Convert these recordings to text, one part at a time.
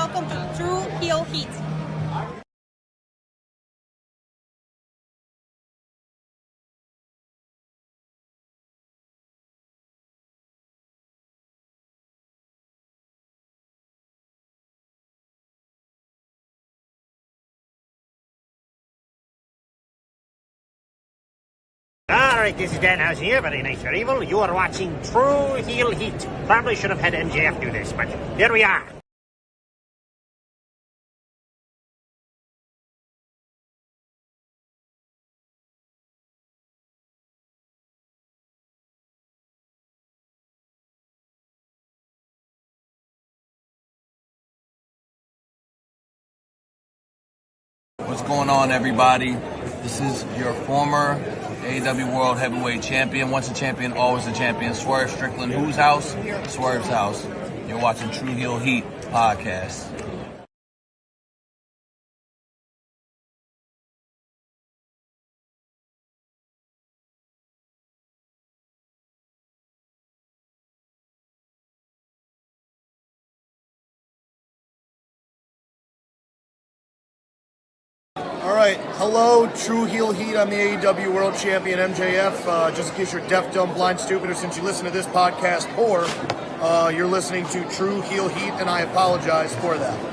welcome to True Heel Heat. Alright, this is Dan House here, very nice, very evil. You are watching True Heel Heat. Probably should have had MJF do this, but here we are. What's going on, everybody? This is your former AEW World Heavyweight Champion. Once a champion, always a champion. Swerve Strickland. Whose house? Swerve's house. You're watching True Heel Heat podcast. All right, hello, True Heel Heat. I'm the AEW World Champion MJF. Just in case you're deaf, dumb, blind, stupid, or since you listen to this podcast, or you're listening to True Heel Heat, and I apologize for that.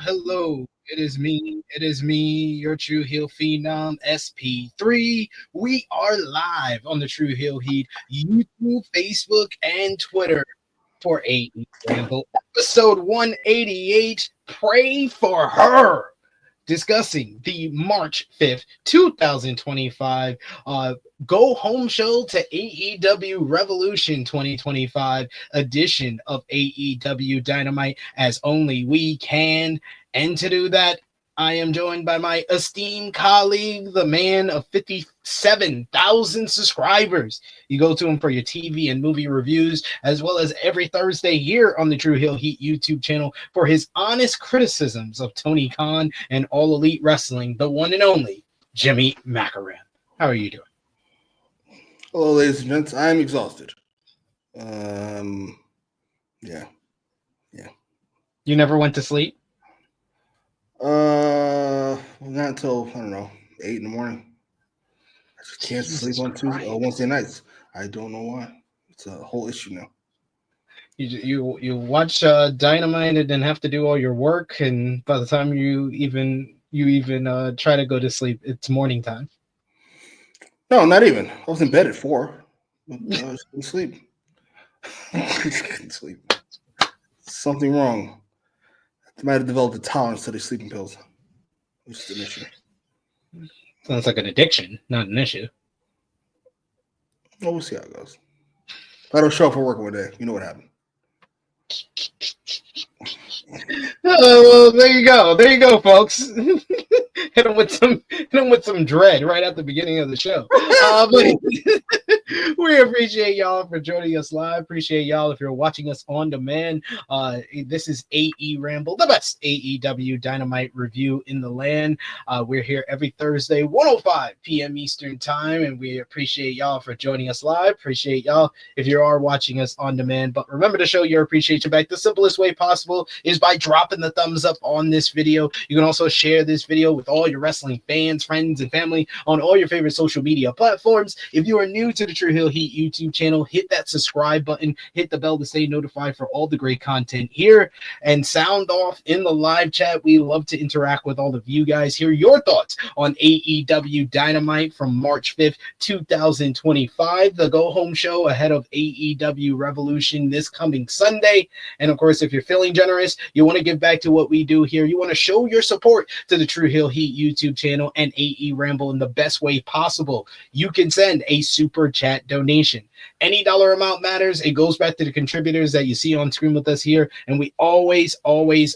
Hello. It is me, your True Heel Phenom, SP3. We are live on the True Heel Heat YouTube, Facebook, and Twitter for AEWramble episode 188. Pray for her. Discussing the March 5th, 2025 go home show to AEW Revolution 2025 edition of AEW Dynamite as only we can. And to do that, I am joined by my esteemed colleague, the man of 57,000 subscribers. You go to him for your TV and movie reviews, as well as every Thursday here on the True Heel Heat YouTube channel for his honest criticisms of Tony Khan and All Elite Wrestling, the one and only Jimmy Macram. How are you doing? Hello, ladies and gents. I'm exhausted. Yeah. You never went to sleep? Not until, I don't know, 8 in the morning. I just can't sleep on Wednesday nights. I don't know why. It's a whole issue now. You watch Dynamite and then have to do all your work, and by the time you even try to go to sleep, it's morning time. No, not even. I was in bed at 4. I was couldn't sleep. Couldn't sleep. Something wrong. I might have developed a tolerance to these sleeping pills, which is an issue. Sounds like an addiction, not an issue. Well, we'll see how it goes. If I don't show up for work one day, you know what happened. Oh, well, there you go, folks. hit them with some dread right at the beginning of the show. But we appreciate y'all for joining us live. Appreciate y'all if you're watching us on demand. This is AEWramble, the best AEW Dynamite review in the land. We're here every Thursday, 1:05 p.m. Eastern time, and we appreciate y'all for joining us live. Appreciate y'all if you are watching us on demand. But remember to show your appreciation back. The simplest way possible is by dropping the thumbs up on this video. You can also share this video with all your wrestling fans, friends, and family on all your favorite social media platforms. If you are new to the True Heel Heat YouTube channel, hit that subscribe button, hit the bell to stay notified for all the great content here, and sound off in the live chat. We love to interact with all of you guys. Hear your thoughts on AEW Dynamite from March 5th, 2025, the go-home show ahead of AEW Revolution this coming Sunday. And of course, if you're feeling generous, you want to give back to what we do here, you want to show your support to the True Heel Heat YouTube channel and AEWramble in the best way possible, you can send a super chat donation. Any dollar amount matters. It goes back to the contributors that you see on screen with us here, and we always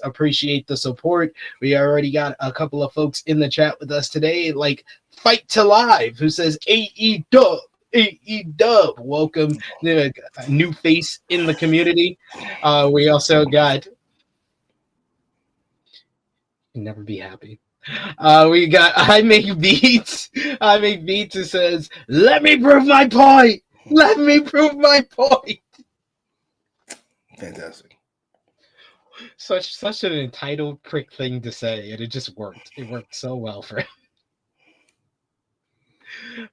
appreciate the support. We already got a couple of folks in the chat with us today, like Fight to Live, who says AEW. Welcome, a new face in the community. We also got never be happy. We got I Make Beats who says, let me prove my point. Let me prove my point. Fantastic. Such an entitled prick thing to say, and it just worked. It worked so well for him.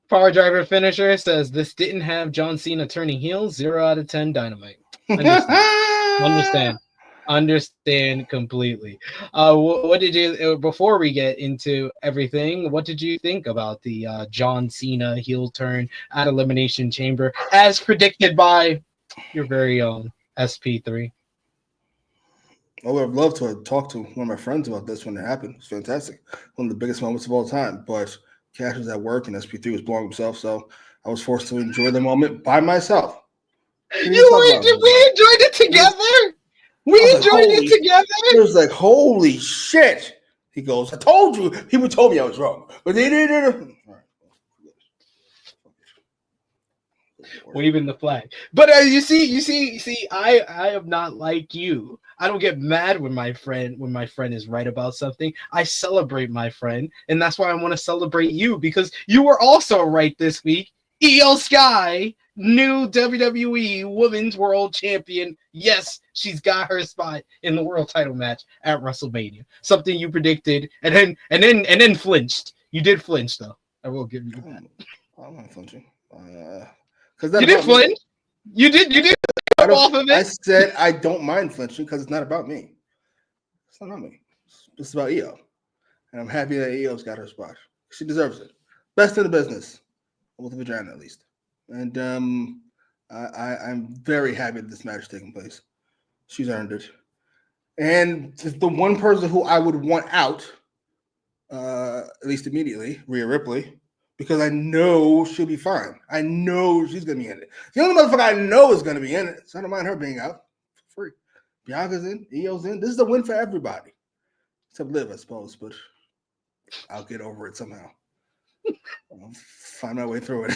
Power Driver Finisher says, this didn't have John Cena turning heel. 0 out of 10 Dynamite. Understand completely. What did you, before we get into everything, what did you think about the John Cena heel turn at Elimination Chamber as predicted by your very own SP3? I would have loved to have talked to one of my friends about this when it happened. It's fantastic. One of the biggest moments of all time. But Cash was at work and SP3 was blowing himself, so I was forced to enjoy the moment by myself. We enjoyed it together. We enjoyed it together. It was like, holy shit. He goes, I told you. People told me I was wrong. But they didn't. Waving the flag. But you see, I am not like you. I don't get mad when my friend is right about something. I celebrate my friend, and that's why I want to celebrate you, because you were also right this week. Io Sky, new WWE Women's World Champion. Yes, she's got her spot in the world title match at WrestleMania. Something you predicted, and then flinched. You did flinch, though. I will give you that. I'm not flinching. You did flinch. You did. Off of it. I said I don't mind flinching because it's not about me. It's not about me. It's about Io, and I'm happy that Io's got her spot. She deserves it. Best in the business, with a vagina at least. And I'm very happy that this match is taking place. She's earned it. And the one person who I would want out, at least immediately, Rhea Ripley, because I know she'll be fine. I know she's going to be in it. The only motherfucker I know is going to be in it, so I don't mind her being out for free. Bianca's in, Io's in. This is a win for everybody. Except Liv, I suppose, but I'll get over it somehow. I'll find my way through it.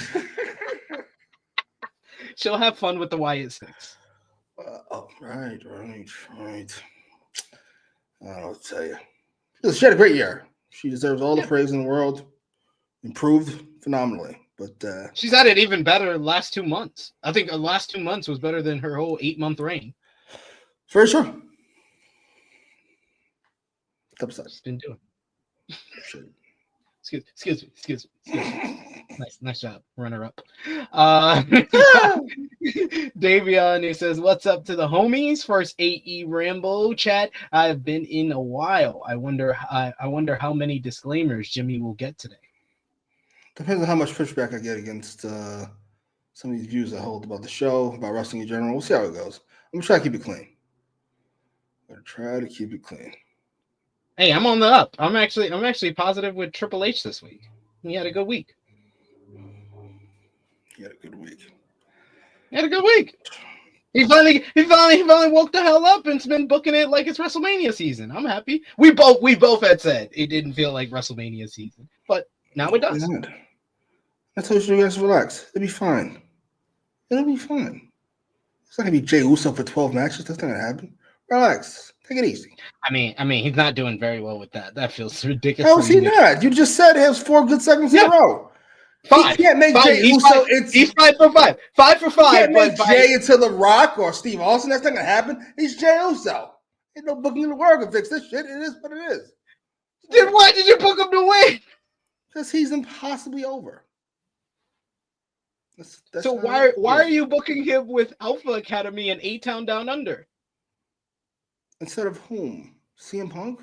She'll have fun with the Wyatt Six. Right. I don't know what to tell you. She had a great year. She deserves all the praise in the world. Improved phenomenally, but she's had it even better the last 2 months. I think the last 2 months was better than her whole 8-month reign. Very sure. She's been doing. Excuse me. Nice job, runner-up. Davion, who says, "What's up to the homies? First AEWramble chat I've been in a while. I wonder how many disclaimers Jimmy will get today." Depends on how much pushback I get against some of these views I hold about the show, about wrestling in general. We'll see how it goes. I'm gonna try to keep it clean. Hey, I'm on the up. I'm actually positive with Triple H this week. He had a good week. He had a good week. He finally woke the hell up and's been booking it like it's WrestleMania season. I'm happy. We both had said it didn't feel like WrestleMania season, but now it does. I told you guys to relax. It'll be fine. It's not gonna be Jey Uso for 12 matches. That's not gonna happen. Relax. Take it easy. I mean, he's not doing very well with that. That feels ridiculous. How is he not? You just said he has 4 good segments in a row. 5. He can't make Jey Uso. He's 5 for 5. 5 for 5. He can't make Jey into The Rock or Steve Austin. That's not gonna happen. He's Jey Uso. Ain't no booking in the world to fix this shit. It is what it is. Then why did you book him to win? Because he's impossibly over. That's so why are you booking him with Alpha Academy and A-Town Down Under? Instead of whom? CM Punk?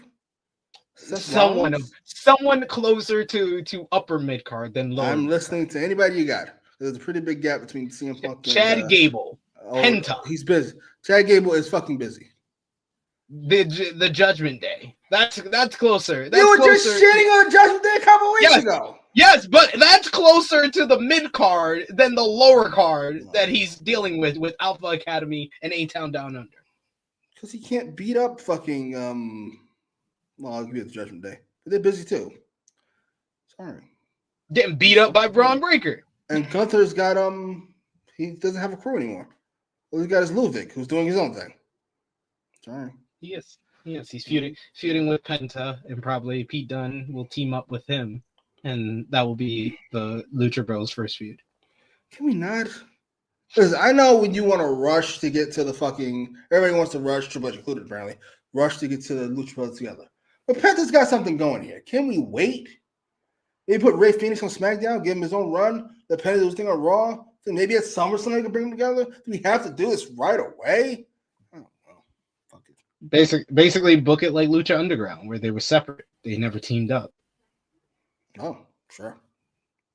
Someone closer to upper mid card than lower. I'm listening to anybody you got. There's a pretty big gap between CM Punk and Chad Gable. Penta. He's busy. Chad Gable is fucking busy. The Judgment Day. That's closer. You were just shitting on Judgment Day a couple weeks ago. Yes, but that's closer to the mid card than the lower card that he's dealing with Alpha Academy and A-Town Down Under. Because he can't beat up fucking well, I'll give you the Judgment Day. But they're busy too. Sorry. Getting beat up by Braun Breaker. And Gunther's got he doesn't have a crew anymore. Well, he's got his Ludwig, who's doing his own thing. Sorry. He is. He's feuding with Penta, and probably Pete Dunne will team up with him. And that will be the Lucha Bros first feud. Can we not? Because I know when you want to rush to get to the fucking... Everybody wants to rush, Triple H included apparently, rush to get to the Lucha Bros together. But Penta's got something going here. Can we wait? Maybe put Rey Fenix on SmackDown, give him his own run, the Penta do his thing on Raw, then maybe at SummerSlam they can bring them together. Do we have to do this right away? I don't know. Fuck it. Basically book it like Lucha Underground, where they were separate. They never teamed up. Oh, sure.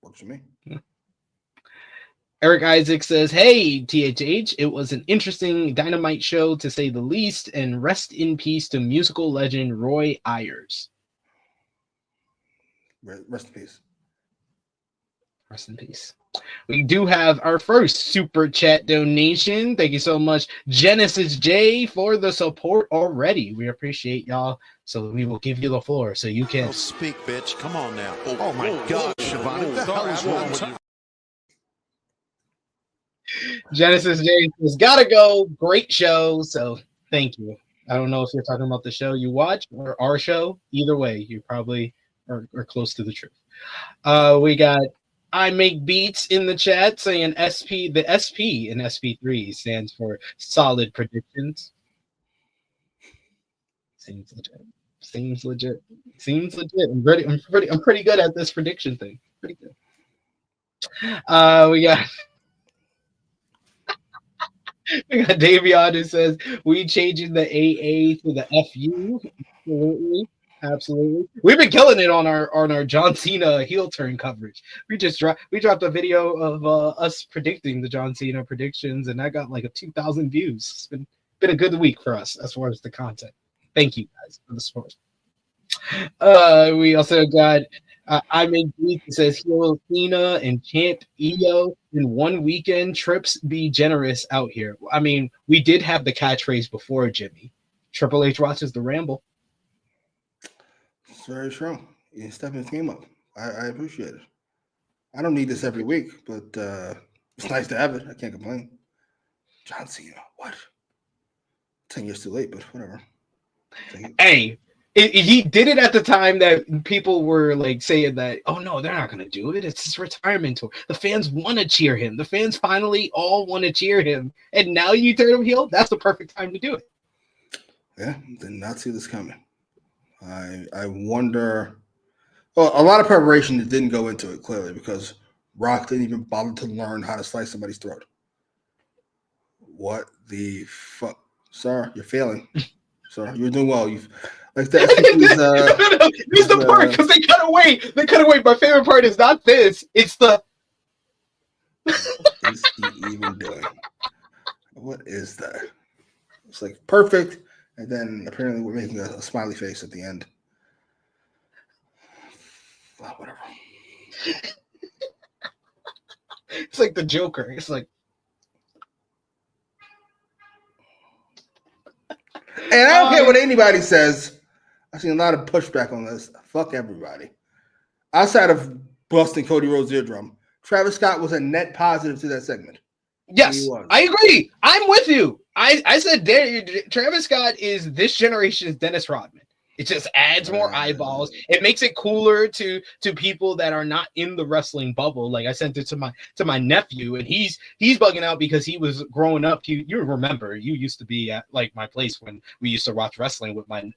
Works for me. Yeah. Eric Isaac says, "Hey, THH, it was an interesting Dynamite show to say the least, and rest in peace to musical legend Roy Ayers." Rest in peace. Rest in peace. We do have our first super chat donation. Thank you so much, Genesis J, for the support already. We appreciate y'all. So we will give you the floor so you can speak, bitch. Come on now. Oh my God, Shivani, what the hell is wrong with you? Genesis J has got to go. Great show. So thank you. I don't know if you're talking about the show you watch or our show. Either way, you probably are close to the truth. We got I Make Beats in the chat saying SP. The SP in SP3 stands for solid predictions. Seems legit. I'm pretty good at this prediction thing. Pretty good. We got Davion who says we changing the AA to the FU. Absolutely. We've been killing it on our John Cena heel turn coverage. We dropped a video of us predicting the John Cena predictions, and that got like 2,000 views. It's been a good week for us as far as the content. Thank you guys for the support. We also got I Make Beats who says heel Cena and champ EO in one weekend. Trips be generous out here. I mean, we did have the catchphrase before, Jimmy. Triple H watches the Ramble. It's very true. You're stepping his game up. I appreciate it. I don't need this every week, but it's nice to have it. I can't complain. John Cena, what? 10 years too late, but whatever. Hey, he did it at the time that people were like saying that, oh no, they're not going to do it. It's his retirement tour. The fans want to cheer him. The fans finally all want to cheer him. And now you turn him heel? That's the perfect time to do it. Yeah, did not see this coming. I wonder. Well, a lot of preparation didn't go into it clearly because Rock didn't even bother to learn how to slice somebody's throat. What the fuck? Sir, you're failing. Sir, you're doing well. You've like that. This is the part because they cut away. They cut away. My favorite part is not this. It's the. What is he even doing? What is that? It's like perfect, and then apparently we're making a smiley face at the end. Oh, whatever. It's like the Joker. It's like. And I don't care what anybody says. I've seen a lot of pushback on this. Fuck everybody. Outside of busting Cody Rhodes' eardrum, Travis Scott was a net positive to that segment. Yes, I agree. I'm with you. I said Travis Scott is this generation's Dennis Rodman. It just adds more eyeballs. It makes it cooler to people that are not in the wrestling bubble. Like I sent it to my nephew, and he's bugging out because he was growing up. You remember you used to be at like my place when we used to watch wrestling with my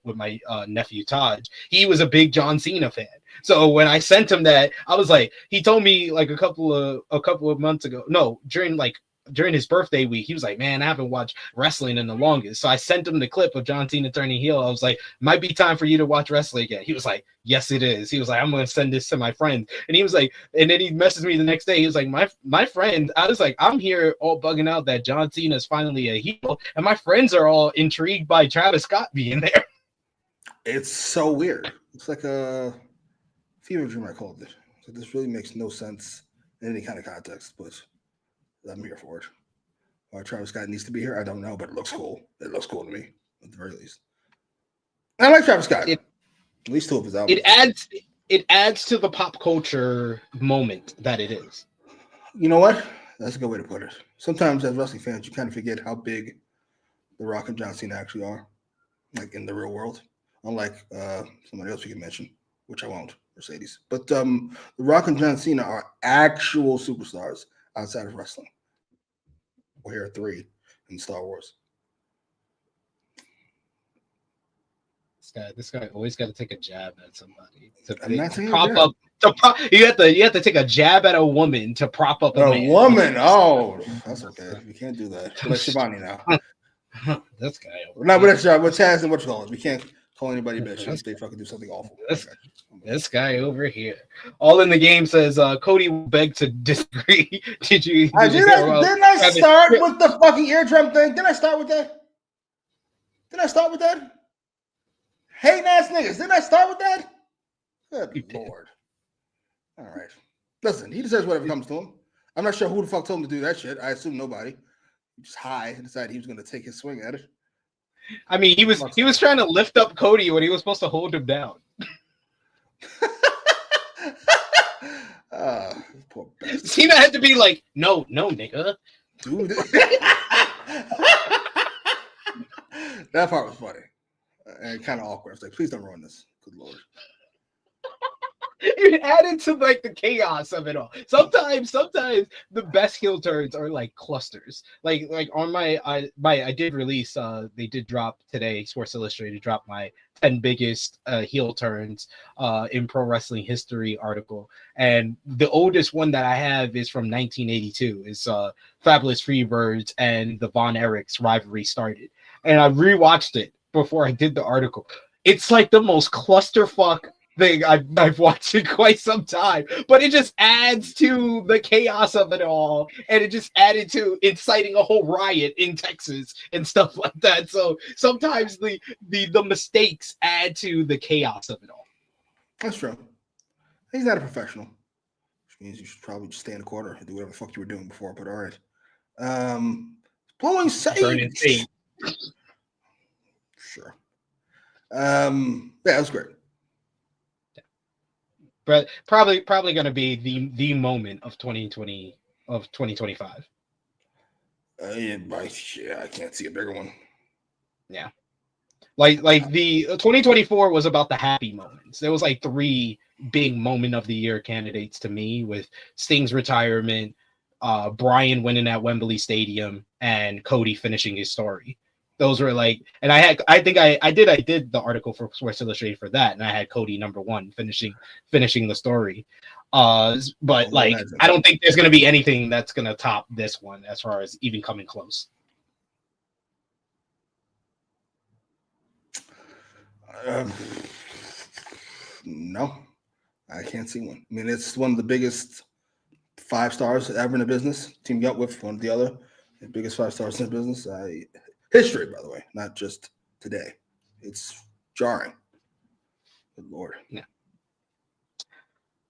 nephew Taj. He was a big John Cena fan. So when I sent him that, I was like, he told me like a couple of months ago. No, during his birthday week, he was like, man, I haven't watched wrestling in the longest. So I sent him the clip of John Cena turning heel. I was like, might be time for you to watch wrestling again. He was like, yes, it is. He was like, I'm going to send this to my friend. And he was like, and then he messaged me the next day. He was like, my friend, I was like, I'm here all bugging out that John Cena is finally a heel. And my friends are all intrigued by Travis Scott being there. It's so weird. It's like a fever dream, I called it. So this really makes no sense in any kind of context, but I'm here for it. Why Travis Scott needs to be here, I don't know, but it looks cool. It looks cool to me, at the very least. And I like Travis Scott. At least two of his albums. It adds to the pop culture moment that it is. You know what? That's a good way to put it. Sometimes as wrestling fans, you kind of forget how big The Rock and John Cena actually are, like in the real world. Unlike somebody else we can mention, which I won't, Mercedes. But The Rock and John Cena are actual superstars outside of wrestling. We're here at 3 in Star Wars. This guy always got to take a jab at somebody you have to take a jab at a woman to prop up a man. Woman. Oh, that's okay. We can't do that. Like Shivani now. This guy. We're Taz and what you call it. We can't call anybody bitch if they fucking do something awful. This guy over here. All in the game says Cody begged to disagree. Didn't I start with the fucking eardrum thing? Didn't I start with that? Hating ass niggas. Didn't I start with that? Good Lord. All right. Listen, he deserves whatever comes to him. I'm not sure who the fuck told him to do that shit. I assume nobody. He was high and decided he was going to take his swing at it. I mean, he was trying to lift up Cody when he was supposed to hold him down. Poor bastard. Cena had to be like, no, nigga. Dude. That part was funny. And kind of awkward. I was like, please don't ruin this. Good Lord. It added to like the chaos of it all. Sometimes the best heel turns are like clusters. Like on I did release they did drop today. Sports Illustrated dropped my 10 biggest heel turns in pro wrestling history article, and the oldest one that I have is from 1982. It's Fabulous Freebirds and the Von Erichs rivalry started, and I rewatched it before I did the article. It's like the most clusterfuck thing I've watched in quite some time, but it just adds to the chaos of it all, and it just added to inciting a whole riot in Texas and stuff like that. So sometimes the mistakes add to the chaos of it all. That's true. He's not a professional, which means you should probably just stay in the corner and do whatever the fuck you were doing before. But all right, blowing sage. Sure. Yeah, that was great. But probably going to be the moment of 2025. Yeah, I can't see a bigger one. Yeah, like the 2024 was about the happy moments. There was like 3 big moment of the year candidates to me, with Sting's retirement, Bryan winning at Wembley Stadium, and Cody finishing his story. Those were like, and I did the article for Sports Illustrated for that, and I had Cody number 1 finishing the story. But like, I don't think there's gonna be anything that's gonna top this one as far as even coming close. No, I can't see one. I mean, it's one of the biggest 5 stars ever in the business. Teamed up with one of the other biggest 5 stars in the business. History, by the way, not just today. It's jarring. Good Lord. Yeah.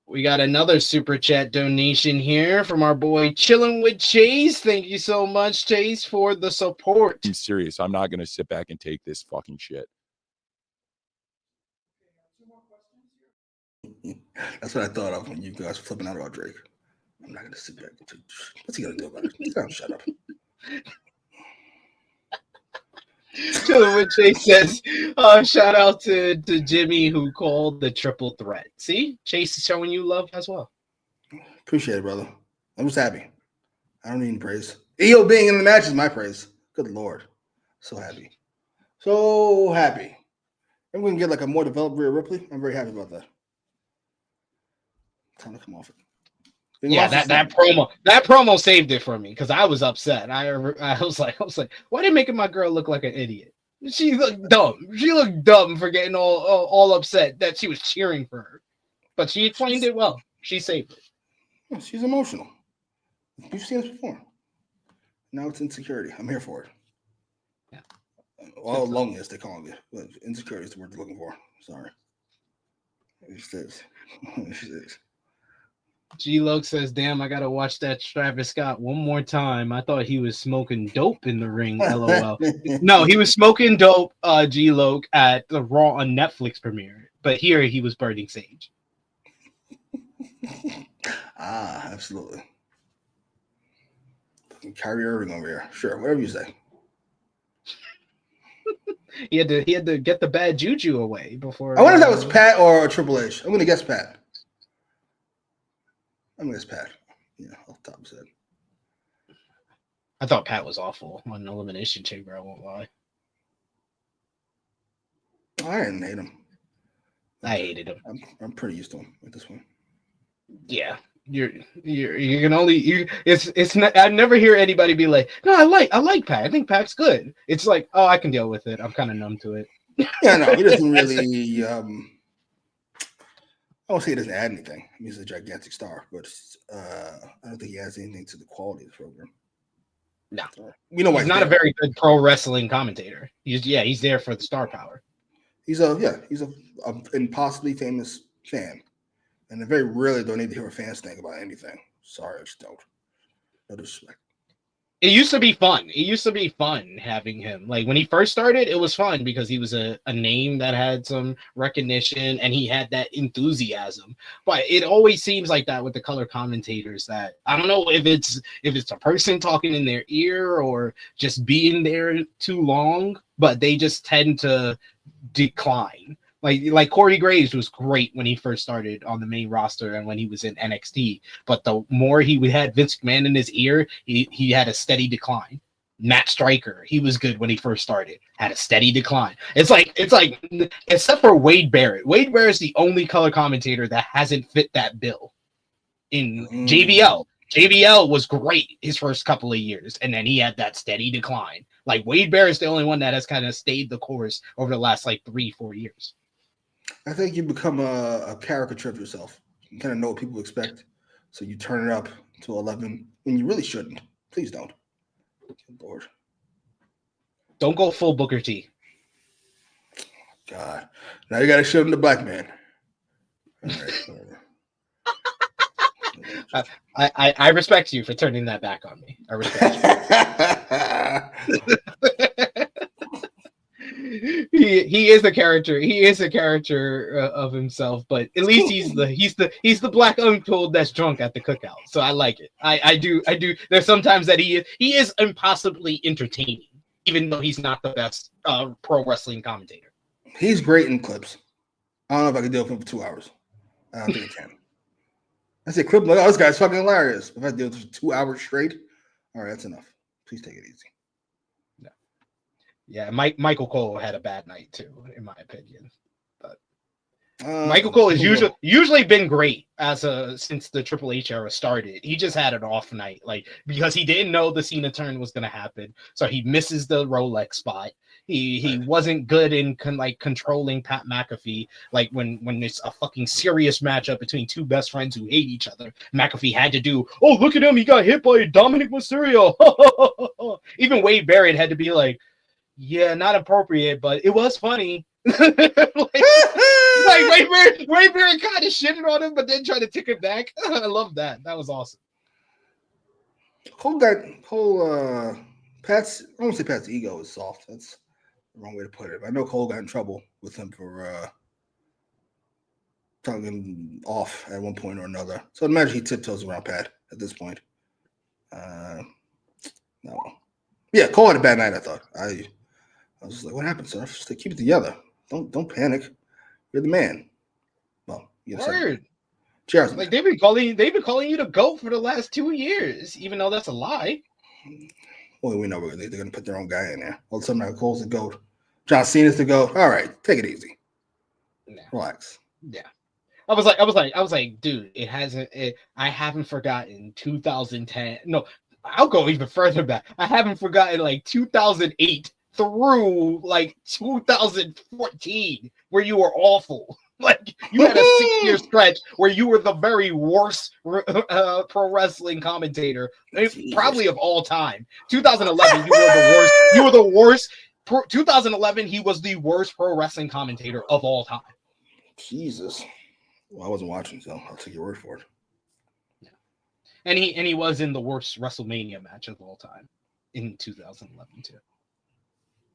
We got another super chat donation here from our boy Chillin' with Chase. Thank you so much, Chase, for the support. I'm serious. I'm not going to sit back and take this fucking shit. That's what I thought of when you guys were flipping out about Drake. I'm not going to sit back. What's he going to do about it? He's going to shut up. Chillin' with Chase says, shout out to Jimmy who called the triple threat. See, Chase is showing you love as well. Appreciate it, brother. I'm just happy. I don't need any praise. EO being in the match is my praise. Good Lord. So happy. So happy. And we can get like a more developed Rhea Ripley. I'm very happy about that. Time to come off it. Yeah, that promo saved it for me because I was upset. I was like, why are they making my girl look like an idiot? She looked dumb. She looked dumb for getting all upset that she was cheering for her. But she explained it well. She saved it. Yeah, she's emotional. You've seen this before. Now it's insecurity. I'm here for it. Yeah. Well, loneliness they call it. But insecurity is the word they're looking for. Sorry. It's this. It's this. G-Loke says, damn, I gotta watch that Travis Scott one more time. I thought he was smoking dope in the ring, LOL. No, he was smoking dope, G-Loke, at the Raw on Netflix premiere. But here he was burning sage. Absolutely. Fucking Kyrie Irving over here. Sure, whatever you say. He had to get the bad juju away before. I wonder if that was Pat or Triple H. I'm gonna guess Pat. Pat. Yeah, off the top of his head. I thought Pat was awful on Elimination Chamber. I won't lie. I didn't hate him. I hated him. I'm pretty used to him at this point. Yeah, you can only it's not. I never hear anybody be like, no, I like Pat. I think Pat's good. It's like, oh, I can deal with it. I'm kind of numb to it. Yeah, no, he doesn't really. I won't say he doesn't add anything. He's a gigantic star, but I don't think he adds anything to the quality of the program. No, we know why he's not a very good pro wrestling commentator. He's there for the star power. He's a impossibly famous fan, and I very rarely don't need to hear a fan think about anything. Sorry, I just don't. No disrespect. It used to be fun. It used to be fun having him. Like when he first started, it was fun because he was a name that had some recognition and he had that enthusiasm. But it always seems like that with the color commentators that I don't know if it's a person talking in their ear or just being there too long, but they just tend to decline. Like Corey Graves was great when he first started on the main roster and when he was in NXT. But the more he had Vince McMahon in his ear, he had a steady decline. Matt Stryker, he was good when he first started, had a steady decline. It's like except for Wade Barrett. Wade Barrett is the only color commentator that hasn't fit that bill. In JBL. JBL was great his first couple of years, and then he had that steady decline. Like Wade Barrett's the only one that has kind of stayed the course over the last 3-4 years. I think you become a caricature of yourself. You kind of know what people expect, so you turn it up to 11 when you really shouldn't. Please don't. Good Lord. Don't go full Booker T. God. Now you got to show him the black man. All right. I respect you for turning that back on me. I respect you. He is a character. He is a character of himself, but at least he's the black uncle that's drunk at the cookout. So I like it. I do. There's sometimes that he is impossibly entertaining, even though he's not the best pro wrestling commentator. He's great in clips. I don't know if I can deal with him for 2 hours. I don't think I can. I say clip like, oh, this guy's fucking hilarious. If I deal with him for 2 hours straight, all right, that's enough. Please take it easy. Yeah, Michael Cole had a bad night too, in my opinion. But Michael Cole has usually been great since the Triple H era started. He just had an off night, like because he didn't know the Cena turn was going to happen, so he misses the Rolex spot. He wasn't good in controlling Pat McAfee. Like when it's a fucking serious matchup between two best friends who hate each other, McAfee had to do, oh look at him, he got hit by Dominic Mysterio. Even Wade Barrett had to be like, yeah, not appropriate, but it was funny. Wade Barrett kind of shitted on him, but then tried to tick it back. I love that. That was awesome. Pat's, I won't say Pat's ego is soft. That's the wrong way to put it. I know Cole got in trouble with him for talking off at one point or another. So I'd imagine he tiptoes around Pat at this point. No. Yeah, Cole had a bad night, I thought. I was just like, what happened, sir? Just keep it together. Don't panic. You're the man. Well, Word. Cheers. Like they've been calling you the GOAT for the last 2 years, even though that's a lie. Well, we know they're gonna put their own guy in there. All of a sudden now Cole's the GOAT. John Cena's the GOAT. All right, take it easy. Yeah. Relax. Yeah. I was like, dude, I haven't forgotten 2010. No, I'll go even further back. I haven't forgotten like 2008 through like 2014 where you were awful. Like you had a 6-year stretch where you were the very worst pro wrestling commentator, probably of all time. 2011, you were the worst. You were the worst. 2011, he was the worst pro wrestling commentator of all time. Jesus. Well, I wasn't watching, so I'll take your word for it. Yeah. And he was in the worst WrestleMania match of all time in 2011 too.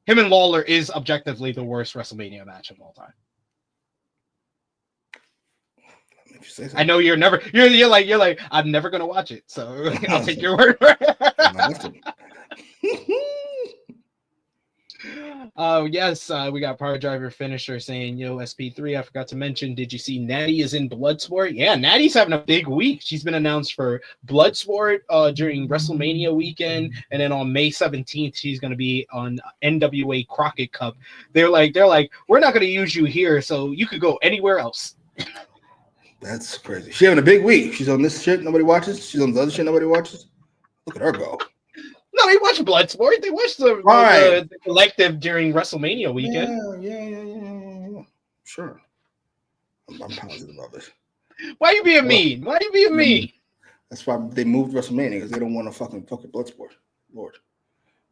Him and Lawler is objectively the worst WrestleMania match of all time. If you say so. I know you're like I'm never gonna watch it, so I'll take your word for it. Yes, we got Power Driver Finisher saying, yo, SP3, I forgot to mention, did you see Natty is in Bloodsport? Yeah, Natty's having a big week. She's been announced for Bloodsport during WrestleMania weekend, and then on May 17th, she's going to be on NWA Crockett Cup. They're like, we're not going to use you here, so you could go anywhere else. That's crazy. She's having a big week. She's on this shit nobody watches. She's on the other shit nobody watches. Look at her go. No, they watch Bloodsport. They watch the collective during WrestleMania weekend. Yeah. Sure. I'm positive of it. Why are you being mean? Why are you being mean? That's why they moved WrestleMania, because they don't want to fucking Bloodsport. Lord.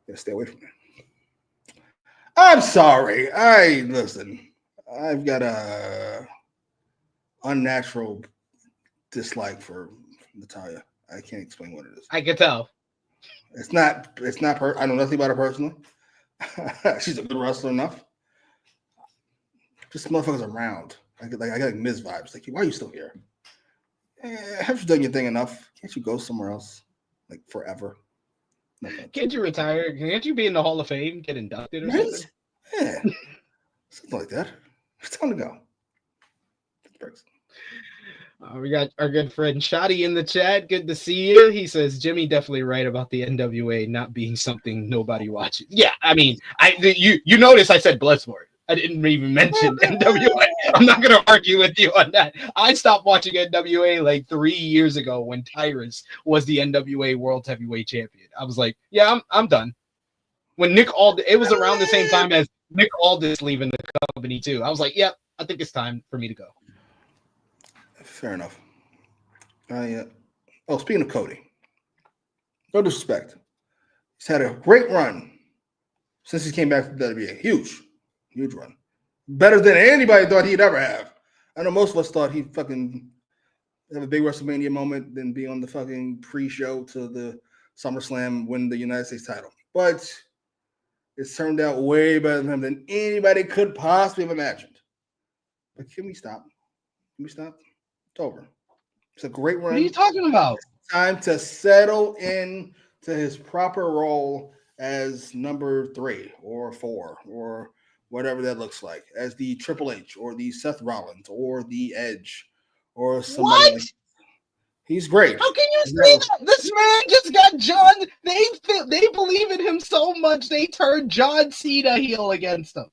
Gotta stay away from that. I'm sorry. Listen. I've got a unnatural dislike for Natalya. I can't explain what it is. I can tell. It's not I know nothing about her personally. She's a good wrestler enough. Just motherfuckers around. I get like Miz vibes. Like, why are you still here? Have you done your thing enough? Can't you go somewhere else? Like forever? Can't you retire? Can't you be in the Hall of Fame, get inducted or something? Yeah. Something like that. It's time to go. We got our good friend Shotty in the chat. Good to see you. He says Jimmy definitely right about the NWA not being something nobody watches. Yeah, I mean, you notice I said Bloodsport. I didn't even mention NWA. I'm not gonna argue with you on that. I stopped watching NWA like 3 years ago when Tyrus was the NWA World Heavyweight Champion. I was like, yeah, I'm done. When Nick Aldis, it was around the same time as Nick Aldis leaving the company too. I was like, yep, I think it's time for me to go. Fair enough. Speaking of Cody, no disrespect, he's had a great run since he came back to the WWE. Huge run. Better than anybody thought he'd ever have. I know most of us thought he'd fucking have a big WrestleMania moment, then be on the fucking pre-show to the SummerSlam, win the United States title. But it's turned out way better than anybody could possibly have imagined. But can we stop? It's over. It's a great run. What are you talking about? Time to settle in to his proper role as number 3 or 4 or whatever that looks like, as the Triple H or the Seth Rollins or the Edge or somebody. He's great. How can you say that? This man just got John. They believe in him so much they turned John Cena heel against him.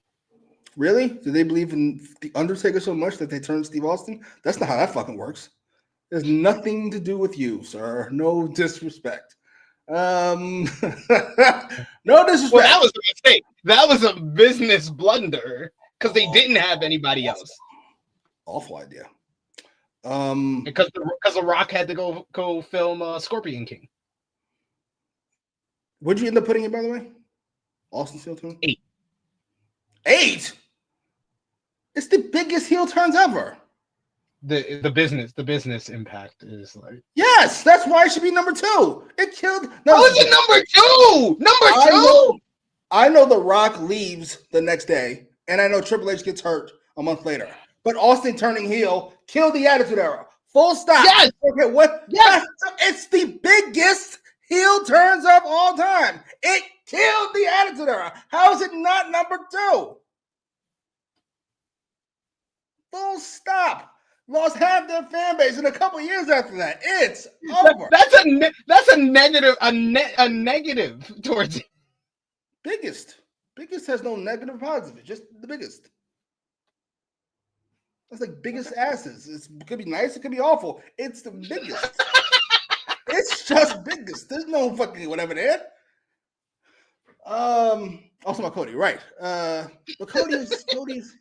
Really? Do they believe in the Undertaker so much that they turned Steve Austin? That's not how that fucking works. There's nothing to do with you, sir. No disrespect. No disrespect. Well, that was a mistake. That was a business blunder because they didn't have anybody else. Awful idea. Because the Rock had to go film Scorpion King. What'd you end up putting it, by the way? Austin heel turn? 8. 8? It's the biggest heel turns ever. The business impact is like, yes, that's why it should be number 2. It killed. No, how is it number 2? Number 2. I know The Rock leaves the next day, and I know Triple H gets hurt a month later. But Austin turning heel killed the Attitude Era. Full stop. Yes. Okay, what? Yes. It's the biggest heel turns of all time. It killed the Attitude Era. How is it not number 2? Full stop. Lost half their fan base in a couple years after that. It's over. That's a negative. A negative towards it. Biggest has no negative positive. It's just the biggest. That's like biggest asses. It could be nice. It could be awful. It's the biggest. It's just biggest. There's no fucking whatever there. Also about Cody, right? But Cody's.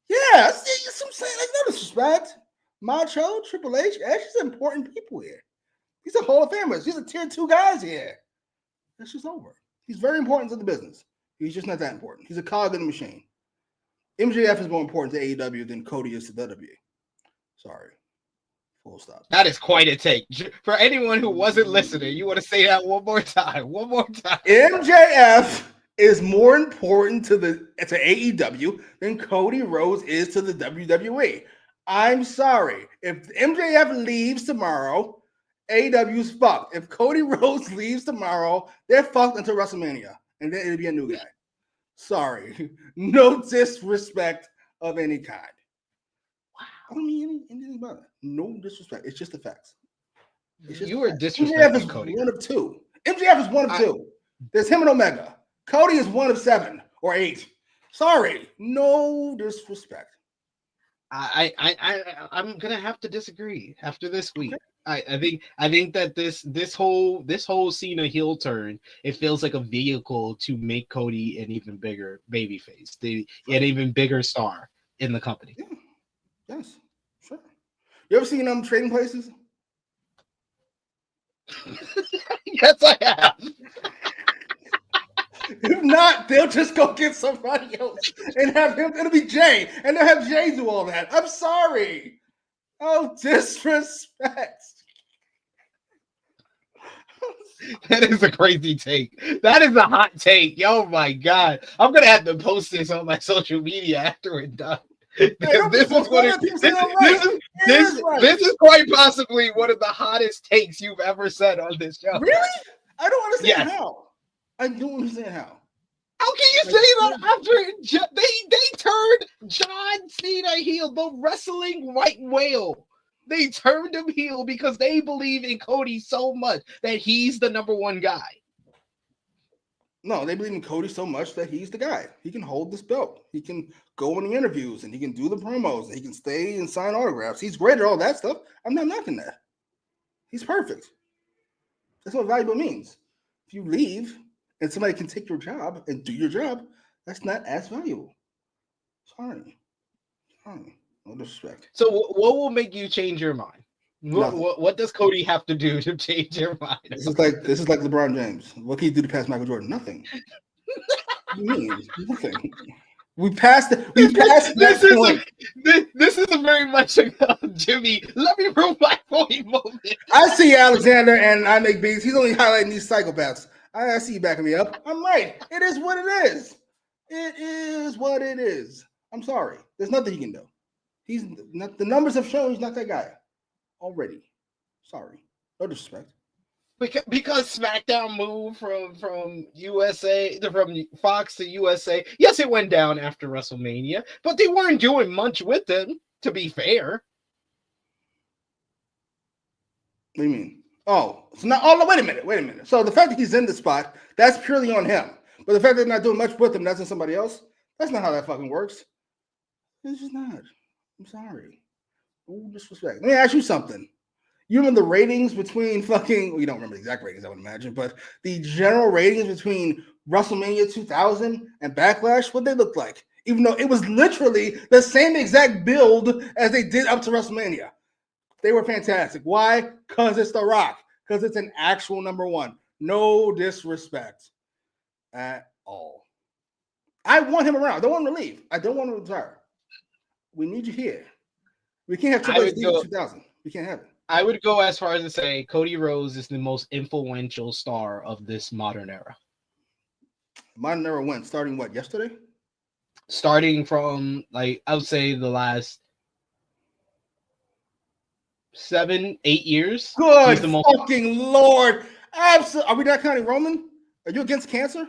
Yeah, see, that's what I'm saying. Like, no disrespect. Macho, Triple H, Ash is important people here. These are Hall of Famers. These are tier 2 guys here. That's just over. He's very important to the business. He's just not that important. He's a cog in the machine. MJF is more important to AEW than Cody is to WWE. Sorry. Full stop. That is quite a take. For anyone who wasn't listening, you want to say that one more time. One more time. MJF is more important to AEW than Cody Rhodes is to the WWE. I'm sorry. If MJF leaves tomorrow, AEW's fucked. If Cody Rhodes leaves tomorrow, they're fucked until WrestleMania. And then it'll be a new guy. Sorry. No disrespect of any kind. Wow. I don't mean anything about it. No disrespect. It's just the facts. You were disrespecting MJF is Cody. one of 2. MJF is one of 2. There's him and Omega. Cody is one of 7 or 8. Sorry. No disrespect. I'm gonna have to disagree after this week. Okay. I think that this whole Cena heel turn, it feels like a vehicle to make Cody an even bigger babyface, an even bigger star in the company. Yeah. Yes, sure. You ever seen them Trading Places? Yes, I have. If not, they'll just go get somebody else and have him. It'll be Jay, and they'll have Jay do all that. I'm sorry. Oh, disrespect. That is a crazy take. That is a hot take. Oh my god. I'm gonna have to post this on my social media after we're done. This is quite possibly one of the hottest takes you've ever said on this show. Really? I don't understand yes. how. I don't understand how. How can you say that after they turned John Cena heel, the wrestling white whale? They turned him heel because they believe in Cody so much that he's the number 1 guy. No, they believe in Cody so much that he's the guy. He can hold this belt. He can go on the interviews and he can do the promos. And he can stay and sign autographs. He's great at all that stuff. I'm not knocking that. He's perfect. That's what valuable means. If you leave and somebody can take your job and do your job, that's not as valuable. Sorry. No disrespect. So what will make you change your mind? What does Cody have to do to change your mind? This is like LeBron James. What can you do to pass Michael Jordan? Nothing. What do you mean? Nothing. We passed This is very much a Jimmy. Let me prove my point moment. I see Alexander and I make beats. He's only highlighting these psychopaths. I see you backing me up. I'm right. It is what it is. It is what it is. I'm sorry. There's nothing he can do. He's not. The numbers have shown he's not that guy already. Sorry. No disrespect. Because SmackDown moved from USA, from Fox to USA. Yes, it went down after WrestleMania, but they weren't doing much with them, to be fair. What do you mean? Oh, so now, wait a minute. So the fact that he's in the spot, that's purely on him. But the fact that they're not doing much with him, that's on somebody else. That's not how that fucking works. It's just not. I'm sorry. No disrespect. Let me ask you something. You remember the ratings between fucking, well, you don't remember the exact ratings, I would imagine, but the general ratings between WrestleMania 2000 and Backlash, what they looked like, even though it was literally the same exact build as they did up to WrestleMania. They were fantastic. Why? Because it's The Rock. Because it's an actual number one. No disrespect at all. I want him around. I don't want him to leave. I don't want him to retire. We need you here. We can't have Triple H in 2000. We can't have it. I would go as far as to say Cody Rhodes is the most influential star of this modern era. Modern era went starting what, yesterday? Starting from, like, I would say the last 7-8 years. Good fucking Lord. Absolutely. Are we not counting Roman? Are you against cancer?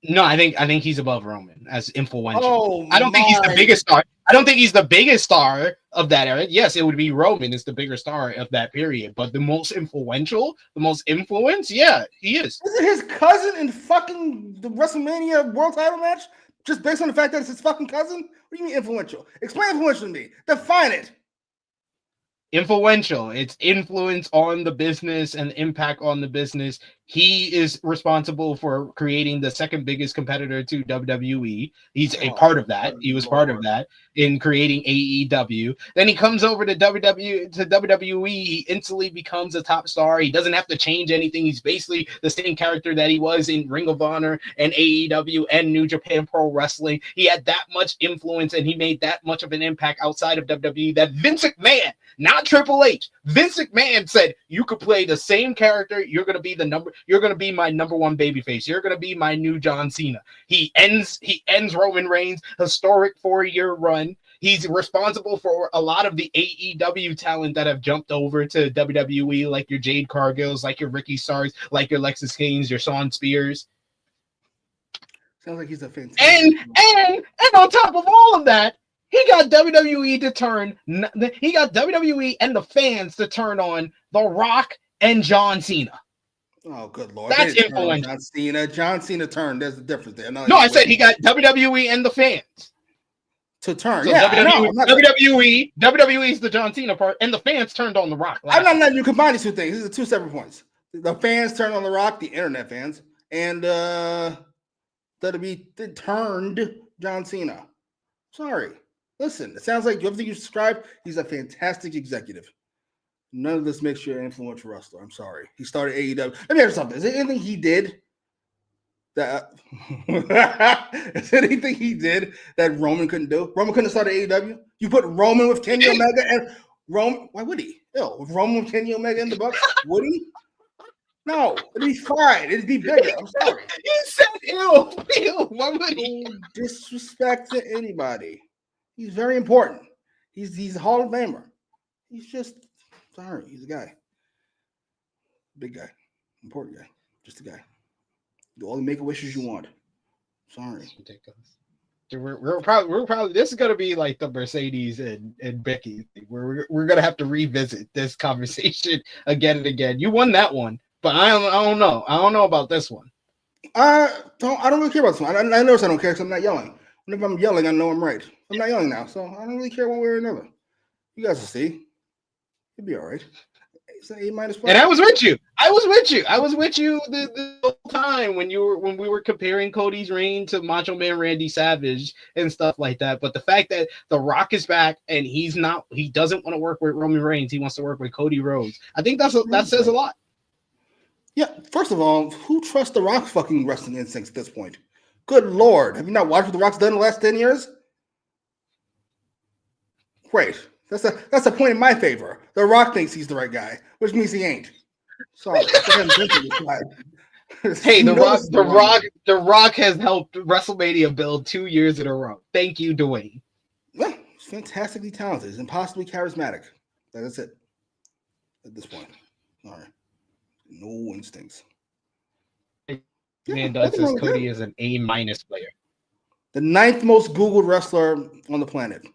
No, I think he's above Roman as influential. Oh, I don't think he's the biggest star. I don't think he's the biggest star of that era. Yes, it would be Roman is the bigger star of that period, but the most influential, the most influence, yeah, he is. Is it his cousin in fucking the WrestleMania World Title match? Just based on the fact that it's his fucking cousin? What do you mean influential? Explain influential to me. Define it. Influential. It's influence on the business and impact on the business. He is responsible for creating the second biggest competitor to WWE. He's a part of that. He was part of that in creating AEW. Then he comes over to WWE. He instantly becomes a top star. He doesn't have to change anything. He's basically the same character that he was in Ring of Honor and AEW and New Japan Pro Wrestling. He had that much influence and he made that much of an impact outside of WWE that Vince McMahon, not Triple H, Vince McMahon said, you could play the same character. You're going to be my number one babyface. You're going to be my new John Cena. He ends Roman Reigns' historic 4-year run. He's responsible for a lot of the AEW talent that have jumped over to WWE, like your Jade Cargills, like your Ricky Starks, like your Lexis Kings, your Shawn Spears. Sounds like he's a fantastic. And on top of all of that, he got WWE and the fans to turn on The Rock and John Cena. Oh, good Lord. That's influential. John Cena turned. There's a difference there. No, I said he got WWE and the fans to turn. So yeah, WWE is the John Cena part, and the fans turned on The Rock. I'm not letting you combine these two things. These are two separate points. The fans turned on The Rock, the internet fans, and WWE turned John Cena. Sorry. Listen, it sounds like everything you described, he's a fantastic executive. None of this makes you an influential wrestler. I'm sorry. He started AEW. Let me ask you something. Is there anything he did that Roman couldn't do? Roman couldn't have started AEW. You put Roman with Kenny Omega and Roman. Why would he? Ew, with Roman with Kenny Omega in the Bucks, would he? No, it'd be fine. It'd be bigger. I'm sorry. You said ew. Why would he? No disrespect to anybody. He's very important. He's a Hall of Famer. He's just sorry. He's a guy. Big guy. Important guy. Just a guy. Do all the make-a-wishes you want. Sorry. It's ridiculous. We're probably this is gonna be like the Mercedes and Becky thing, where we're gonna have to revisit this conversation again and again. You won that one, but I don't know. I don't know about this one. I don't really care about this one. I notice I don't care because I'm not yelling. Whenever I'm yelling, I know I'm right. I'm not yelling now, so I don't really care one way or another. You guys will see. It'll be all right. It's an A-. And I was with you. I was with you the whole time when we were comparing Cody's reign to Macho Man Randy Savage and stuff like that. But the fact that The Rock is back and he doesn't want to work with Roman Reigns. He wants to work with Cody Rhodes. I think that says a lot. Yeah. First of all, who trusts The Rock's fucking wrestling instincts at this point? Good Lord. Have you not watched what The Rock's done in the last 10 years? Great. That's a point in my favor. The Rock thinks he's the right guy, which means he ain't. Sorry. Hey, The Rock has helped WrestleMania build 2 years in a row. Thank you, Dwayne. Yeah, he's fantastically talented. He's impossibly charismatic. That's it. At this point. All right. No instincts. Man does says Cody is an A- player. The 9th most Googled wrestler on the planet.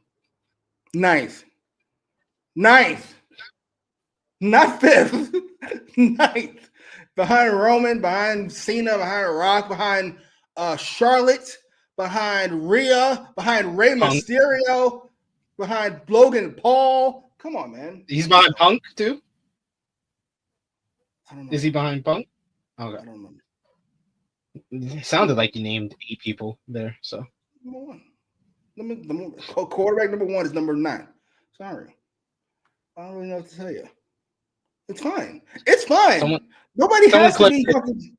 9th. not fifth, ninth. Behind Roman, behind Cena, behind Rock, behind Charlotte, behind Rhea, behind Rey Punk. Mysterio, behind Logan Paul. Come on, man. He's behind Punk too. I don't know. Is he behind Punk? I don't know. It sounded like you named 8 people there. So Number one. Quarterback number 1 is number 9. Sorry. I don't really know what to tell you. It's fine. It's fine. Nobody has to be fucking...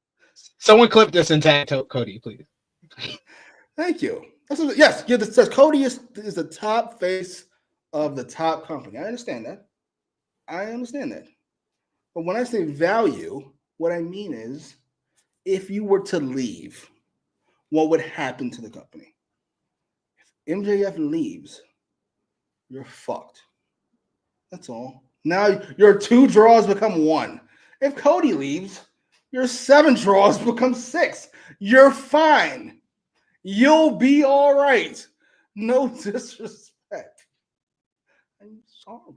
Someone clip this and tag Cody, please. Thank you. Yes, it says Cody is the top face of the top company. I understand that. But when I say value, what I mean is, if you were to leave, what would happen to the company? If MJF leaves, you're fucked. That's all. Now your 2 draws become 1. If Cody leaves, your 7 draws become 6. You're fine. You'll be all right. No disrespect. I'm sorry.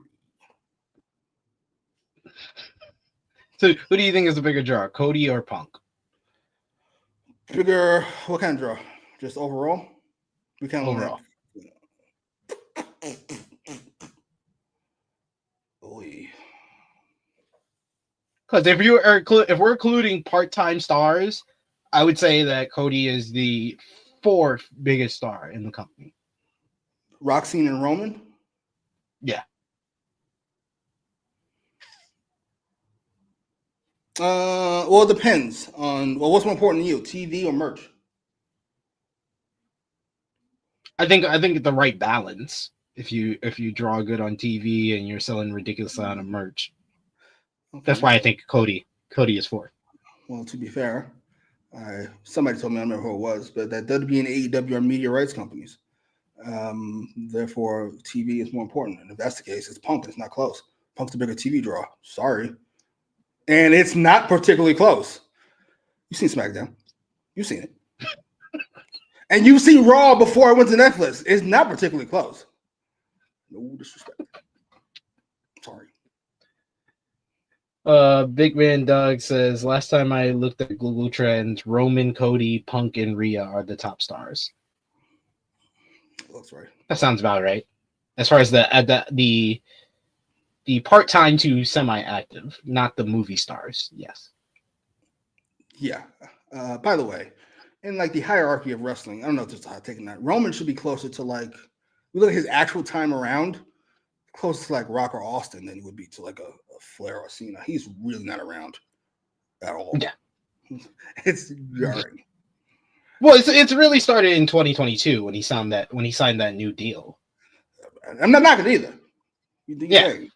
So who do you think is the bigger draw, Cody or Punk? Bigger, what kind of draw? Just overall? We kind of overall. Because if we're including part-time stars, I would say that Cody is the 4th biggest star in the company. Roxanne and Roman? Yeah. Well, it depends on what's more important to you, TV or merch. I think the right balance. If you draw good on TV and you're selling ridiculous amount of merch, okay. That's why I think Cody is 4th. Well, to be fair, somebody told me, I don't remember who it was, but that WWE and AEW are media rights companies. Therefore, TV is more important. And if that's the case, it's Punk. It's not close. Punk's the bigger TV draw. Sorry. And it's not particularly close. You've seen SmackDown. You've seen it. And you've seen Raw before I went to Netflix. It's not particularly close. No disrespect. Sorry. Big Man Doug says, last time I looked at Google Trends, Roman, Cody, Punk, and Rhea are the top stars. That's right. That sounds about right. As far as the part-time to semi-active, not the movie stars. Yes. Yeah. By the way, in like the hierarchy of wrestling, I don't know if this is how I'm taking that. Roman should be closer to like, we look at his actual time around, closer to like Rock or Austin than he would be to like a Flair or Cena. He's really not around at all. Yeah. It's jarring. Well, it's really started in 2022 when he signed that new deal. I'm not knocking either. He did the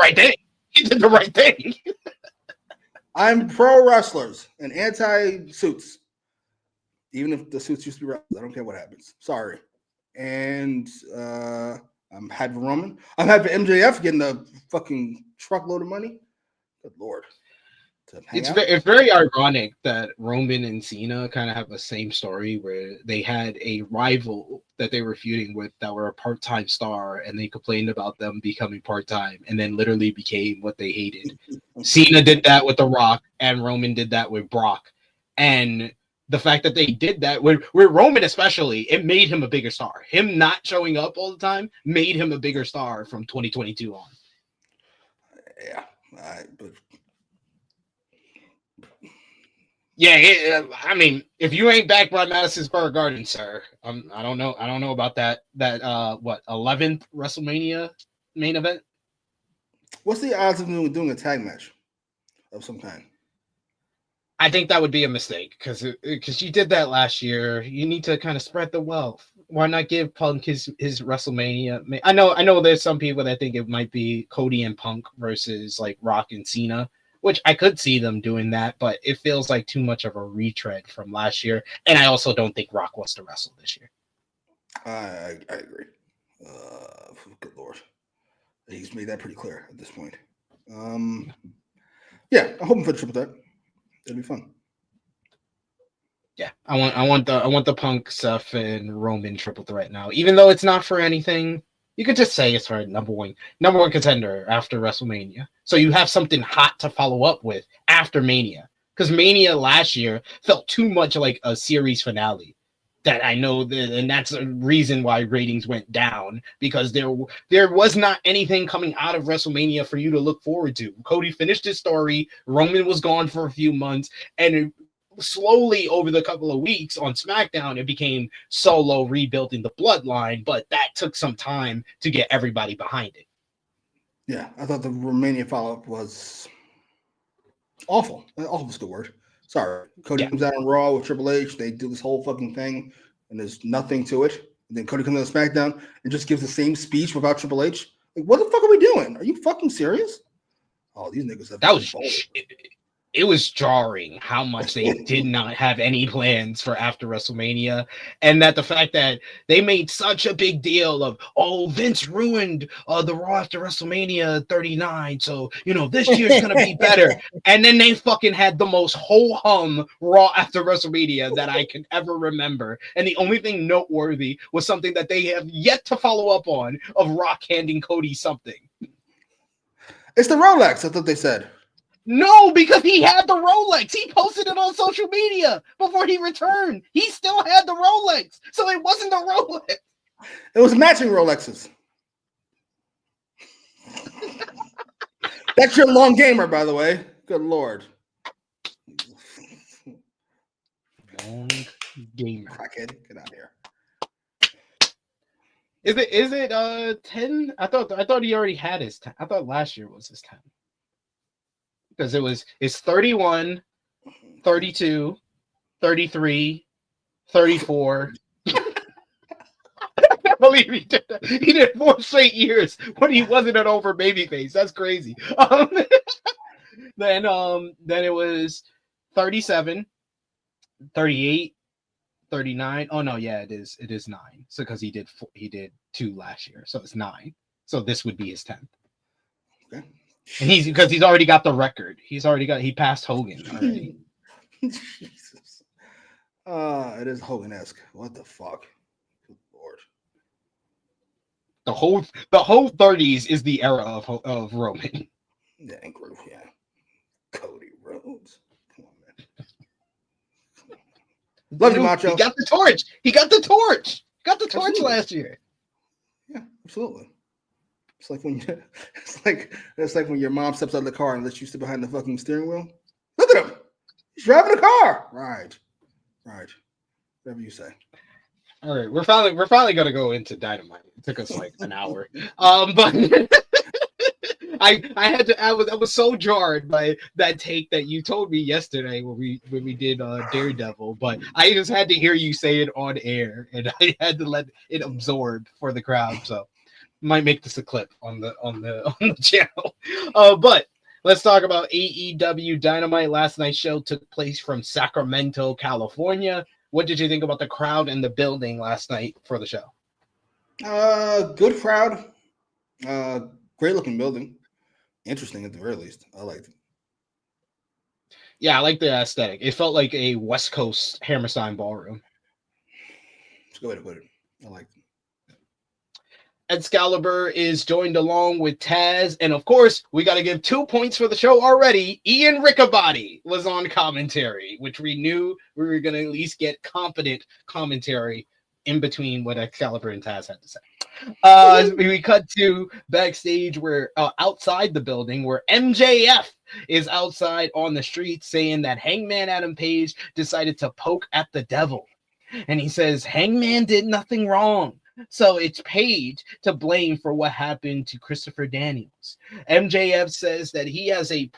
right thing. He did the right thing. I'm pro wrestlers and anti suits. Even if the suits used to be wrestlers, I don't care what happens. Sorry. And I'm happy for Roman. I'm happy for MJF getting a fucking truckload of money. Good Lord. It's very ironic that Roman and Cena kind of have the same story where they had a rival that they were feuding with that were a part-time star and they complained about them becoming part-time and then literally became what they hated. Cena did that with The Rock and Roman did that with Brock. And the fact that they did that with Roman especially, it made him a bigger star. Him not showing up all the time made him a bigger star from 2022 on. Yeah. Yeah, I mean, if you ain't back by Madison Square Garden, sir, I don't know about that 11th WrestleMania main event. What's the odds of doing a tag match of some kind? I think that would be a mistake because you did that last year. You need to kind of spread the wealth. Why not give Punk his WrestleMania? I know there's some people that think it might be Cody and Punk versus like Rock and Cena, which I could see them doing that, but it feels like too much of a retread from last year. And I also don't think Rock wants to wrestle this year. I agree. Good Lord. He's made that pretty clear at this point. Yeah, I'm hoping for the triple threat. It'll be fun. Yeah, I want the Punk stuff and Roman triple threat now. Even though it's not for anything, You could just say it's for number one contender after WrestleMania. So you have something hot to follow up with after Mania. Because Mania last year felt too much like a series finale. That I know that, and that's a reason why ratings went down, because there was not anything coming out of WrestleMania for you to look forward to. Cody finished his story. Roman was gone for a few months, and slowly over the couple of weeks on SmackDown, it became Solo rebuilding the bloodline, but that took some time to get everybody behind it. Yeah, I thought the Romania follow-up was awful. Awful is the word. Sorry. Cody comes out on Raw with Triple H. They do this whole fucking thing, and there's nothing to it. And then Cody comes on SmackDown and just gives the same speech without Triple H. Like, what the fuck are we doing? Are you fucking serious? Oh, these niggas have it was jarring how much they did not have any plans for after WrestleMania, and that the fact that they made such a big deal of, oh, Vince ruined the Raw after WrestleMania 39, so this year's gonna be better. And then they fucking had the most ho-hum Raw after WrestleMania that I can ever remember, and the only thing noteworthy was something that they have yet to follow up on, of Rock handing Cody something. It's the Rolex, I thought they said. No, because he had the Rolex. He posted it on social media before he returned. He still had the Rolex. So it wasn't a Rolex. It was matching Rolexes. That's your long gamer, by the way. Good Lord. Long gamer. Crackhead. Get out of here. Is it 10? I thought he already had his 10. I thought last year was his 10. Because it's 31, 32, 33, 34. I can't believe he did that. He did 4 straight years when he wasn't an over babyface. That's crazy. Then it was 37, 38, 39. Oh no, yeah, it is 9. So because he did 2 last year, so it's 9. So this would be his 10th. Okay. And he's already got the record. He passed Hogan already. Jesus. It is Hogan-esque. What the fuck? Good Lord. The whole 30s is the era of Roman. Yeah, and Groove, yeah. Cody Rhodes. Come on, man. Love you, Macho. He got the torch. Got the torch Absolutely. last year. Yeah, absolutely. It's like when your mom steps out of the car and lets you sit behind the fucking steering wheel. Look at him. He's driving a car. Right. Whatever you say. All right, we're finally gonna go into Dynamite. It took us like an hour. But I was so jarred by that take that you told me yesterday when we did Daredevil, but I just had to hear you say it on air, and I had to let it absorb for the crowd. So might make this a clip on the channel. But let's talk about AEW Dynamite. Last night's show took place from Sacramento, California. What did you think about the crowd and the building last night for the show? Good crowd. Great looking building. Interesting at the very least. I liked it. Yeah, I like the aesthetic. It felt like a West Coast Hammerstein ballroom. It's a good way to put it. I liked it. Excalibur is joined along with Taz, and of course, we got to give 2 points for the show already. Ian Riccaboni was on commentary, which we knew we were going to at least get competent commentary in between what Excalibur and Taz had to say. We cut to backstage where outside the building where MJF is outside on the street saying that Hangman Adam Page decided to poke at the devil. And he says Hangman did nothing wrong. So it's Page to blame for what happened to Christopher Daniels. MJF says that he has he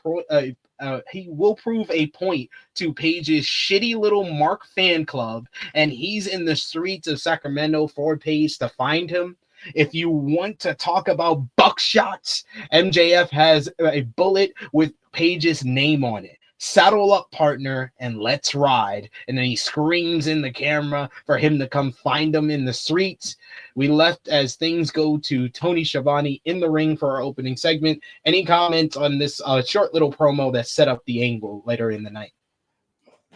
will prove a point to Page's shitty little Mark fan club, and he's in the streets of Sacramento for Page to find him. If you want to talk about buckshots, MJF has a bullet with Page's name on it. Saddle up, partner, and let's ride. And then he screams in the camera for him to come find him in the streets. We left as things go to Toni Schiavone in the ring for our opening segment. Any comments on this short little promo that set up the angle later in the night?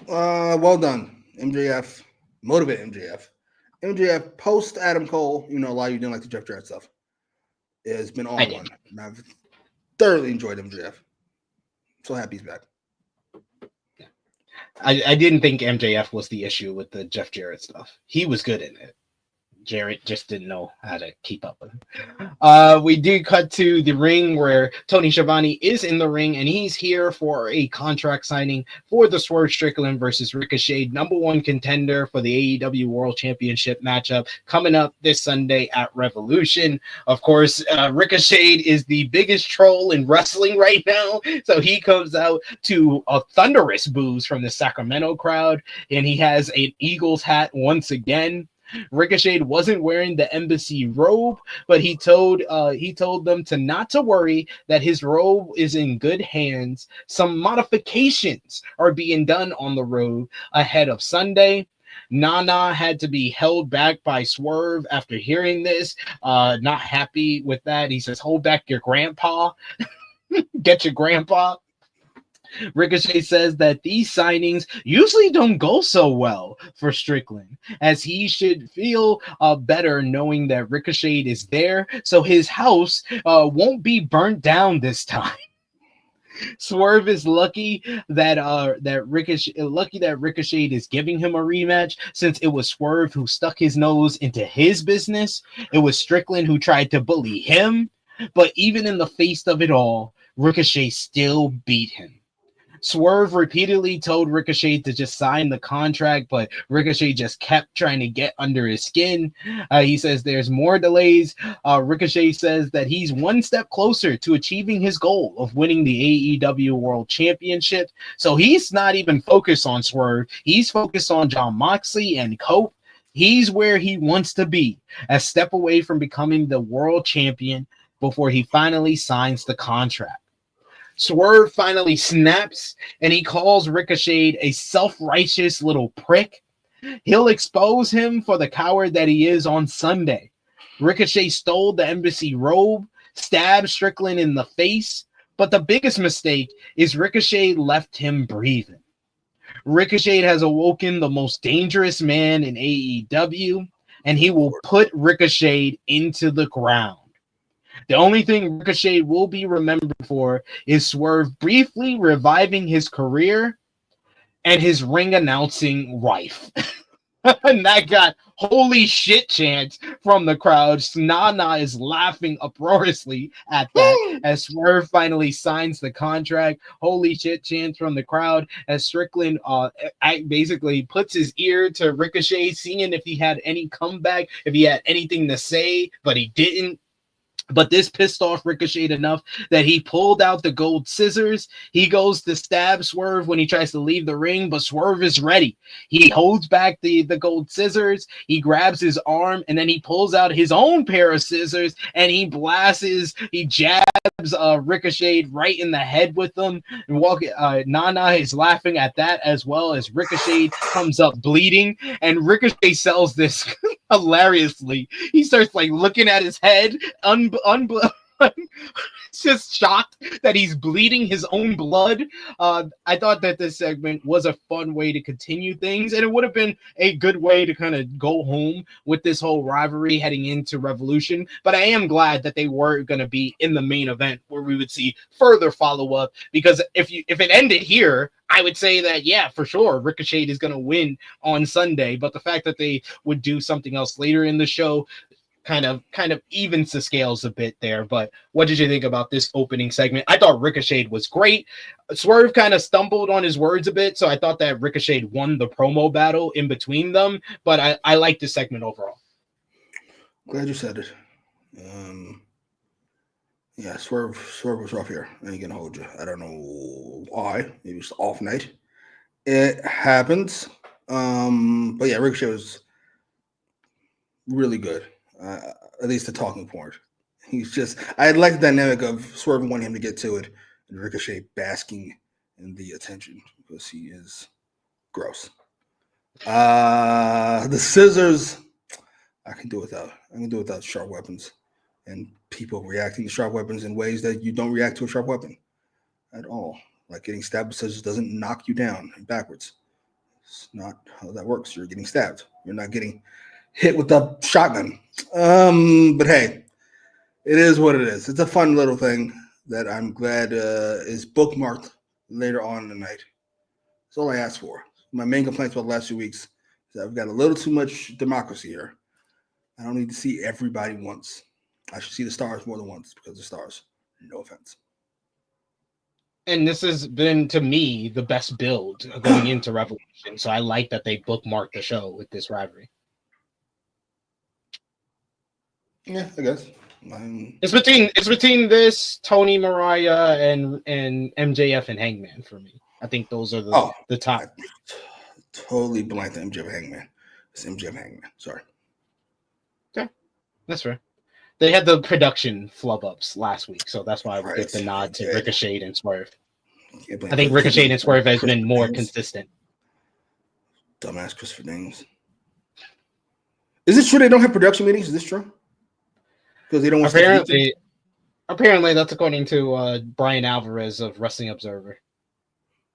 Well done, MJF. Motivate MJF. MJF post Adam Cole. A lot of you didn't like the Jeff Jarrett stuff. It's been all I did. one. And I've thoroughly enjoyed MJF. So happy he's back. I didn't think MJF was the issue with the Jeff Jarrett stuff. He was good in it. Jarrett just didn't know how to keep up with him. We do cut to the ring where Tony Schiavone is in the ring, and he's here for a contract signing for the Swerve Strickland versus Ricochet #1 contender for the AEW World Championship matchup coming up this Sunday at Revolution. Of course, Ricochet is the biggest troll in wrestling right now, so he comes out to a thunderous boos from the Sacramento crowd, and he has an Eagles hat once again. Ricochet wasn't wearing the embassy robe, but he told them to not to worry, that his robe is in good hands. Some modifications are being done on the robe ahead of Sunday. Nana had to be held back by Swerve after hearing this. Not happy with that. He says, "Hold back your grandpa." Get your grandpa. Ricochet says that these signings usually don't go so well for Strickland, as he should feel better knowing that Ricochet is there, so his house won't be burnt down this time. Swerve is lucky that Ricochet is giving him a rematch, since it was Swerve who stuck his nose into his business. It was Strickland who tried to bully him, but even in the face of it all, Ricochet still beat him. Swerve repeatedly told Ricochet to just sign the contract, but Ricochet just kept trying to get under his skin. He says there's more delays. Ricochet says that he's one step closer to achieving his goal of winning the AEW World Championship. So he's not even focused on Swerve. He's focused on Jon Moxley and Cope. He's where he wants to be, a step away from becoming the world champion before he finally signs the contract. Swerve finally snaps, and he calls Ricochet a self-righteous little prick. He'll expose him for the coward that he is on Sunday. Ricochet stole the embassy robe, stabbed Strickland in the face, but the biggest mistake is Ricochet left him breathing. Ricochet has awoken the most dangerous man in AEW, and he will put Ricochet into the ground. The only thing Ricochet will be remembered for is Swerve briefly reviving his career and his ring announcing wife. And that got holy shit chants from the crowd. Nana is laughing uproariously at that as Swerve finally signs the contract. Holy shit chants from the crowd as Strickland basically puts his ear to Ricochet, seeing if he had any comeback, if he had anything to say, but he didn't. But this pissed off Ricochet enough that he pulled out the gold scissors. He goes to stab Swerve when he tries to leave the ring, but Swerve is ready. He holds back the gold scissors. He grabs his arm, and then he pulls out his own pair of scissors, and he jabs Ricochet right in the head with them. And Nana is laughing at that, as well as Ricochet comes up bleeding, and Ricochet sells this hilariously. He starts like looking at his head, just shocked that he's bleeding his own blood. I thought that this segment was a fun way to continue things, and it would have been a good way to kind of go home with this whole rivalry heading into Revolution. But I am glad that they were going to be in the main event where we would see further follow-up, because if it ended here, I would say that, yeah, for sure, Ricochet is going to win on Sunday. But the fact that they would do something else later in the show kind of evens the scales a bit there. But what did you think about this opening segment? I thought Ricochet was great. Swerve kind of stumbled on his words a bit, so I thought that Ricochet won the promo battle in between them. But I liked this segment overall. Glad you said it. Yeah, Swerve was rough here. I ain't gonna hold you. I don't know why. Maybe it's off night. It happens. But yeah, Ricochet was really good. At least the talking point. I like the dynamic of Swerve wanting him to get to it, and Ricochet basking in the attention because he is gross. The scissors, I can do without. I can do without sharp weapons and people reacting to sharp weapons in ways that you don't react to a sharp weapon at all. Like getting stabbed with scissors doesn't knock you down backwards. It's not how that works. You're getting stabbed. You're not getting hit with a shotgun. But hey, It is what it is. It's a fun little thing that I'm glad is bookmarked later on in the night. That's all I asked for. My main complaints about the last 2 weeks is that I've got a little too much democracy here. I don't need to see everybody once. I should see the stars more than once because the stars. No offense. And this has been, to me, the best build going into Revolution. So I like that they bookmarked the show with this rivalry. Yeah, I guess. It's between this, Toni, Mariah, and MJF and Hangman for me. I think those are the top. I totally blanked on MJF Hangman. It's MJF Hangman. Sorry. Okay, that's fair. They had the production flub ups last week, so that's why I would give the nod to Ricochet and Swerve. I think Ricochet and Swerve has been more consistent. Dumbass Christopher Daniels. Is it true they don't have production meetings? Is this true? Because they don't want apparently that's according to Brian Alvarez of Wrestling Observer.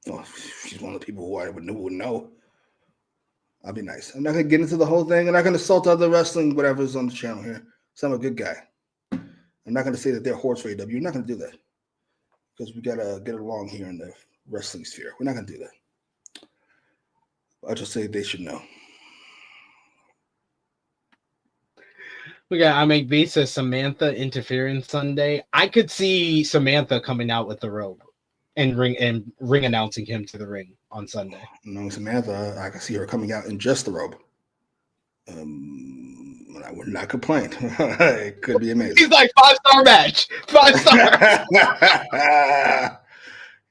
Oh, she's one of the people who I would know. I'll be nice. I'm not gonna get into the whole thing. I'm not gonna assault other wrestling whatever's on the channel here. So I'm a good guy. I'm not gonna say that they're horse for AEW. You're not gonna do that because we gotta get along here in the wrestling sphere. We're not gonna do that. I'll just say they should know. We got Amig B says Samantha interference Sunday. I could see Samantha coming out with the robe and ring announcing him to the ring on Sunday. Knowing Samantha, I can see her coming out in just the robe. I would not complain. It could be amazing. He's like 5-star match. 5-star.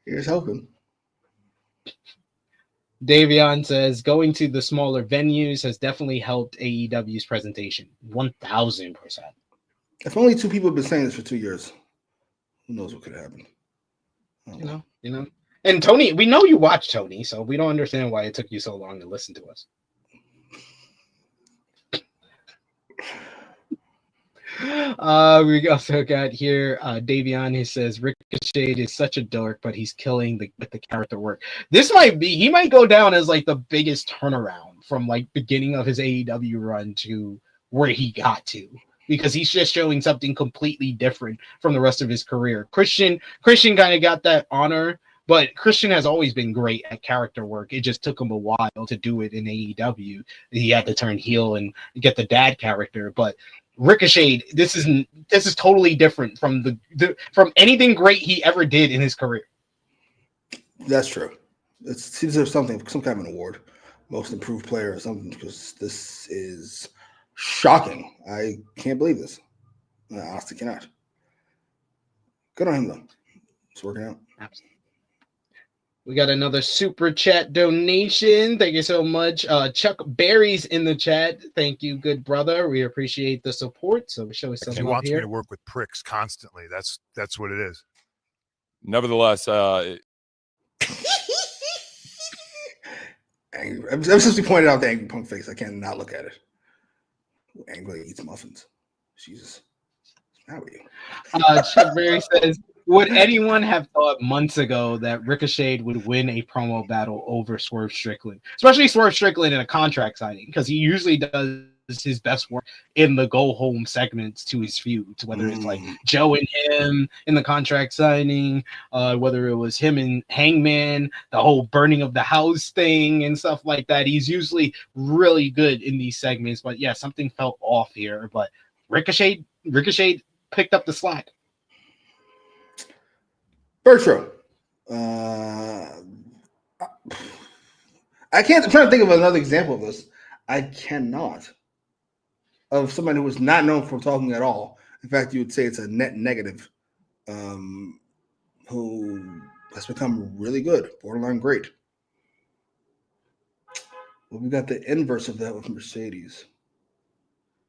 Here's hoping. Davion says going to the smaller venues has definitely helped AEW's presentation. 1000%. If only 2 people have been saying this for 2 years, who knows what could happen? You know. And Tony, we know you watch Tony, so we don't understand why it took you so long to listen to us. We also got here Davion, who says Ricochet is such a dork, but he's killing with the character work. He might go down as like the biggest turnaround from like beginning of his AEW run to where he got to, because he's just showing something completely different from the rest of his career. Christian kind of got that honor, but Christian has always been great at character work. It just took him a while to do it in AEW. He had to turn heel and get the dad character, but Ricochet, this is totally different from from anything great he ever did in his career. That's true. It seems there's some kind of an award, most improved player or something, because this is shocking. I can't believe this. I honestly cannot. Good on him though. It's working out. Absolutely. We got another super chat donation. Thank you so much. Chuck Berry's in the chat. Thank you, good brother. We appreciate the support. So show us some he love wants here. me to work with pricks constantly. That's what it is. Nevertheless, Ever since we pointed out the angry punk face, I cannot look at it. Angry eats muffins. Jesus. How are you? Chuck Berry says, would anyone have thought months ago that Ricochet would win a promo battle over Swerve Strickland? Especially Swerve Strickland in a contract signing, because he usually does his best work in the go-home segments to his feuds, whether it's like Joe and him in the contract signing, whether it was him and Hangman, the whole burning of the house thing and stuff like that. He's usually really good in these segments, but yeah, something felt off here. But Ricochet picked up the slack. Very true. I'm trying to think of another example of this. I cannot. Of somebody who was not known for talking at all. In fact, you would say it's a net negative. Who has become really good, borderline great. Well, we got the inverse of that with Mercedes.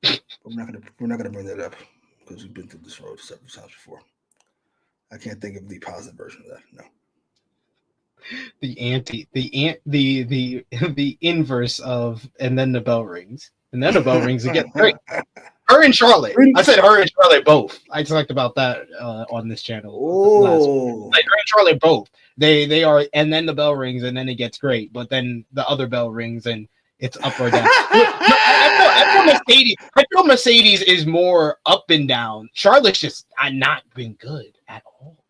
But we're not gonna bring that up because we've been through this road several times before. I can't think of the positive version of that. No. The inverse of, and then the bell rings. And then the bell rings again. Her and Charlotte. I said her and Charlotte both. I talked about that on this channel. Like her and Charlotte both. They are, and then the bell rings, and then it gets great. But then the other bell rings, and it's up or down. I Mercedes is more up and down. Charlotte's just not been good at all.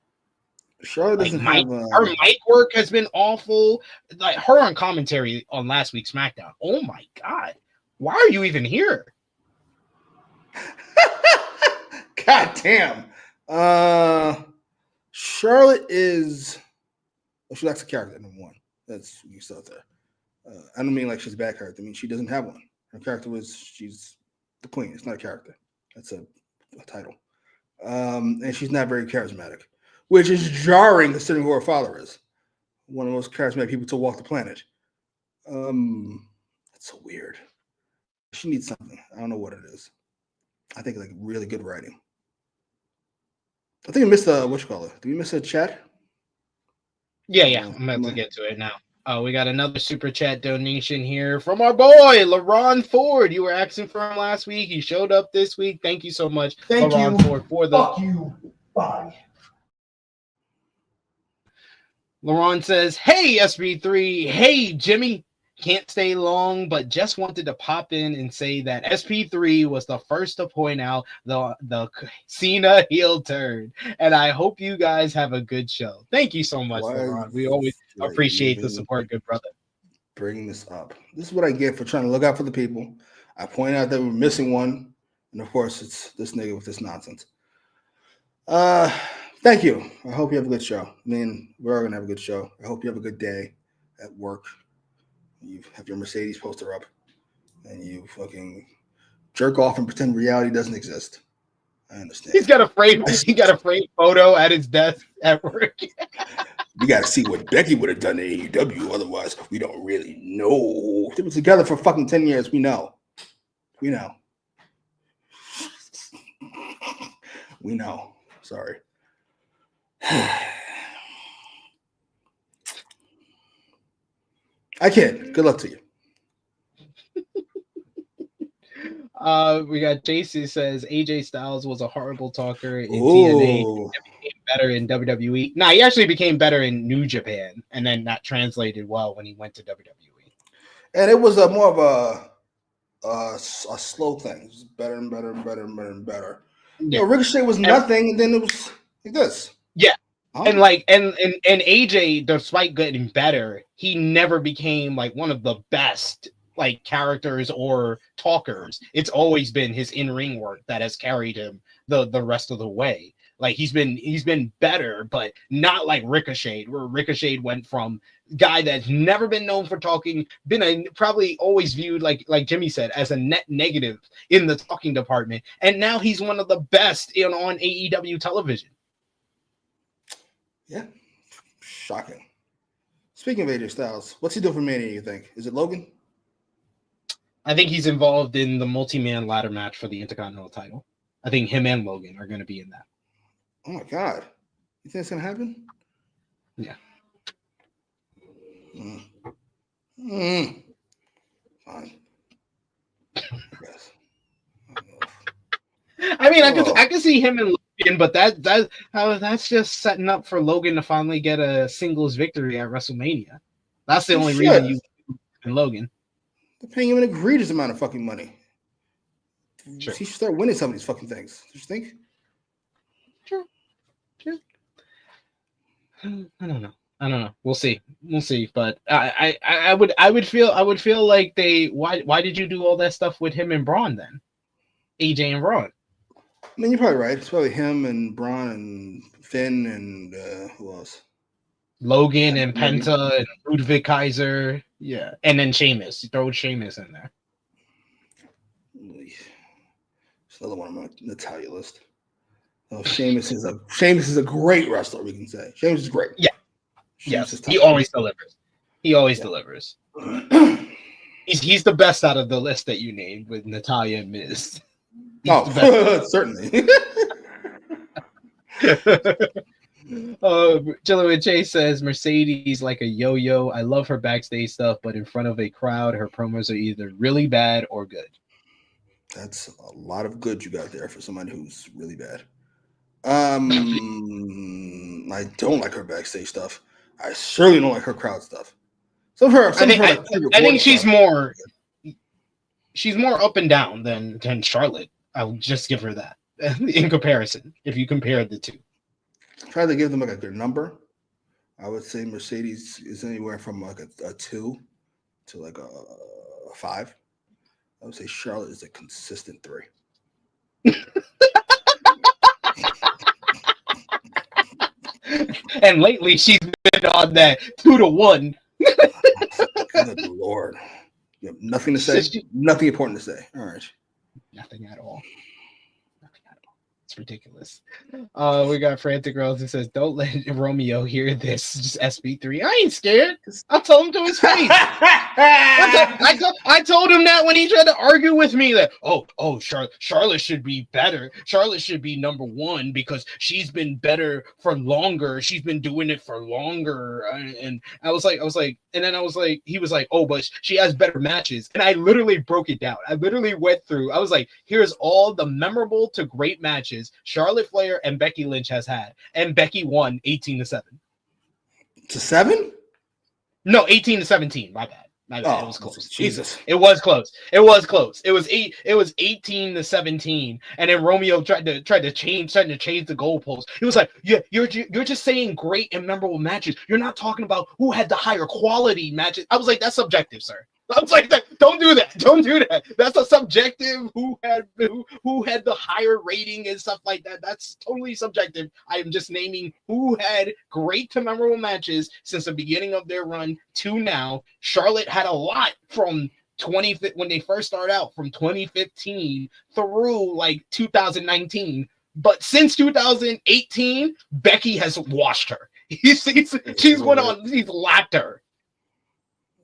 Charlotte doesn't have her mic work has been awful. Like her on commentary on last week's SmackDown. Oh my god, why are you even here? God damn. Charlotte is. Well, she lacks a character. Number one, that's you saw there. I don't mean like she's a bad character. I mean she doesn't have one. Her character was she's the queen. It's not a character. That's a title. And she's not very charismatic, which is jarring considering who her father is. One of the most charismatic people to walk the planet. That's so weird. She needs something. I don't know what it is. I think like really good writing. I think I missed what you call it. Did we miss a chat? Yeah. I'm about to get to it now. We got another super chat donation here from our boy LaRon Ford. You were asking for him last week. He showed up this week. Thank you so much, LaRon Ford, for the. Fuck you. Bye. LaRon says, "Hey SP3, hey Jimmy. Can't stay long, but just wanted to pop in and say that SP3 was the first to point out the Cena heel turn, and I hope you guys have a good show." Thank you so much, LaRon. We always appreciate the support, good brother. Bring this up. This is what I get for trying to look out for the people. I point out that we're missing one, and of course, it's this nigga with this nonsense. Thank you. I hope you have a good show. I mean, we're all gonna have a good show. I hope you have a good day at work. You have your Mercedes poster up, and you fucking jerk off and pretend reality doesn't exist. I understand. He got a framed photo at his desk at work. We got to see what Becky would have done to AEW. Otherwise, we don't really know. They were together for fucking 10 years. We know. We know. We know. Sorry. I kid. Good luck to you. We got JC says AJ Styles was a horrible talker in TNA. He became better in WWE. Nah, he actually became better in New Japan, and then that translated well when he went to WWE. And it was more of a slow thing. It was better and better and better and better and better. Yeah. You know, Ricochet was nothing, and then it was like this. Yeah. And AJ, despite getting better, he never became like one of the best like characters or talkers. It's always been his in-ring work that has carried him the rest of the way. Like he's been better, but not like Ricochet, where Ricochet went from guy that's never been known for talking, probably always viewed like Jimmy said as a net negative in the talking department, and now he's one of the best on AEW television. Yeah, shocking. Speaking of AJ Styles, what's he doing for Mania, you think? Is it Logan? I think he's involved in the multi-man ladder match for the Intercontinental title. I think him and Logan are going to be in that. Oh, my God. You think it's going to happen? Yeah. Fine. I mean, I can see him and Logan, but that's just setting up for Logan to finally get a singles victory at WrestleMania. That's the only reason you and Logan. They're paying him an egregious amount of fucking money. Sure. He should start winning some of these fucking things. Do you think? Sure. I don't know. We'll see. But I would feel like why did you do all that stuff with him and Braun then? AJ and Braun. I mean, you're probably right. It's probably him and Braun and Finn and who else? Logan and Penta and Ludwig Kaiser. Yeah. And then Sheamus. You throw Sheamus in there. It's another one on my Natalia list. Oh, Sheamus is a great wrestler, we can say. Sheamus is great. Yeah. Yes. He always delivers. Delivers. He's the best out of the list that you named with Natalia and Miz. Certainly. Jillian Chase says Mercedes like a yo-yo. I love her backstage stuff, but in front of a crowd, her promos are either really bad or good. That's a lot of good you got there for somebody who's really bad. I don't like her backstage stuff. I certainly don't like her crowd stuff. I think she's she's more up and down than Charlotte. I'll just give her that in comparison. If you compare the two, Try to give them like a good number. I would say Mercedes is anywhere from like a 2 to like a 5. I would say Charlotte is a consistent 3. And lately she's been on that 2 to 1. Good Lord. You have nothing to say? Nothing important to say. All right. Nothing at all. It's ridiculous. We got Frantic Rose who says, "Don't let Romeo hear this. Just SP3. I ain't scared. I told him to his face. I told him that when he tried to argue with me that Charlotte should be better. Charlotte should be number 1 because she's been better for longer. She's been doing it for longer." And I was like, and then he was like, "Oh, but she has better matches." And I literally broke it down. I literally went through. I was like, here's all the memorable to great matches Charlotte Flair and Becky Lynch has had, and Becky won 18-7. To 7? No, 18-17. My bad. Oh, it was close. Jesus. It was close. It was 18-17, and then Romeo tried to change the goalpost. He was like, "Yeah, you're just saying great and memorable matches. You're not talking about who had the higher quality matches." I was like, "That's subjective, sir." I was like, "Don't do that. Don't do that. That's a subjective. Who had the higher rating and stuff like that. That's totally subjective. I am just naming who had great to memorable matches since the beginning of their run to now. Charlotte had a lot from when they first started out, from 2015 through like 2019. But since 2018, Becky has washed her. She's lapped her.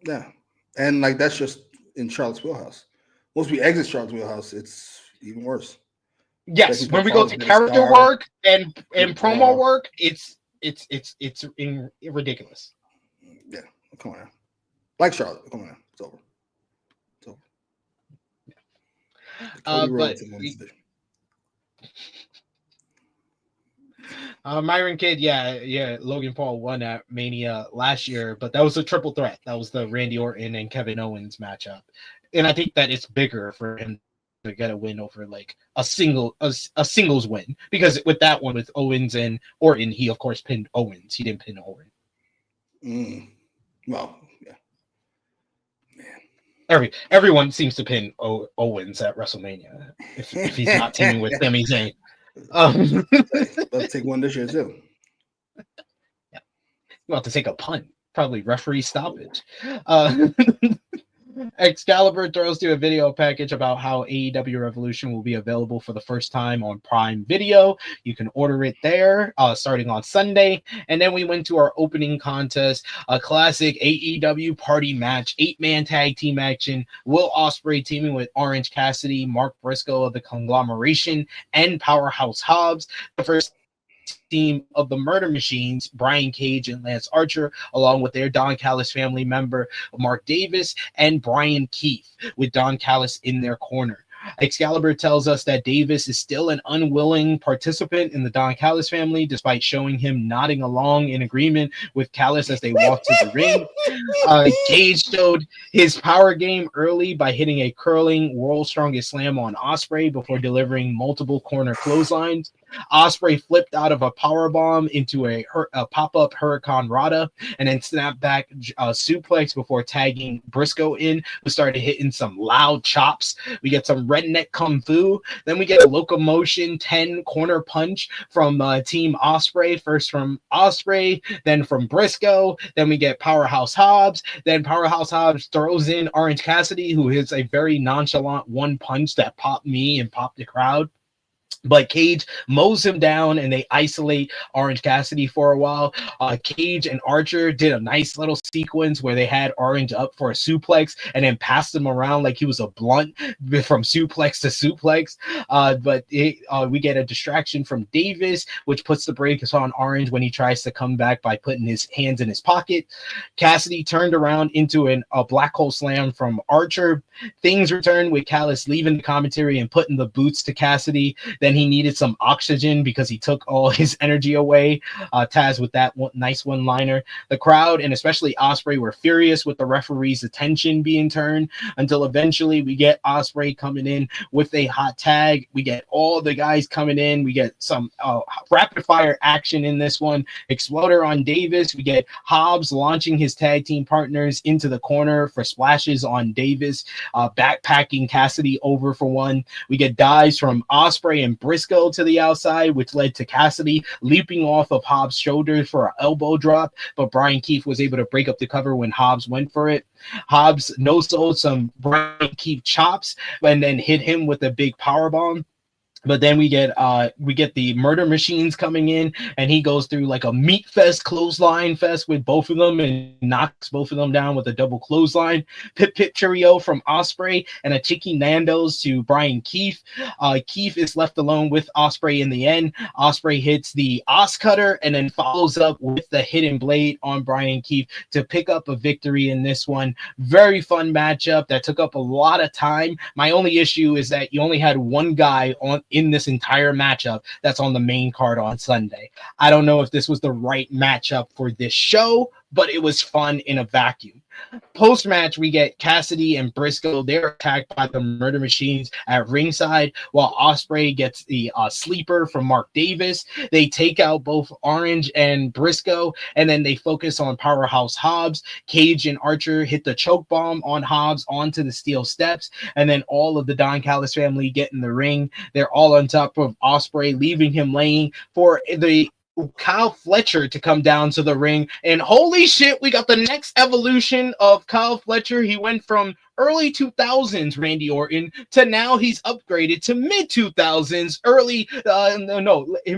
Yeah. And like that's just in Charlotte's wheelhouse. Once we exit Charlotte's wheelhouse, it's even worse. Yes, when we go to character work and promo work, it's ridiculous. Yeah, come on now. Like Charlotte, come on now. It's over. Cody Rhodes Myron Kidd, yeah. Logan Paul won at Mania last year, but that was a triple threat. That was the Randy Orton and Kevin Owens matchup, and I think that it's bigger for him to get a win over like a singles win, because with that one with Owens and Orton, he of course pinned Owens. He didn't pin Orton. Well, yeah. Man. Everyone seems to pin Owens at WrestleMania if he's not teaming with Sami Zayn. Let's take one this year too. Yeah, about to take a punt, probably referee stoppage. Excalibur throws to a video package about how AEW Revolution will be available for the first time on Prime Video. You can order it there starting on Sunday. And then we went to our opening contest, a classic AEW party match, 8-man tag team action. Will Ospreay teaming with Orange Cassidy, Mark Briscoe of the Conglomeration, and Powerhouse Hobbs. The first team of the Murder Machines, Brian Cage and Lance Archer, along with their Don Callis family member Mark Davis and Brian Keith, with Don Callis in their corner. Excalibur tells us that Davis is still an unwilling participant in the Don Callis family, despite showing him nodding along in agreement with Callis as they walk to the ring. Cage showed his power game early by hitting a curling World's Strongest Slam on Ospreay before delivering multiple corner clotheslines. Ospreay flipped out of a powerbomb into a pop-up Hurricane Rana and then snapped back suplex before tagging Briscoe in, who started hitting some loud chops. We get some redneck kung fu. Then we get a locomotion 10 corner punch from Team Ospreay. First from Ospreay, then from Briscoe. Then we get Powerhouse Hobbs. Then Powerhouse Hobbs throws in Orange Cassidy, who hits a very nonchalant one punch that popped me and popped the crowd. But Cage mows him down and they isolate Orange Cassidy for a while. Cage and Archer did a nice little sequence where they had Orange up for a suplex and then passed him around like he was a blunt from suplex to suplex. But we get a distraction from Davis, which puts the brakes on Orange when he tries to come back by putting his hands in his pocket. Cassidy turned around into a black hole slam from Archer. Things returned with Callis leaving the commentary and putting the boots to Cassidy. Then he needed some oxygen because he took all his energy away. Taz with that nice one-liner. The crowd and especially Ospreay were furious with the referee's attention being turned until eventually we get Ospreay coming in with a hot tag. We get all the guys coming in. We get some rapid-fire action in this one. Exploder on Davis. We get Hobbs launching his tag team partners into the corner for splashes on Davis, backpacking Cassidy over for one. We get dives from Ospreay and Briscoe to the outside, which led to Cassidy leaping off of Hobbs' shoulders for an elbow drop, but Brian Keefe was able to break up the cover when Hobbs went for it. Hobbs no-sold some Brian Keefe chops and then hit him with a big powerbomb. But then we get the murder machines coming in, and he goes through like a meat fest, clothesline fest with both of them, and knocks both of them down with a double clothesline. Pip Trio from Ospreay and a Chicky Nando's to Brian Keefe. Keefe is left alone with Ospreay in the end. Ospreay hits the Os Cutter and then follows up with the Hidden Blade on Brian Keefe to pick up a victory in this one. Very fun matchup that took up a lot of time. My only issue is that you only had one guy in this entire matchup that's on the main card on Sunday. I don't know if this was the right matchup for this show, but it was fun in a vacuum. Post-match, we get Cassidy and Briscoe. They're attacked by the Murder Machines at ringside, while Ospreay gets the sleeper from Mark Davis. They take out both Orange and Briscoe, and then they focus on Powerhouse Hobbs. Cage and Archer hit the choke bomb on Hobbs onto the steel steps, and then all of the Don Callis family get in the ring. They're all on top of Ospreay, leaving him laying for the Kyle Fletcher to come down to the ring. And holy shit, we got the next evolution of Kyle Fletcher. He went from early 2000s Randy Orton to now he's upgraded to mid 2000s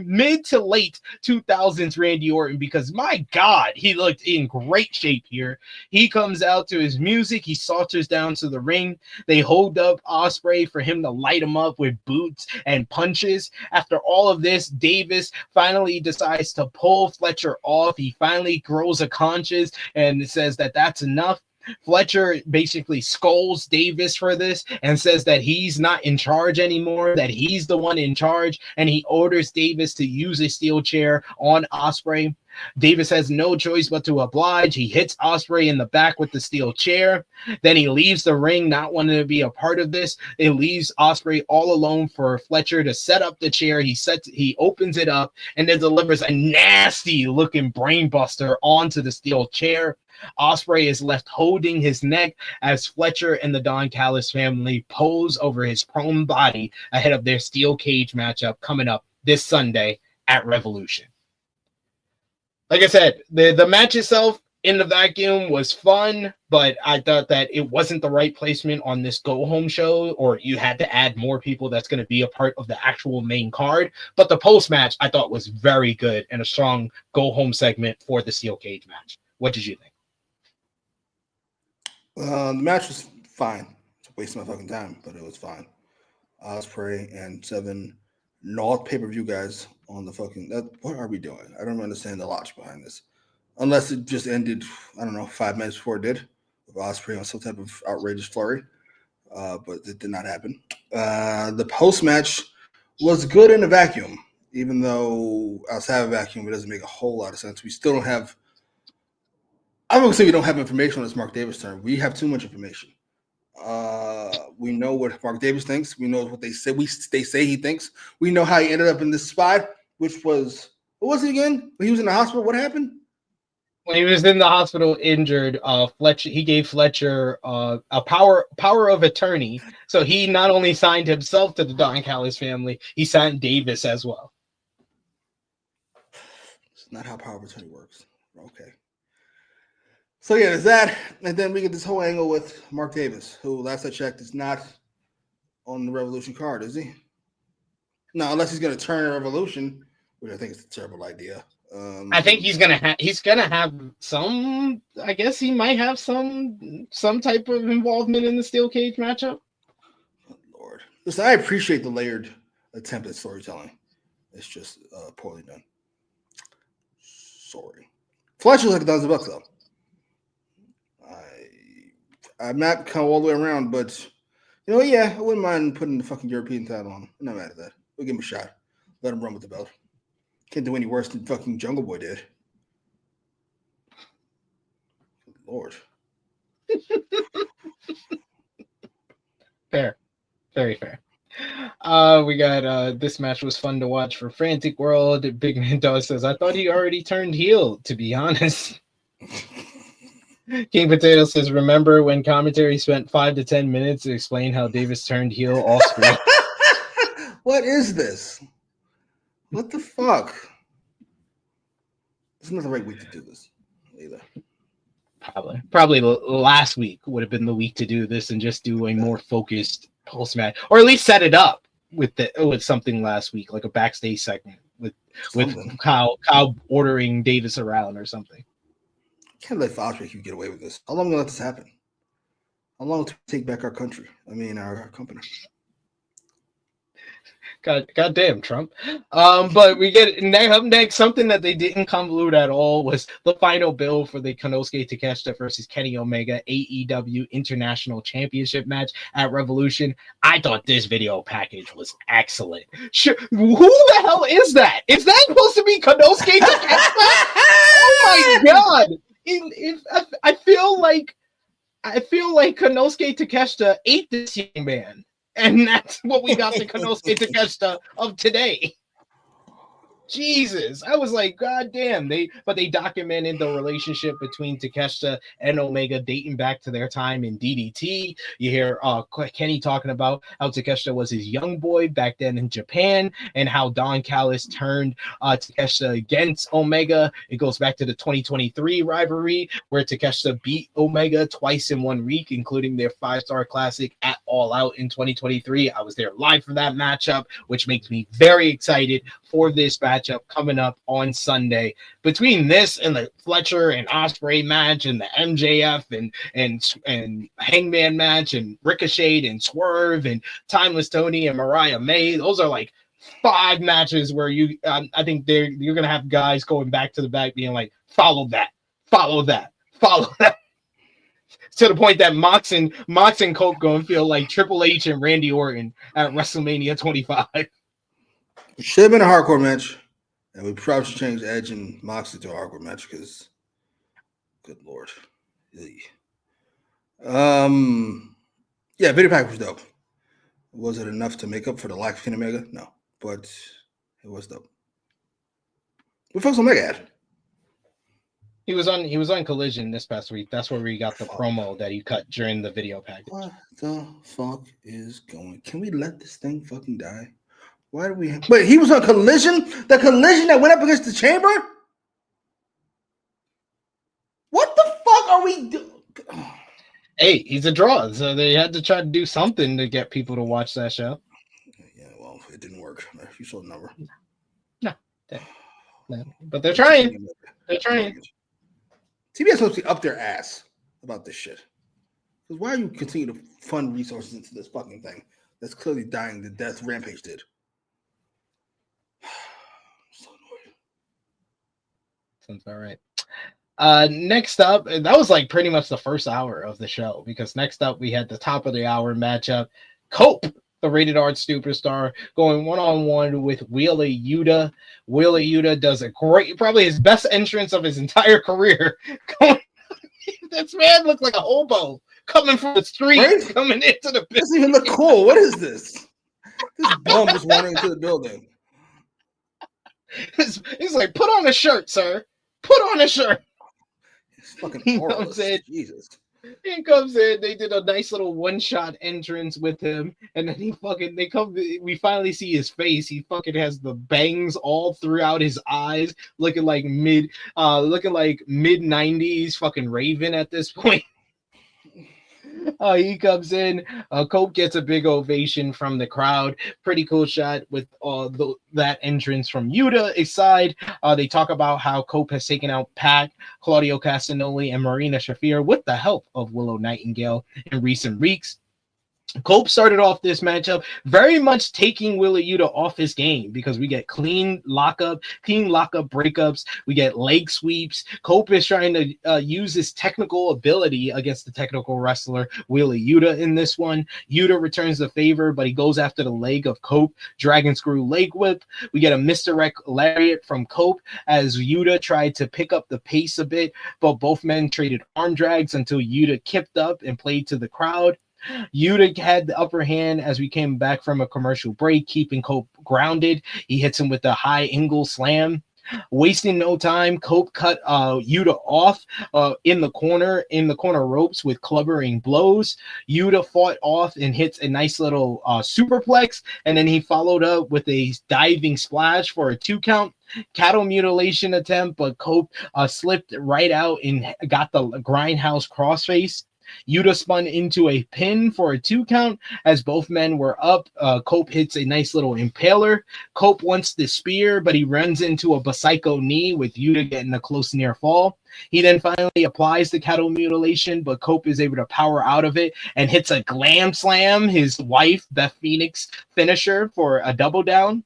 mid to late 2000s Randy Orton, because my god, he looked in great shape here. He comes out to his music, he saunters down to the ring. They hold up Ospreay for him to light him up with boots and punches. After all of this, Davis finally decides to pull Fletcher off. He finally grows a conscience and says that that's enough. Fletcher basically scolds Davis for this and says that he's not in charge anymore, that he's the one in charge, and he orders Davis to use a steel chair on Ospreay. Davis has no choice but to oblige. He hits Ospreay in the back with the steel chair. Then he leaves the ring, not wanting to be a part of this. It leaves Ospreay all alone for Fletcher to set up the chair. He opens it up and then delivers a nasty looking brainbuster onto the steel chair. Ospreay is left holding his neck as Fletcher and the Don Callis family pose over his prone body ahead of their steel cage matchup coming up this Sunday at Revolution. Like I said, the match itself in the vacuum was fun, but I thought that it wasn't the right placement on this go-home show, or you had to add more people that's going to be a part of the actual main card. But the post-match I thought was very good and a strong go-home segment for the steel cage match. What did you think? The match was fine. It's a waste of my fucking time, but it was fine. Ospreay and 7 not pay-per-view guys on the fucking... what are we doing? I don't understand the logic behind this. Unless it just ended, I don't know, 5 minutes before it did, with Ospreay on some type of outrageous flurry. But it did not happen. The post-match was good in a vacuum, even though outside of a vacuum, it doesn't make a whole lot of sense. We still don't have... I'm going to say we don't have information on this Mark Davis turn. We have too much information. We know what Mark Davis thinks. We know what they say. They say he thinks. We know how he ended up in this spot, which was, what was it again? When he was in the hospital, what happened? When he was in the hospital injured, Fletcher, he gave Fletcher a power of attorney. So he not only signed himself to the Don Callis family, he signed Davis as well. It's not how power of attorney works. Okay. So yeah, there's that, and then we get this whole angle with Mark Davis, who last I checked is not on the Revolution card, is he? No, unless he's going to turn a Revolution, which I think is a terrible idea. I think he's gonna have some. I guess he might have some type of involvement in the steel cage matchup. Oh, Lord, listen, I appreciate the layered attempt at storytelling. It's just poorly done. Sorry, Fletcher's like $1,000 though. I'm not kind of all the way around, but yeah, I wouldn't mind putting the fucking European title on. I'm not mad at that. We'll give him a shot. Let him run with the belt. Can't do any worse than fucking Jungle Boy did. Good Lord. Fair. Very fair. We got this match was fun to watch for Frantic World. Big Man Dog says, I thought he already turned heel, to be honest. King Potato says, remember when commentary spent 5 to 10 minutes to explain how Davis turned heel off screen? What is this? What the fuck? This is not the right week to do this either. Probably last week would have been the week to do this and just do a more focused post match, or at least set it up with something last week, like a backstage segment with Kyle ordering Davis around or something. Can't let Fauci get away with this. How long will let this happen? How long will it take back our country? Our company. God damn, Trump. But we get up next, something that they didn't convolute at all was the final bill for the Konosuke Takeshita versus Kenny Omega AEW International Championship match at Revolution. I thought this video package was excellent. Sure, who the hell is that? Is that supposed to be Konosuke Takeshita? Oh my god! I feel like Konosuke Takeshita ate this young man. And that's what we got the Konosuke Takeshita of today. Jesus, I was like, God damn. They documented the relationship between Takeshita and Omega dating back to their time in DDT. You hear Kenny talking about how Takeshita was his young boy back then in Japan, and how Don Callis turned Takeshita against Omega. It goes back to the 2023 rivalry where Takeshita beat Omega twice in 1 week, including their 5-star classic at All Out in 2023. I was there live for that matchup, which makes me very excited for this matchup coming up on Sunday. Between this and the Fletcher and Ospreay match and the MJF and Hangman match and Ricochet and Swerve and Timeless Toni and Mariah May, those are like 5 matches where I think you're gonna have guys going back to the back being like, follow that, to the point that Mox and Cope going to feel like Triple H and Randy Orton at WrestleMania 25. It should have been a hardcore match, and we probably should change Edge and Moxley to a hardcore match because, good Lord. Yeah, video pack was dope. Was it enough to make up for the lack of Kenny Omega? No, but it was dope. What fuck's Omega at? He was on Collision this past week. That's where we got the promo that he cut during the video package. What the fuck is going? Can we let this thing fucking die? Why do we? Wait, he was on Collision? The Collision that went up against the Chamber? What the fuck are we doing? Hey, he's a draw, so they had to try to do something to get people to watch that show. Yeah, well, it didn't work. You saw the number. No, but they're trying. They're trying. TBS supposed to be up their ass about this shit. Because why are you continuing to fund resources into this fucking thing that's clearly dying the death Rampage did? So annoying. Sounds about right. Next up, that was like pretty much the first hour of the show, because next up we had the top of the hour matchup. Cope, the rated R superstar, going one-on-one with Wheeler Yuta. Wheeler Yuta does a great, probably his best entrance of his entire career. This man looked like a hobo coming from the street, right? Coming into the business. Doesn't even look cool. What is this? This bum just wandering into the building. He's like, put on a shirt, sir. Put on a shirt. It's fucking horrible. Jesus. He comes in, they did a nice little one-shot entrance with him, and then we finally see his face. He fucking has the bangs all throughout his eyes, looking like mid-90s fucking Raven at this point. He comes in. Cope gets a big ovation from the crowd. Pretty cool shot with that entrance from Yuta aside. They talk about how Cope has taken out Pac, Claudio Castagnoli, and Marina Shafir with the help of Willow Nightingale in recent weeks. Cope started off this matchup very much taking Wheeler Yuta off his game because we get clean lockup breakups. We get leg sweeps. Cope is trying to use his technical ability against the technical wrestler Wheeler Yuta in this one. Yuta returns the favor, but he goes after the leg of Cope. Dragon screw leg whip. We get a misdirect lariat from Cope as Yuta tried to pick up the pace a bit, but both men traded arm drags until Yuta kipped up and played to the crowd. Yuta had the upper hand as we came back from a commercial break, keeping Cope grounded. He hits him with a high angle slam. Wasting no time, Cope cut Yuta off in the corner ropes with clubbering blows. Yuta fought off and hits a nice little superplex, and then he followed up with a diving splash for a 2 count. Cattle mutilation attempt, but Cope slipped right out and got the grindhouse crossface. Yuta spun into a pin for a 2 count as both men were up. Cope hits a nice little impaler. Cope wants the spear, but he runs into a Psycho knee with Yuta getting a close near fall. He then finally applies the cattle mutilation, but Cope is able to power out of it and hits a glam slam, his wife, Beth Phoenix finisher, for a double down.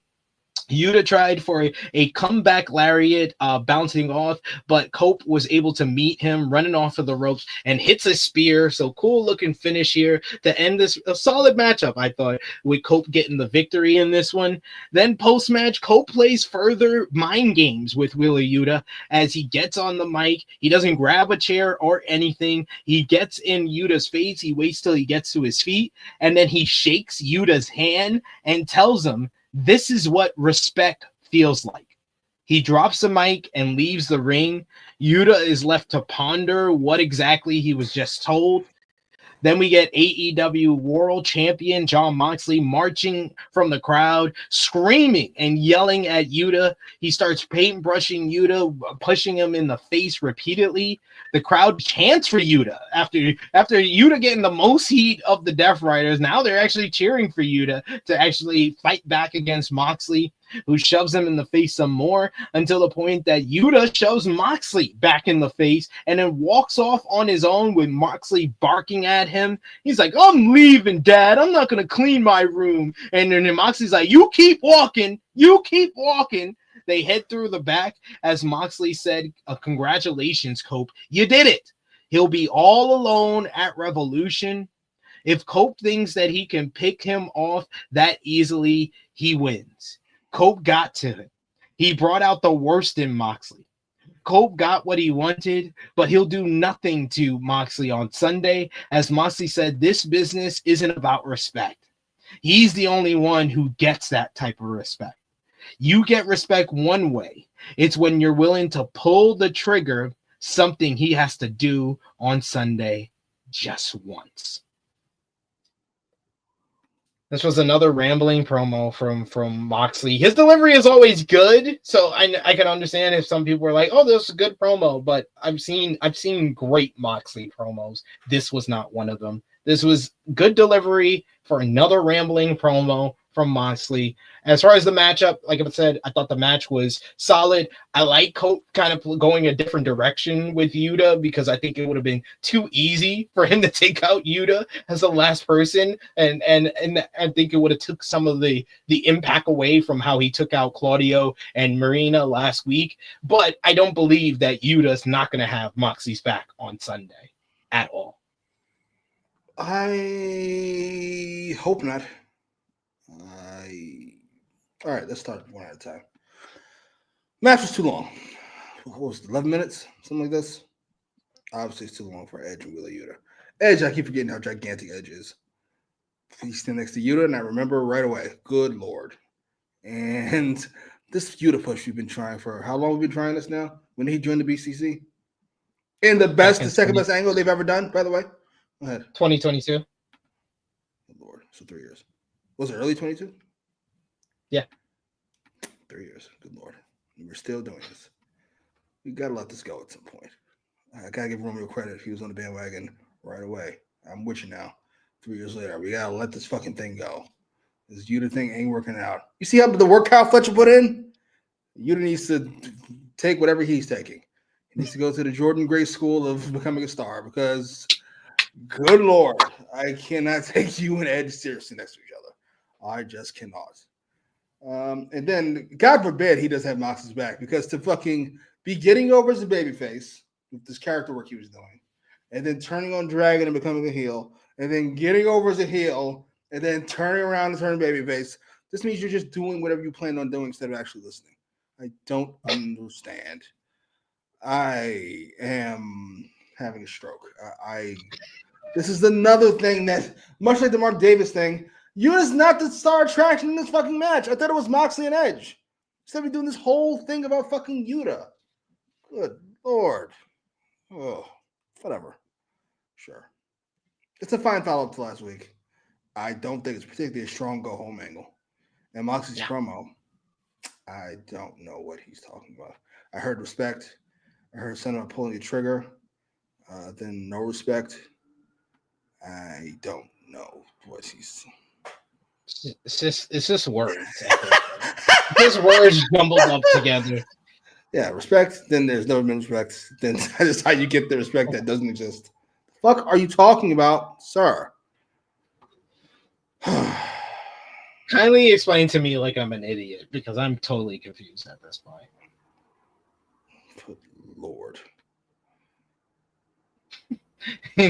Yuta tried for a comeback lariat bouncing off, but Cope was able to meet him running off of the ropes and hits a spear. So cool looking finish here to end this a solid matchup, I thought, with Cope getting the victory in this one. Then post-match, Cope plays further mind games with Wheeler Yuta as he gets on the mic. He doesn't grab a chair or anything. He gets in Yuta's face. He waits till he gets to his feet, and then he shakes Yuta's hand and tells him, "This is what respect feels like." He drops the mic and leaves the ring. Yuta is left to ponder what exactly he was just told. Then we get AEW World Champion Jon Moxley marching from the crowd, screaming and yelling at Yuta. He starts paintbrushing Yuta, pushing him in the face repeatedly. The crowd chants for Yuta. After Yuta getting the most heat of the Death Riders, now they're actually cheering for Yuta to actually fight back against Moxley, who shoves him in the face some more until the point that Yuta shoves Moxley back in the face and then walks off on his own with Moxley barking at him. He's like, "I'm leaving, Dad. I'm not going to clean my room." And then Moxley's like, "You keep walking. You keep walking." They head through the back as Moxley said, "Congratulations, Cope. You did it. He'll be all alone at Revolution." If Cope thinks that he can pick him off that easily, he wins. Cope got to him. He brought out the worst in Moxley. Cope got what he wanted, but he'll do nothing to Moxley on Sunday. As Moxley said, this business isn't about respect. He's the only one who gets that type of respect. You get respect one way. It's when you're willing to pull the trigger, something he has to do on Sunday just once. This was another rambling promo from Moxley. His delivery is always good, so I can understand if some people were like, "Oh, this is a good promo," but I've seen great Moxley promos. This was not one of them. This was good delivery for another rambling promo from Moxley. As far as the matchup, like I said, I thought the match was solid. I like Cope kind of going a different direction with Yuta because I think it would have been too easy for him to take out Yuta as the last person, and I think it would have took some of the impact away from how he took out Claudio and Marina last week. But I don't believe that Yuta's not going to have Moxley's back on Sunday at all. I hope not. All right, let's start one at a time. Match was too long. What was it, 11 minutes? Something like this? Obviously, it's too long for Edge and Wheeler Yuta. Edge, I keep forgetting how gigantic Edge is. He's standing next to Yuta, and I remember right away. Good Lord. And this Yuta push we've been trying for, how long have we been trying this now? When did he join the BCC? In the second best angle they've ever done, by the way. Go ahead. 2022. Good Lord. So 3 years. Was it early 22? Yeah. 3 years. Good Lord. We're still doing this. We got to let this go at some point. I got to give Romeo credit. He was on the bandwagon right away. I'm with you now. 3 years later, we got to let this fucking thing go. This Yuta thing ain't working out. You see how the work Kyle Fletcher put in? Yuta needs to take whatever he's taking. He needs to go to the Jordan Gray School of becoming a star because Good Lord. I cannot take you and Edge seriously next to each other. I just cannot. And then, God forbid, he does have Mox's back, because to fucking be getting over as a babyface with this character work he was doing, and then turning on Dragon and becoming a heel, and then getting over as a heel, and then turning around and turning babyface, this means you're just doing whatever you plan on doing instead of actually listening. I don't understand. I am having a stroke. This is another thing that, much like the Mark Davis thing, Yuta's not the star attraction in this fucking match. I thought it was Moxley and Edge. Instead of doing this whole thing about fucking Yuta. Good Lord. Oh, whatever. Sure. It's a fine follow-up to last week. I don't think it's particularly a strong go-home angle. And Moxley's promo, I don't know what he's talking about. I heard respect. I heard something about pulling the trigger. Then no respect. I don't know what he's... It's just words. Just words jumbled up together. Yeah, respect. Then there's never been respect. Then that is how you get the respect that doesn't exist. The fuck are you talking about, sir? Kindly explain to me like I'm an idiot, because I'm totally confused at this point. Good Lord. I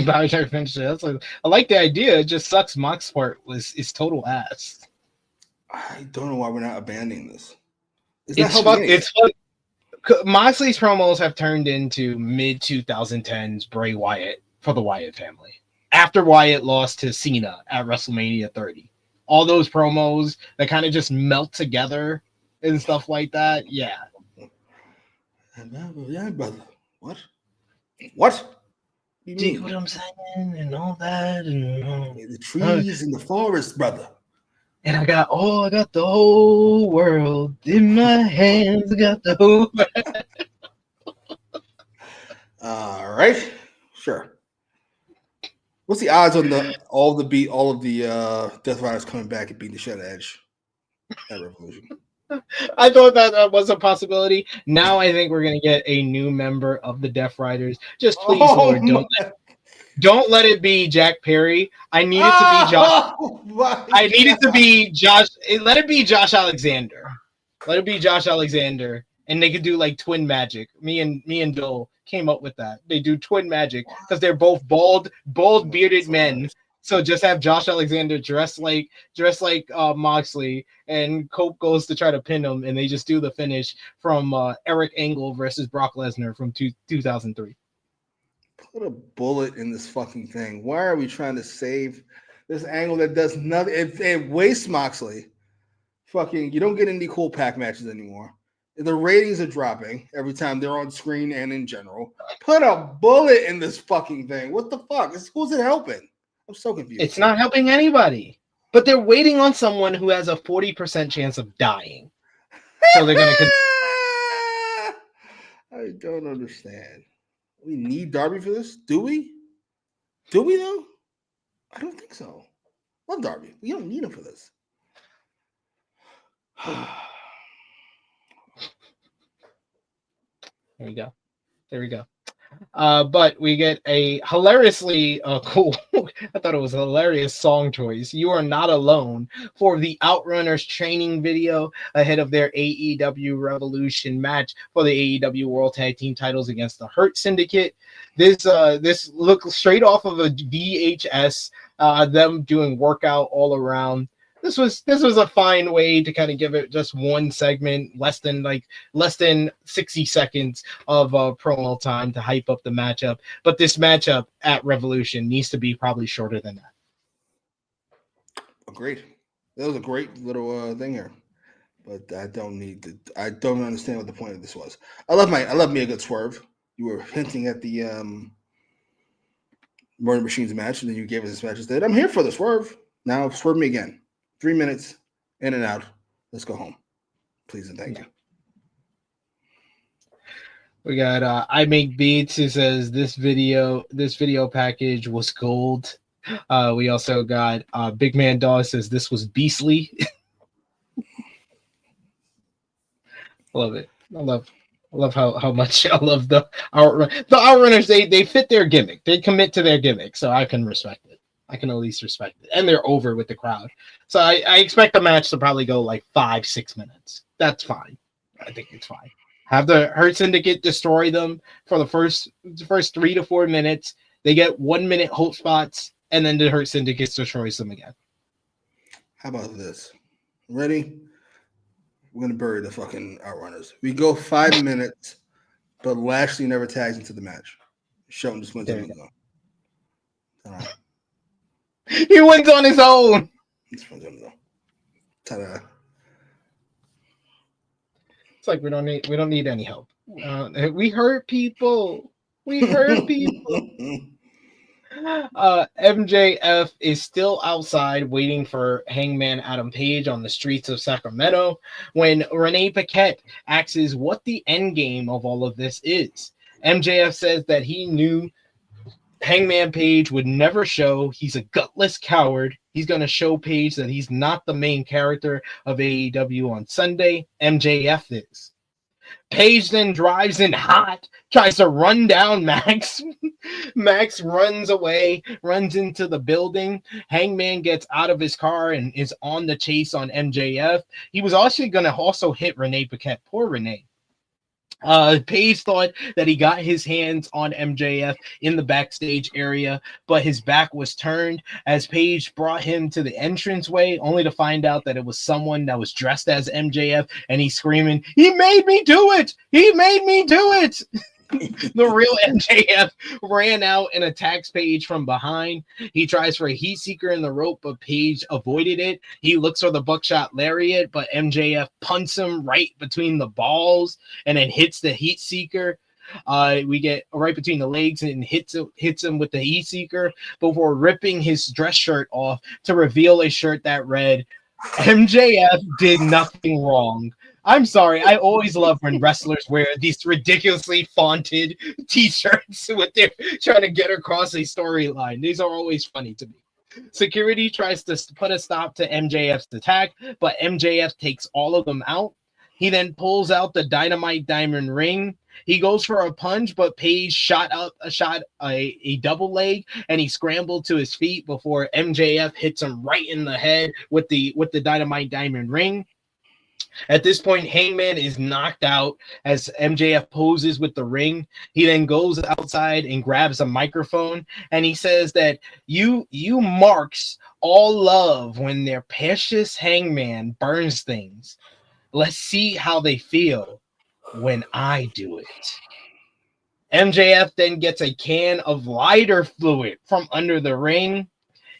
like the idea. It just sucks. Mox's part is total ass. I don't know why we're not abandoning this. It's fun. Moxley's promos have turned into mid 2010s Bray Wyatt for the Wyatt family. After Wyatt lost to Cena at WrestleMania 30, all those promos that kind of just melt together and stuff like that. Yeah. Yeah, brother. What? Do you know what I'm saying? And all that, and the trees in the forest, brother. And I got the whole world in my hands. I got the whole world. All right, sure. What's the odds on all of the Death Riders coming back and beating the shit out of Edge at Revolution? I thought that was a possibility. Now I think we're gonna get a new member of the Death Riders. Just please, Lord, don't let it be Jack Perry. I need it to be Josh. I need it to be Josh. Let it be Josh Alexander. Let it be Josh Alexander, and they could do like twin magic. Me and Bill came up with that. They do twin magic because they're both bald bearded men. So just have Josh Alexander dressed like Moxley, and Cope goes to try to pin him, and they just do the finish from Eric Angle versus Brock Lesnar from 2003. Put a bullet in this fucking thing. Why are we trying to save this angle that does nothing? It wastes Moxley. Fucking, you don't get any cool pack matches anymore. The ratings are dropping every time they're on screen and in general. Put a bullet in this fucking thing. What the fuck? Who's it helping? I'm so confused. It's not helping anybody. But they're waiting on someone who has a 40% chance of dying. So they're going to... I don't understand. We need Darby for this? Do we? Do we, though? I don't think so. Love Darby. We don't need him for this. There we go. But we get a hilariously cool, I thought it was a hilarious song choice. You Are Not Alone for the Outrunners training video ahead of their AEW Revolution match for the AEW World Tag Team titles against the Hurt Syndicate. This looks straight off of a VHS, them doing workout all around. This was a fine way to kind of give it just one segment, less than 60 seconds of promo time to hype up the matchup. But this matchup at Revolution needs to be probably shorter than that. Agreed. That was a great little thing here, but I don't understand what the point of this was. I love me a good swerve. You were hinting at the Murder Machines match, and then you gave us this match instead. I'm here for the swerve. Now swerve me again. 3 minutes, in and out. Let's go home. Please and thank you. We got I Make Beats who says this video package was gold. We also got Big Man Dog says this was beastly. Love it. I I love how much I love the Outrunners. They fit their gimmick. They commit to their gimmick, so I can respect it. I can at least respect it, and they're over with the crowd. So I expect the match to probably go like 5-6 minutes. That's fine. I think it's fine. Have the Hurt Syndicate destroy them for the first 3 to 4 minutes. They get 1 minute hope spots, and then the Hurt Syndicate destroys them again. How about this? Ready? We're gonna bury the fucking Outrunners. We go 5 minutes, but Lashley never tags into the match. Shelton just wins on his own. He wins on his own. Ta-da. It's like we don't need any help. We hurt people. We hurt people. MJF is still outside waiting for Hangman Adam Page on the streets of Sacramento when Renee Paquette asks what the end game of all of this is. MJF says that he knew Hangman Page would never show. He's a gutless coward. He's going to show Page that he's not the main character of AEW on Sunday. MJF is. Page then drives in hot, tries to run down Max. Max runs away, runs into the building. Hangman gets out of his car and is on the chase on MJF. He was also going to hit Renee Paquette. Poor Renee. Page thought that he got his hands on MJF in the backstage area, but his back was turned as Page brought him to the entranceway, only to find out that it was someone that was dressed as MJF, and he's screaming, "He made me do it! He made me do it!" The real MJF ran out and attacks Page from behind. He tries for a heat seeker in the rope, but Page avoided it. He looks for the buckshot lariat, but MJF punts him right between the balls and then hits the heat seeker. We get right between the legs and hits him with the heat seeker before ripping his dress shirt off to reveal a shirt that read, "MJF did nothing wrong." I'm sorry. I always love when wrestlers wear these ridiculously fonted t-shirts with their trying to get across a storyline. These are always funny to me. Security tries to put a stop to MJF's attack, but MJF takes all of them out. He then pulls out the Dynamite diamond ring. He goes for a punch, but Page shot a double leg, and he scrambled to his feet before MJF hits him right in the head with the Dynamite diamond ring. At this point, Hangman is knocked out as MJF poses with the ring. He then goes outside and grabs a microphone, and he says that you marks all love when their precious Hangman burns things. Let's see how they feel when I do it. MJF then gets a can of lighter fluid from under the ring.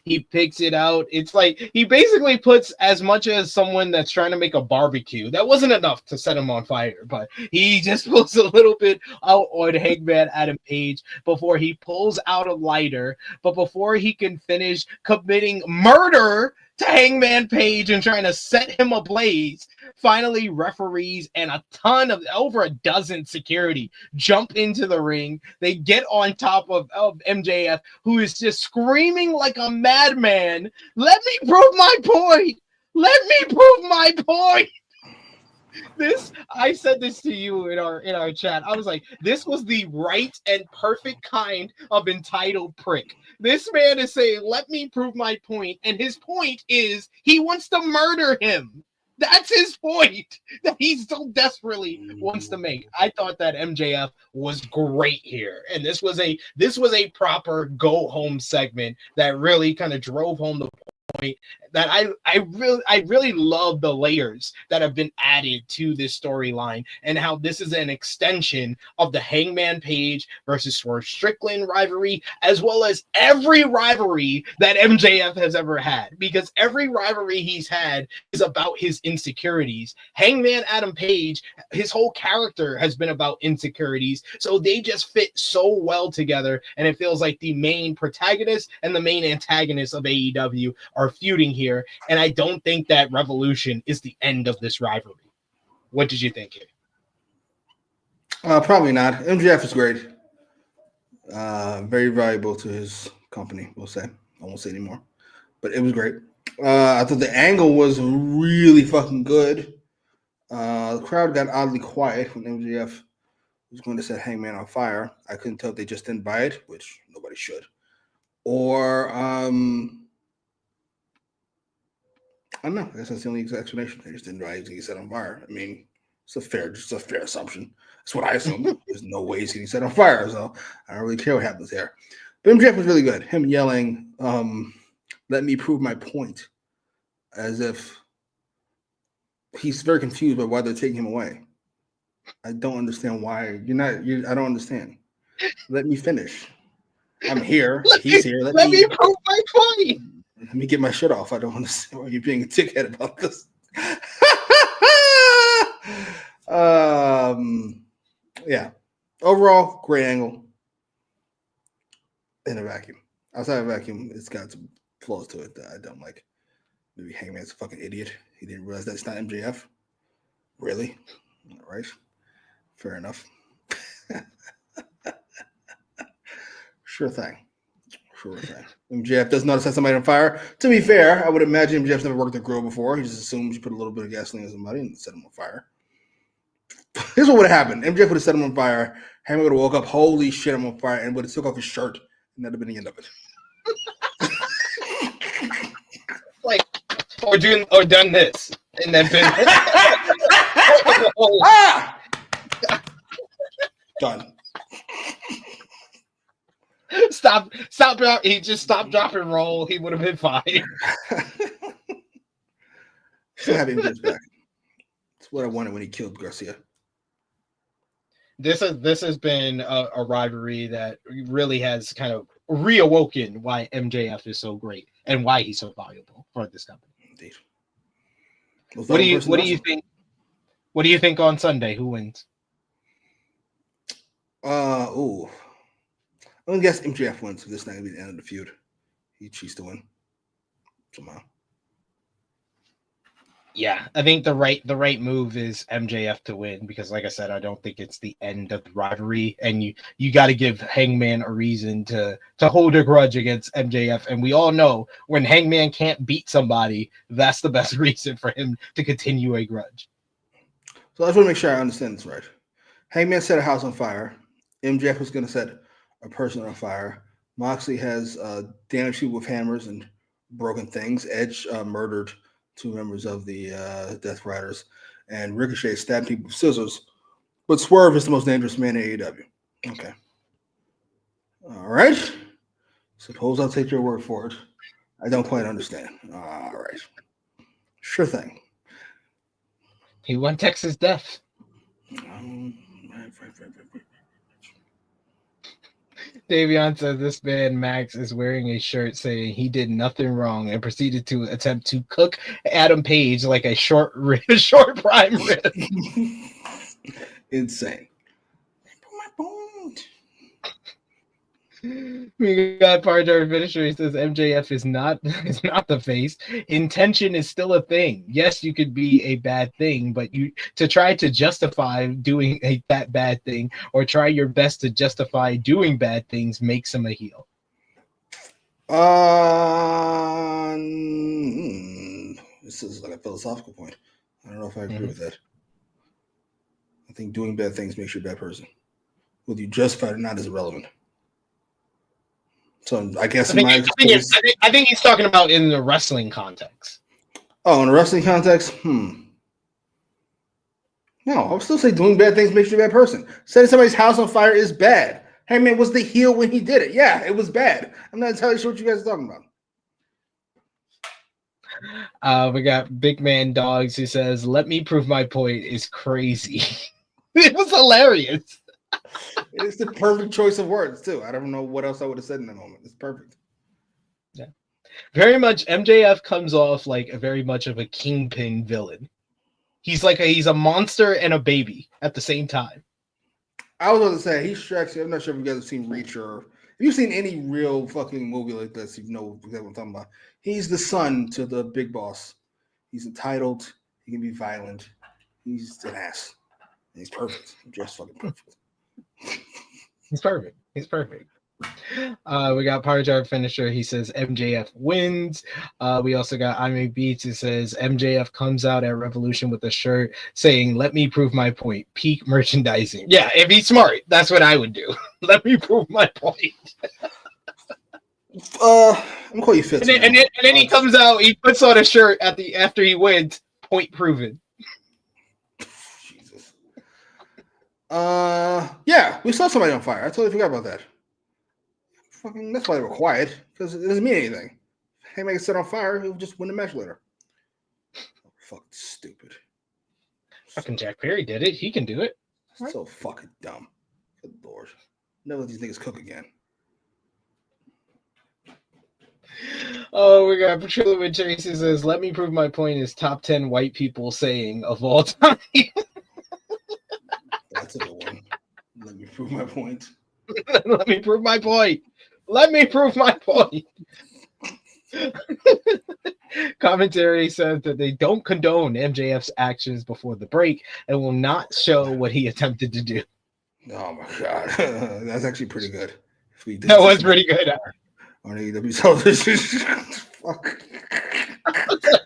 He picks it out. It's like he basically puts as much as someone that's trying to make a barbecue. That wasn't enough to set him on fire, but he just puts a little bit out on Hangman Adam Page before he pulls out a lighter. But before he can finish committing murder to Hangman Page and trying to set him ablaze, finally referees and a ton of over a dozen security jump into the ring. They get on top of MJF, who is just screaming like a madman. Let me prove my point. Let me prove my point. I said this to you in our chat. I was like, this was the right and perfect kind of entitled prick. This man is saying, let me prove my point. And his point is he wants to murder him. That's his point that he so desperately wants to make. I thought that MJF was great here. And this was a proper go home segment that really kind of drove home the point that I really love the layers that have been added to this storyline and how this is an extension of the Hangman Page versus Swerve Strickland rivalry, as well as every rivalry that MJF has ever had, because every rivalry he's had is about his insecurities. Hangman Adam Page, his whole character has been about insecurities, so they just fit so well together, and it feels like the main protagonist and the main antagonist of AEW are feuding here, and I don't think that Revolution is the end of this rivalry. What did you think here? Probably not. MJF is great. Very valuable to his company, we'll say. I won't say anymore. But it was great. I thought the angle was really fucking good. The crowd got oddly quiet when MJF who's going to set Hangman on fire. I couldn't tell if they just didn't buy it, which nobody should. Or, I don't know. I guess that's the only explanation. They just didn't buy it to get set on fire. I mean, it's a fair assumption. That's what I assume. There's no way he's getting set on fire, so I don't really care what happens there. But MJF was really good. Him yelling, let me prove my point, as if he's very confused by why they're taking him away. I don't understand why. I don't understand. Let me finish. I'm here. He's here. Let me prove my point. Let me get my shit off. I don't understand why you're being a dickhead about this. Yeah. Overall, great angle. In a vacuum. Outside of a vacuum, it's got some flaws to it that I don't like. Maybe Hangman's a fucking idiot. He didn't realize that it's not MJF. Really? All right. Fair enough. Sure thing. MJF does not set somebody on fire. To be fair, I would imagine MJF's never worked a grill before. He just assumes you put a little bit of gasoline in somebody and set him on fire. Here's what would have happened. MJF would have set him on fire. Hangman would have woke up, holy shit, I'm on fire, and would have took off his shirt. And that'd have been the end of it. Or done this. And then been Done. Stop. He just stopped, drop, and roll. He would have been fine. Still have MJF's back. That's what I wanted when he killed Garcia. This has been a rivalry that really has kind of reawoken why MJF is so great and why he's so valuable for this company. Indeed. What do you think? What do you think on Sunday? Who wins? I'm gonna guess MJF wins. This is not gonna be the end of the feud. He cheats to win somehow. Yeah, I think the right move is MJF to win because, like I said, I don't think it's the end of the rivalry, and you got to give Hangman a reason to hold a grudge against MJF, and we all know when Hangman can't beat somebody, that's the best reason for him to continue a grudge. So I just want to make sure I understand this right. Hangman set a house on fire. MJF was going to set a person on fire. Moxley has damaged people with hammers and broken things. Edge murdered 2 members of the Death Riders, and Ricochet stabbed people with scissors. But Swerve is the most dangerous man in AEW. Okay. All right. Suppose I'll take your word for it. I don't quite understand. All right. Sure thing. He won Texas Death. Right. Davion says this man Max is wearing a shirt saying he did nothing wrong and proceeded to attempt to cook Adam Page like a short prime rib. Insane. We got Partner Finisher. He says MJF is not the face. Intention is still a thing. Yes, you could be a bad thing, but you to try to justify doing that bad thing or try your best to justify doing bad things makes him a heel. This is like a philosophical point. I don't know if I agree with that. I think doing bad things makes you a bad person. Whether you justify it or not is irrelevant. So I guess I think he's talking about in the wrestling context. Oh, in a wrestling context? No, I would still say doing bad things makes you a bad person. Setting somebody's house on fire is bad. Hangman was the heel when he did it. Yeah, it was bad. I'm not entirely sure what you guys are talking about. We got Big Man Dogs who says, "Let me prove my point" is crazy. It was hilarious. It's the perfect choice of words, too. I don't know what else I would have said in that moment. It's perfect. Yeah. Very much MJF comes off like very much of a kingpin villain. He's a monster and a baby at the same time. I was going to say, he strikes you. I'm not sure if you guys have seen Reach or if you've seen any real fucking movie like this, you know exactly what I'm talking about. He's the son to the big boss. He's entitled. He can be violent. He's an ass. And he's perfect. Just fucking perfect. He's perfect. We got Power Drive Finisher. He says MJF wins. We also got I Make Beats. It says MJF comes out at Revolution with a shirt saying, "Let me prove my point." Peak merchandising. Yeah, if he's smart, that's what I would do. Let me prove my point. I'm gonna call you Fitz. And then he comes out, he puts on a shirt after he wins. Point proven. Jesus. Yeah, we saw somebody on fire. I totally forgot about that. Fucking, that's why they were quiet, because it doesn't mean anything. Hangman gets set on fire, he'll just win the match later. Oh, fuck, stupid. Fucking Jack Perry did it. He can do it. So fucking dumb. Good lord. Never let these niggas cook again. Oh, we got Patrilla with Chase. He says, "Let me prove my point" is top 10 white people saying of all time. That's a good one. Let me prove my point. Let me prove my point. Let me prove my point. Commentary says that they don't condone MJF's actions before the break and will not show what he attempted to do. Oh my god. That's actually pretty good. That was pretty good. On AEW television. Fuck.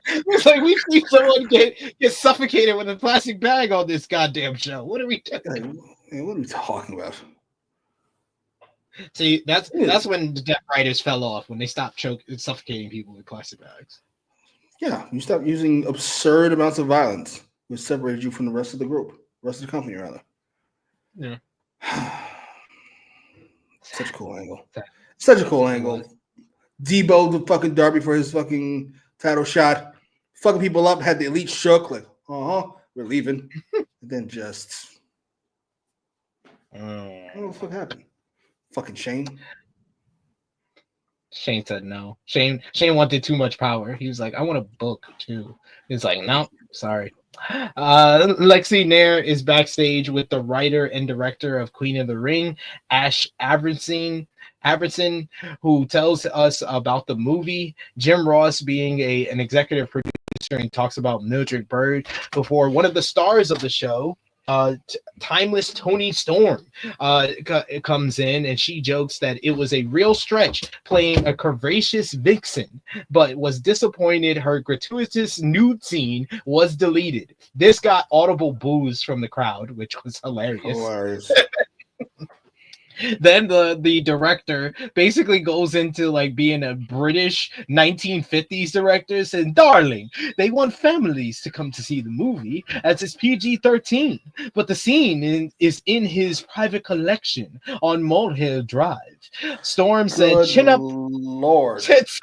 It's like we see someone get suffocated with a plastic bag on this goddamn show. What are we doing? Hey, what are we talking about? See, that's when the Death Riders fell off, when they stopped suffocating people with plastic bags. Yeah, you stop using absurd amounts of violence, which separated you from the rest of the group, rest of the company, rather. Yeah. Such a cool angle. Such a cool angle. Debo the fucking Darby for his fucking title shot. Fucking people up, had the Elite shook, like, we're leaving. And then just what the fuck happened? Fucking Shane. Shane said no. Shane wanted too much power. He was like, I want a book too. He's like, no, sorry. Lexi Nair is backstage with the writer and director of Queen of the Ring, Ash Abramson, who tells us about the movie. Jim Ross being an executive producer and talks about Mildred Bird before one of the stars of the show, timeless Toni Storm, comes in, and she jokes that it was a real stretch playing a curvaceous vixen, but was disappointed her gratuitous nude scene was deleted. This got audible boos from the crowd, which was hilarious. Then the director basically goes into like being a British 1950s director, saying, "Darling, they want families to come to see the movie as it's PG-13, but the scene is in his private collection on Molehill Drive." Storm said, "Chin up, Lord, tits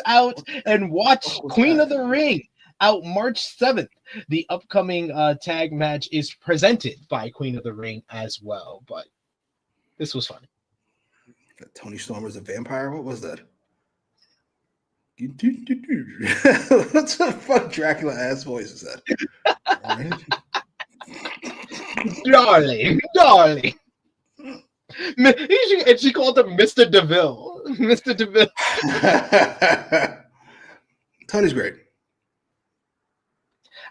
out, and watch Queen of the Ring." Out March 7th. The upcoming tag match is presented by Queen of the Ring as well, but this was funny. Toni Storm is a vampire? What was that? What the fuck Dracula ass voice is that? Darling. And she called him Mr. DeVille. Mr. DeVille. Tony's great.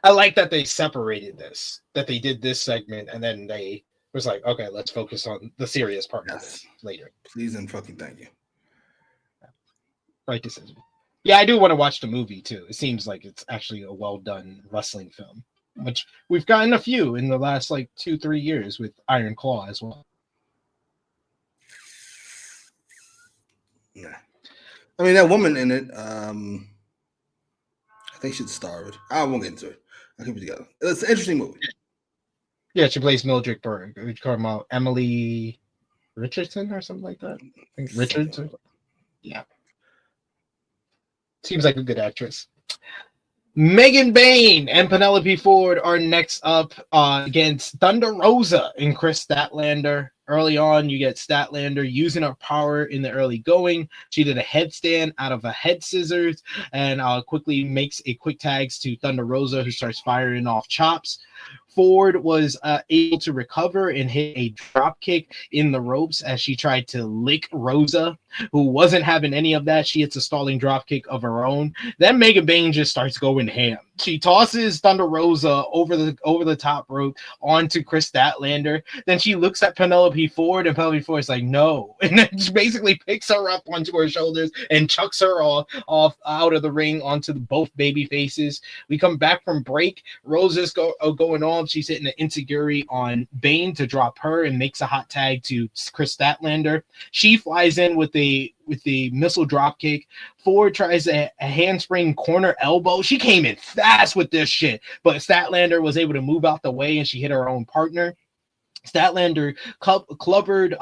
I like that they separated this, that they did this segment, and then they was like, okay, let's focus on the serious part of this later. Please and fucking thank you. Right decision. Yeah, I do want to watch the movie too. It seems like it's actually a well done wrestling film, which we've gotten a few in the last like 2-3 years with Iron Claw as well. Nah. I mean, that woman in it, I think she's the star of it. I won't get into it. I'll keep it together. It's an interesting movie. Yeah, she plays Mildred Berg. We call her Emily Richardson or something like that. I think Richards. Yeah. Seems like a good actress. Megan Bayne and Penelope Ford are next up against Thunder Rosa and Chris Statlander. Early on, you get Statlander using her power in the early going. She did a headstand out of a head scissors and quickly makes a quick tags to Thunder Rosa, who starts firing off chops. Ford was able to recover and hit a drop kick in the ropes as she tried to lick Rosa. who wasn't having any of that. She hits a stalling dropkick of her own. Then Megan Bayne just starts going ham. She tosses Thunder Rosa over the top rope onto Chris Statlander. Then she looks at Penelope Ford, and Penelope Ford is like, no. And then she basically picks her up onto her shoulders and chucks her off out of the ring onto both baby faces. We come back from break. Rosa's going on. She's hitting an enziguri on Bayne to drop her and makes a hot tag to Chris Statlander. She flies in with the missile drop kick. Ford tries a handspring corner elbow. She came in fast with this shit, but Statlander was able to move out the way and she hit her own partner. Statlander clubbered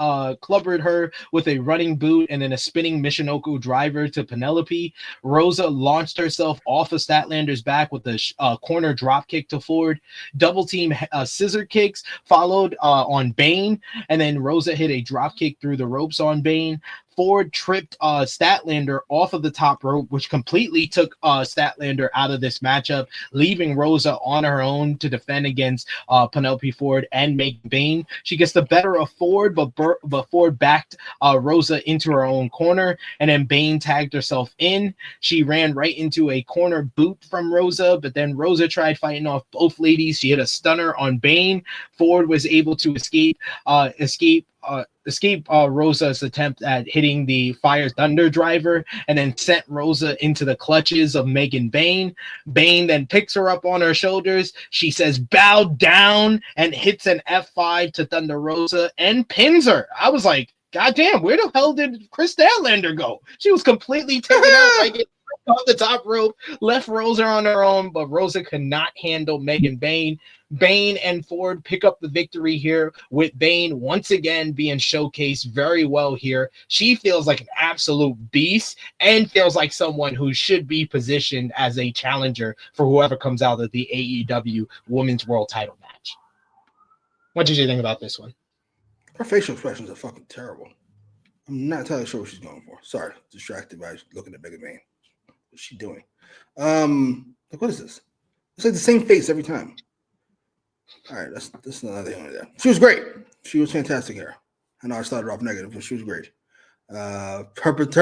her with a running boot and then a spinning Michinoku driver to Penelope. Rosa launched herself off of Statlander's back with a corner drop kick to Ford. Double team scissor kicks followed on Bayne, and then Rosa hit a drop kick through the ropes on Bayne. Ford tripped Statlander off of the top rope, which completely took Statlander out of this matchup, leaving Rosa on her own to defend against Penelope Ford and Megan Bayne. She gets the better of Ford, but Ford backed Rosa into her own corner, and then Bayne tagged herself in. She ran right into a corner boot from Rosa, but then Rosa tried fighting off both ladies. She hit a stunner on Bayne. Ford was able to escape Rosa's attempt at hitting the Fire Thunder driver, and then sent Rosa into the clutches of Megan Bayne. Bayne then picks her up on her shoulders. She says, bow down, and hits an F5 to Thunder Rosa and pins her. I was like, God damn, where the hell did Chris Statlander go? She was completely taken out like it off the top rope, left Rosa on her own, but Rosa could not handle Megan Bayne. Bayne and Ford pick up the victory here, with Bayne once again being showcased very well here. She feels like an absolute beast and feels like someone who should be positioned as a challenger for whoever comes out of the AEW Women's World Title match. What did you think about this one? Her facial expressions are fucking terrible. I'm not entirely sure what she's going for. Sorry, distracted by looking at Megan Bayne. What's she doing? Like, what is this? It's like the same face every time. All right, that's another thing there. She was great. She was fantastic here. I know I started off negative, but she was great. Her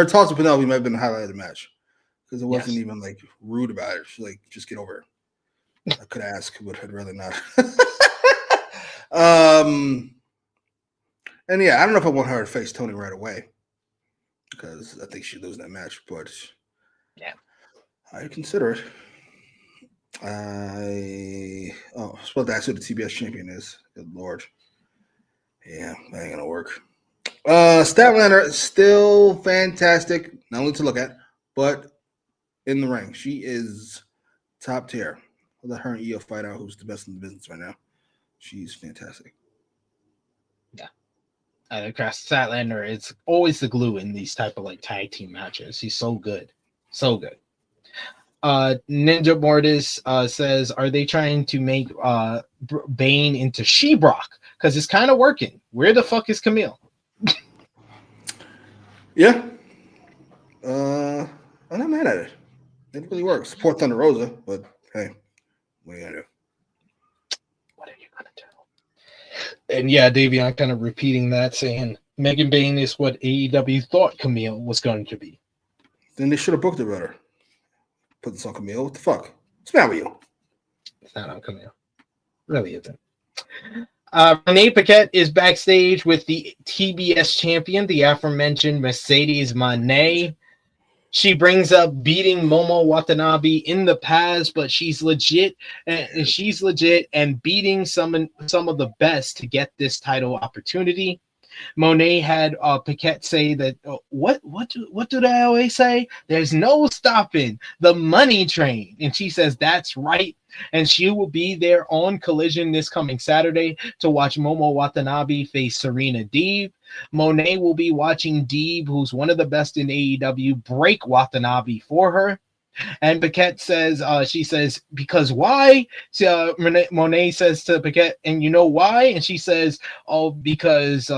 toss to Penelope might have been the highlight of the match because it wasn't even like rude about it. She's like, just get over it. I could ask, but I'd rather not. And yeah, I don't know if I want her to face Toni right away because I think she'd lose that match, but yeah, I'd consider it. I was supposed to ask who the TBS champion is. Good Lord. Yeah, that ain't gonna work. Statlander still fantastic, not only to look at, but in the ring. She is top tier. I'll let her and Io fight out who's the best in the business right now. She's fantastic. Yeah. Chris Statlander is always the glue in these type of like tag team matches. He's so good. So good. Ninja Mortis says, are they trying to make Bayne into She-Brock? Because it's kind of working. Where the fuck is Camille? Yeah. I'm not mad at it. It really works. Poor Thunder Rosa, but hey, what are you gonna do? What are you gonna do? And yeah, Davion kind of repeating that, saying Megan Bayne is what AEW thought Camille was going to be. Then they should have booked it better. Put this on Camille. What the fuck? What's the matter with you? It's not on Camille. Really isn't. Renee Paquette is backstage with the TBS champion, the aforementioned Mercedes Moné. She brings up beating Momo Watanabe in the past, but she's legit and beating some of the best to get this title opportunity. Monet had Paquette say that what do they always say? There's no stopping the money train, and she says that's right. And she will be there on Collision this coming Saturday to watch Momo Watanabe face Serena Deeb. Monet will be watching Deeb, who's one of the best in AEW, break Watanabe for her. And Paquette says, she says, because why? So, Monet says to Paquette, and you know why? And she says, oh, because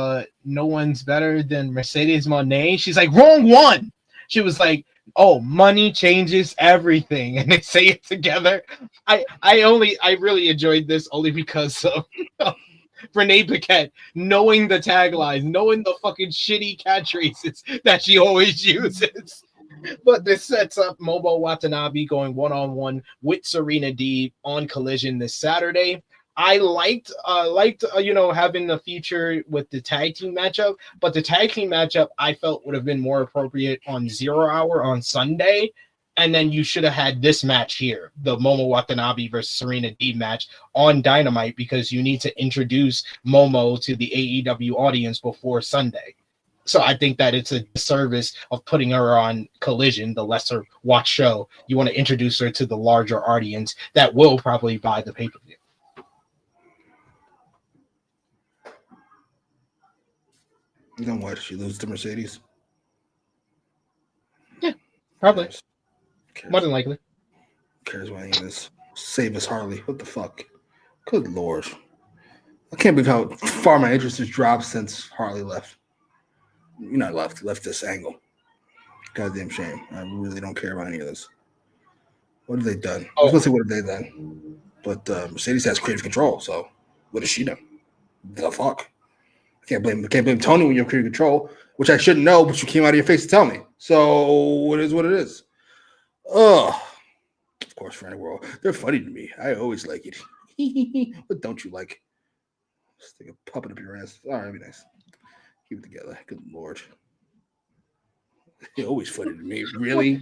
no one's better than Mercedes Moné. She's like, wrong one. She was like, oh, money changes everything. And they say it together. I really enjoyed this only because of Renee Paquette, knowing the taglines, knowing the fucking shitty catchphrases that she always uses. But this sets up Momo Watanabe going one-on-one with Serena Deeb on Collision this Saturday. I liked having the feature with the tag team matchup, but the tag team matchup I felt would have been more appropriate on 0 Hour on Sunday. And then you should have had this match here, the Momo Watanabe versus Serena Deeb match on Dynamite, because you need to introduce Momo to the AEW audience before Sunday. So I think that it's a disservice of putting her on Collision, the lesser watch show. You want to introduce her to the larger audience that will probably buy the pay-per-view. You know what? She loses to Mercedes. Yeah, probably. Cares. More than likely. Cares what he is. Save us, Harley. What the fuck? Good lord. I can't believe how far my interest has dropped since Harley left. You know, left this angle. Goddamn shame. I really don't care about any of this. What have they done? I was gonna say what have they done, but Mercedes has creative control. So what has she done? The fuck? I can't blame Toni when you have creative control, which I shouldn't know, but you came out of your face to tell me. So it is what it is. Oh, of course, Frantic World. They're funny to me. I always like it. What don't you like? Stick a puppet up your ass. All right, that'd be nice. Keep it together. Good lord. You're always funny to me. Really?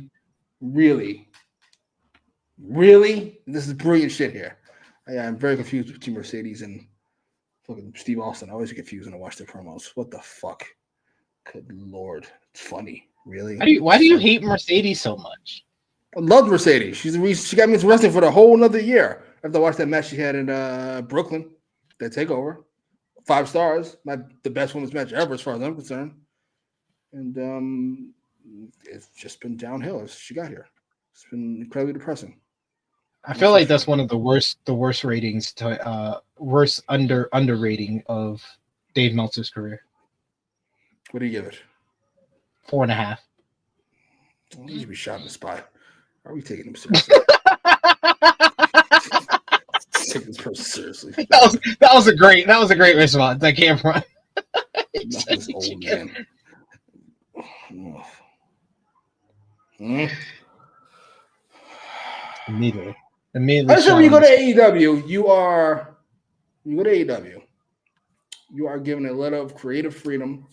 Really? Really? This is brilliant shit here. I'm very confused between Mercedes and fucking Steve Austin. I always get confused when I watch their promos. What the fuck? Good lord. It's funny. Really? Why do you hate Mercedes so much? I love Mercedes. She's the reason she got me into wrestling for the whole another year. After I watched that match she had in Brooklyn, that takeover. 5 stars. The best women's match ever, as far as I'm concerned. And it's just been downhill as she got here. It's been incredibly depressing. I feel like that's one of the worst ratings worst underrating of Dave Meltzer's career. What do you give it? 4.5. Well, he should be shot in the spot. Are we taking him seriously? Take this person seriously. That was a great response. I can't front. This old man. Immediately. I sure when you go to AEW, you are given a lot of creative freedom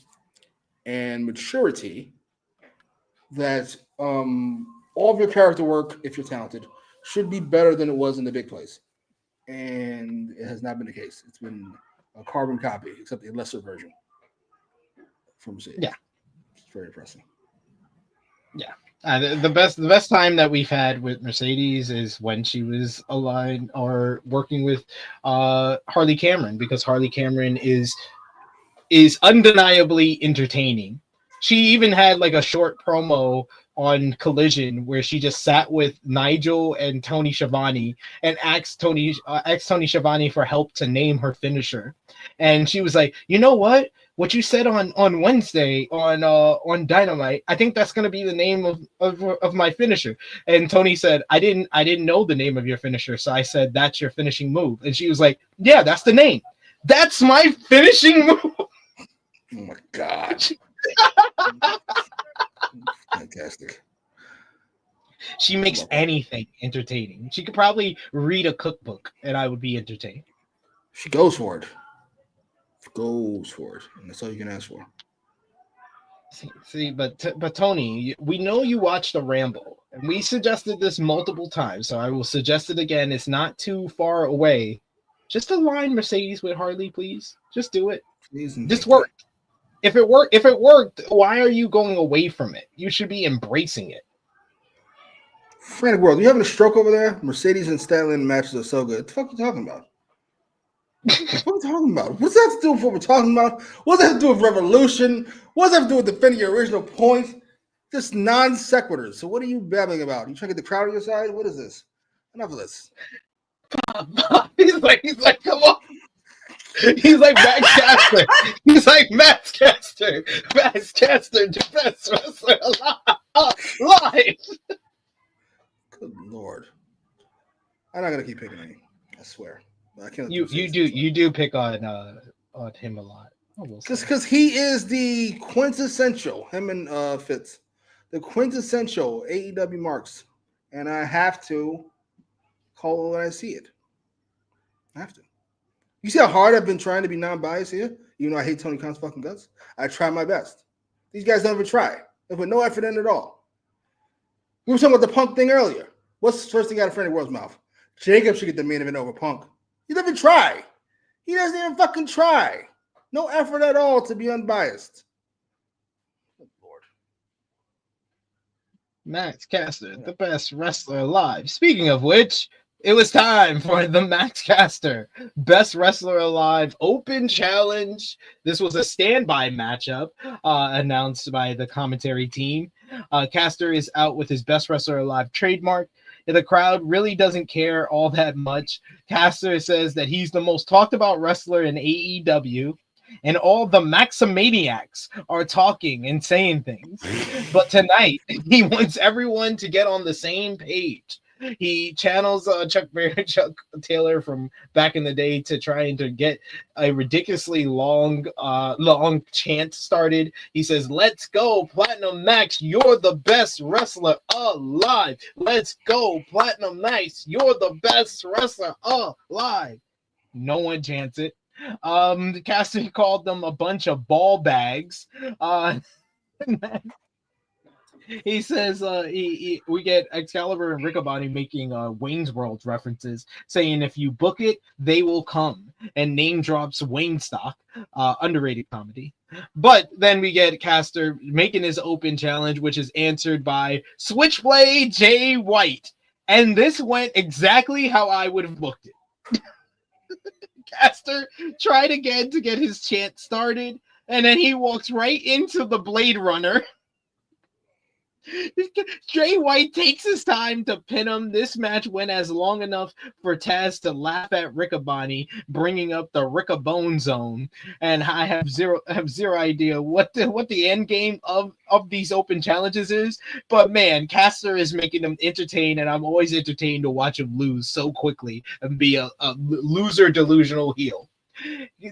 and maturity that all of your character work, if you're talented, should be better than it was in the big place. And it has not been the case. It's been a carbon copy, except a lesser version from Mercedes. Yeah. It's very depressing. Yeah. The best time that we've had with Mercedes is when she was aligned or working with Harley Cameron, because Harley Cameron is undeniably entertaining. She even had like a short promo on Collision where she just sat with Nigel and Tony Schiavone and asked Tony Schiavone for help to name her finisher. And she was like, you know what you said on Wednesday on Dynamite, I think that's going to be the name of my finisher. And Tony said, I didn't know the name of your finisher, so I said that's your finishing move. And she was like, yeah, that's the name. That's my finishing move. Oh my god. Fantastic. She makes anything entertaining. She could probably read a cookbook and I would be entertained. She goes for it. And that's all you can ask for. See, but Tony, we know you watched the Ramble, and we suggested this multiple times, so I will suggest it again. It's not too far away. Just align Mercedes with Harley, please. Just do it. Just work. If it worked, why are you going away from it? You should be embracing it. Frantic World, you having a stroke over there? Mercedes and Stanley matches are so good. What the fuck are you talking about? What are you talking about? What's that to do with what we're talking about? What does that have to do with Revolution? What does that have to do with defending your original point? Just non sequiturs. So what are you babbling about? You trying to get the crowd on your side? What is this? Enough of this. He's like, come on. He's like Max Caster. He's like Max Caster. Max Caster, the best wrestler alive. Good Lord. I'm not going to keep picking on you. I swear. I can't. You do pick on him a lot. Because he is the quintessential, him and Fitz, the quintessential AEW marks. And I have to call it when I see it. I have to. You see how hard I've been trying to be non-biased here? Even though I hate Tony Khan's fucking guts. I try my best. These guys don't even try. They put no effort in at all. We were talking about the Punk thing earlier. What's the first thing out of Freddie World's mouth? Jacob should get the main event over Punk. He doesn't even try. He doesn't even fucking try. No effort at all to be unbiased. Good Lord. Max Caster, the best wrestler alive. Speaking of which, it was time for the Max Caster Best Wrestler Alive Open Challenge. This was a standby matchup announced by the commentary team. Caster is out with his Best Wrestler Alive trademark. The crowd really doesn't care all that much. Caster says that he's the most talked about wrestler in AEW. And all the Maximaniacs are talking and saying things. But tonight, he wants everyone to get on the same page. He channels Chuck Taylor from back in the day to trying to get a ridiculously long chant started. He says, "Let's go, Platinum Max. You're the best wrestler alive. Let's go, Platinum Max. You're the best wrestler alive." No one chants it. Cassidy called them a bunch of ball bags. He says we get Excalibur and Riccaboni making Wayne's World references, saying if you book it, they will come, and name drops Wayne Stock, underrated comedy. But then we get Caster making his open challenge, which is answered by Switchblade Jay White, and this went exactly how I would have booked it. Caster tried again to get his chant started, and then he walks right into the Blade Runner. Jay White takes his time to pin him. This match went as long enough for Taz to laugh at Riccaboni, bringing up the Riccabone zone. And I have zero idea what the end game of these open challenges is. But man, Caster is making them entertain, and I'm always entertained to watch him lose so quickly and be a loser delusional heel.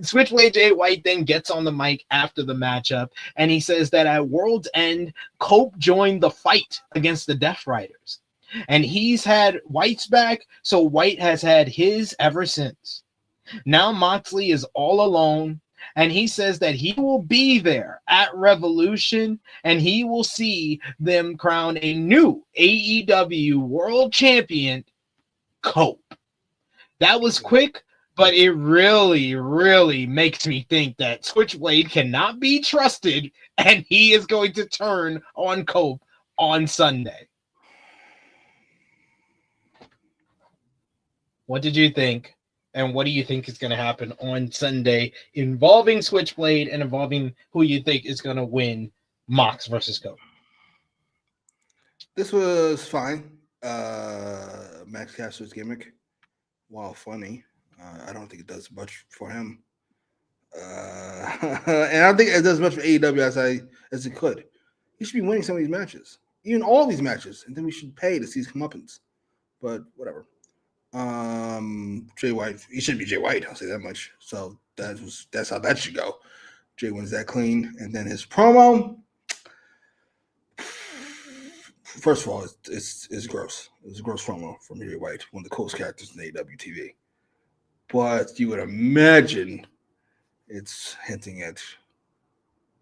Switchblade Jay White then gets on the mic after the matchup, and he says that at World's End, Cope joined the fight against the Death Riders. And he's had White's back, so White has had his ever since. Now Moxley is all alone, and he says that he will be there at Revolution, and he will see them crown a new AEW World Champion, Cope. That was quick, but it really, really makes me think that Switchblade cannot be trusted, and he is going to turn on Cope on Sunday. What did you think? And what do you think is going to happen on Sunday involving Switchblade and involving who you think is going to win Mox versus Cope? This was fine. Max Caster's gimmick, while funny, I don't think it does much for him. And I don't think it does much for AEW as it could. He should be winning some of these matches, even all these matches, and then we should pay to see his comeuppance. But whatever. Jay White, he should be Jay White. I'll say that much. So that's how that should go. Jay wins that clean, and then his promo. First of all, it's gross. It was a gross promo from Jay White, one of the coolest characters in AEW TV. But you would imagine it's hinting at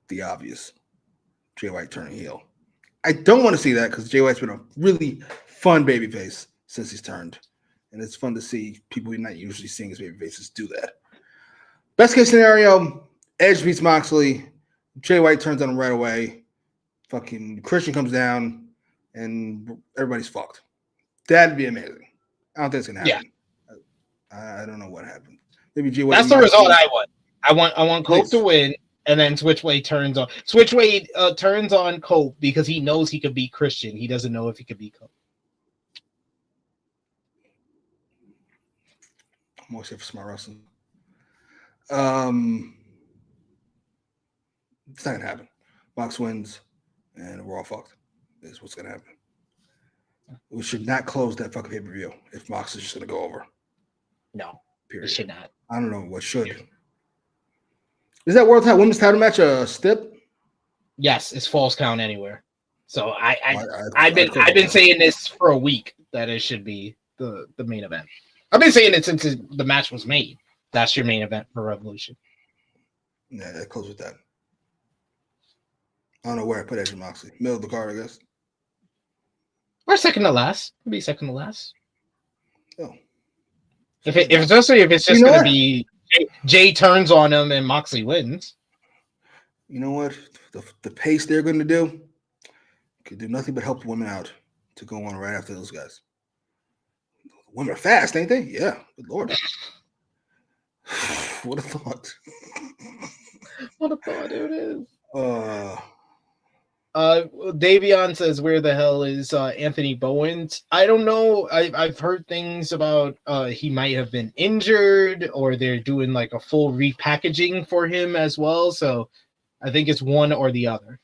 the obvious. Jay White turning heel. I don't want to see that because Jay White's been a really fun babyface since he's turned. And it's fun to see people you're not usually seeing as babyfaces do that. Best case scenario, Edge beats Moxley. Jay White turns on him right away. Fucking Christian comes down and everybody's fucked. That'd be amazing. I don't think it's going to happen. Yeah. I don't know what happened. Maybe Jay White. That's the result I want. I want Cope to win, and then Switchblade turns on. Switchblade turns on Cope because he knows he could beat Christian. He doesn't know if he could beat Cope. I'm always here for smart wrestling. It's not gonna happen. Mox wins, and we're all fucked. This is what's gonna happen. We should not close that fucking pay-per-view if Mox is just gonna go over. No. Period. It should not. I don't know what should. Is that women's title match a stip? Yes, it's false count anywhere. So I'd I've been saying this for a week that it should be the main event. I've been saying it since the match was made. That's your main event for Revolution. Yeah, that close with that. I don't know where I put Edge and Moxley. Middle of the card, I guess. Or second to last. Could be second to last. Oh. Especially if it's just gonna be Jay turns on him and Moxley wins. You know what? The pace they're going to do could do nothing but help the women out to go on right after those guys. Women are fast, ain't they? Yeah. Good Lord. What a thought. What a thought it is. Davion says, where the hell is Anthony Bowens? I don't know. I've heard things about he might have been injured or they're doing like a full repackaging for him as well. So I think it's one or the other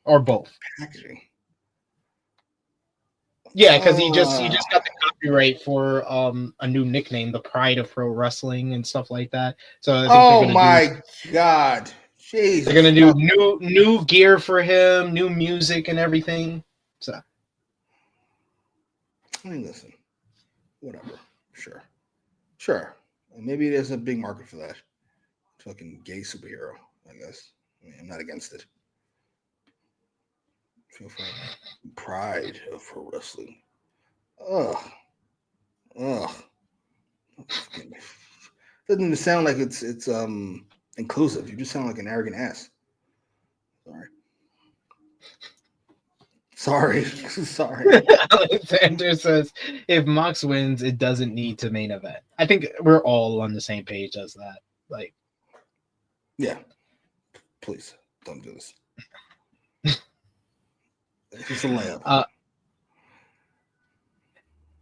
or both. Packaging. Yeah, because he just got the copyright for a new nickname, the Pride of Pro Wrestling and stuff like that. So I think God. Jesus. They're gonna do new gear for him, new music and everything. So I mean, listen, whatever. Sure. Maybe there's a big market for that. Fucking gay superhero, I guess. I mean, I'm not against it. Feel for Pride of Pro Wrestling. Ugh. Doesn't even sound like it's inclusive. You just sound like an arrogant ass. Sorry. Alexander says, if Mox wins, it doesn't need to main event. I think we're all on the same page as that. Like, yeah. Please don't do this. It's just a layup.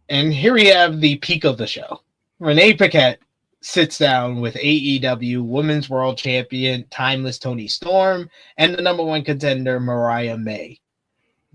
And here we have the peak of the show. Renee Paquette sits down with AEW Women's World Champion Timeless Toni Storm and the number one contender Mariah May.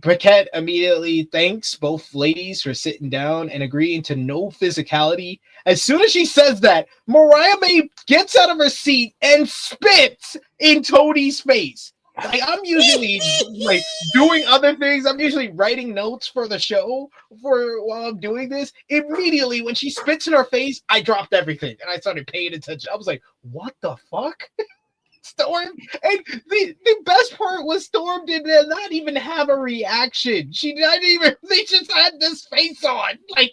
Paquette immediately thanks both ladies for sitting down and agreeing to no physicality. As soon as she says that, Mariah May gets out of her seat and spits in Tony's face. Like, I'm usually like doing other things. I'm usually writing notes for the show while I'm doing this. Immediately, when she spits in her face, I dropped everything and I started paying attention. I was like, "What the fuck?" Storm, and the best part was Storm did not even have a reaction. She didn't even. They just had this face on, like.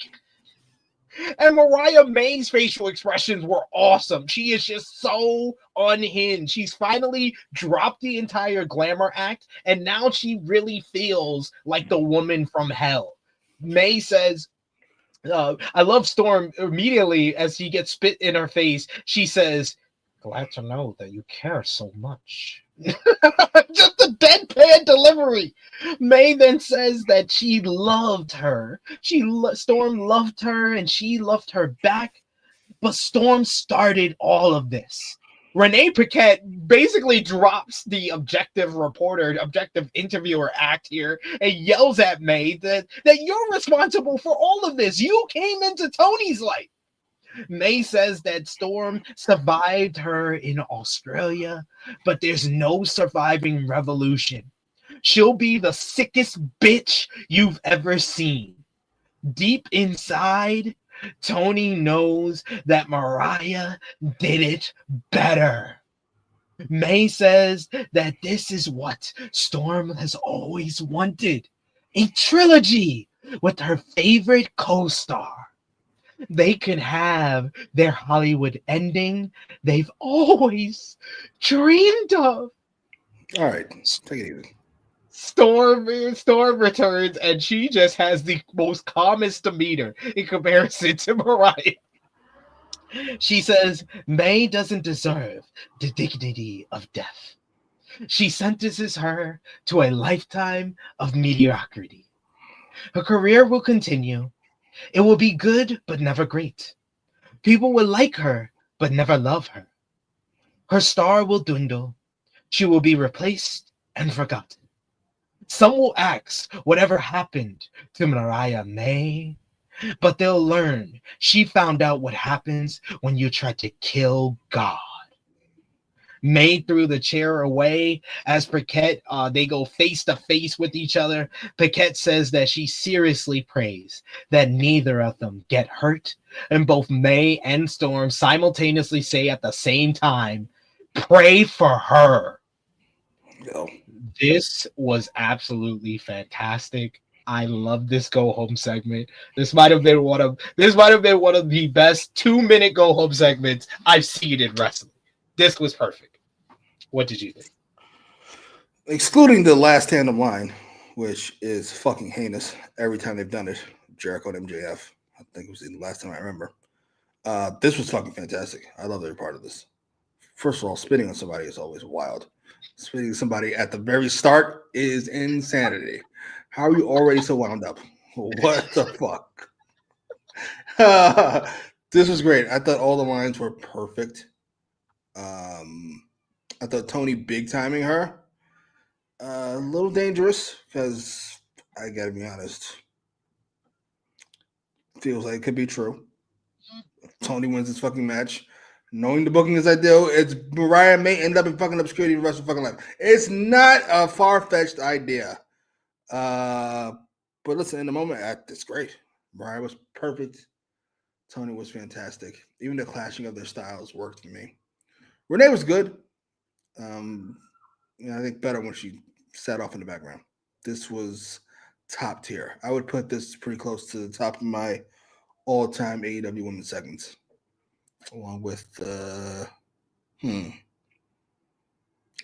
And Mariah May's facial expressions were awesome. She is just so unhinged. She's finally dropped the entire glamour act, and now she really feels like the woman from hell. May says, I love Storm immediately as she gets spit in her face. She says, glad to know that you care so much. Just a deadpan delivery. May then says that she loved her. Storm loved her and she loved her back. But Storm started all of this. Renee Paquette basically drops the objective interviewer act here and yells at May that you're responsible for all of this. You came into Tony's life. May says that Storm survived her in Australia, but there's no surviving Revolution. She'll be the sickest bitch you've ever seen. Deep inside, Toni knows that Mariah did it better. May says that this is what Storm has always wanted. A trilogy with her favorite co-star. They can have their Hollywood ending they've always dreamed of. All right, take it easy. Storm returns, and she just has the most calmest demeanor in comparison to Mariah. She says May doesn't deserve the dignity of death. She sentences her to a lifetime of mediocrity. Her career will continue. It will be good, but never great. People will like her, but never love her. Her star will dwindle. She will be replaced and forgotten. Some will ask whatever happened to Mariah May. but they'll learn. She found out what happens when you try to kill God. May threw the chair away as Paquette, they go face to face with each other. Paquette says that she seriously prays that neither of them get hurt. And both May and Storm simultaneously say at the same time, pray for her. Yo. This was absolutely fantastic. I love this go home segment. This might have been one of the best 2-minute go home segments I've seen in wrestling. This was perfect. What did you think? Excluding the last tandem line, which is fucking heinous every time they've done it. Jericho and MJF. I think it was the last time I remember. This was fucking fantastic. I love every part of this. First of all, spitting on somebody is always wild. Spitting on somebody at the very start is insanity. How are you already so wound up? What the fuck? This was great. I thought all the lines were perfect. I thought Toni big timing her. A little dangerous because I gotta be honest. Feels like it could be true. Toni wins this fucking match. Knowing the booking as I do, it's Mariah may end up in fucking obscurity the rest of fucking life. It's not a far-fetched idea. But listen, in the moment, it's great. Mariah was perfect. Toni was fantastic. Even the clashing of their styles worked for me. Renee was good. I think better when she sat off in the background. This was top tier. I would put this pretty close to the top of my all-time AEW women's segments, along with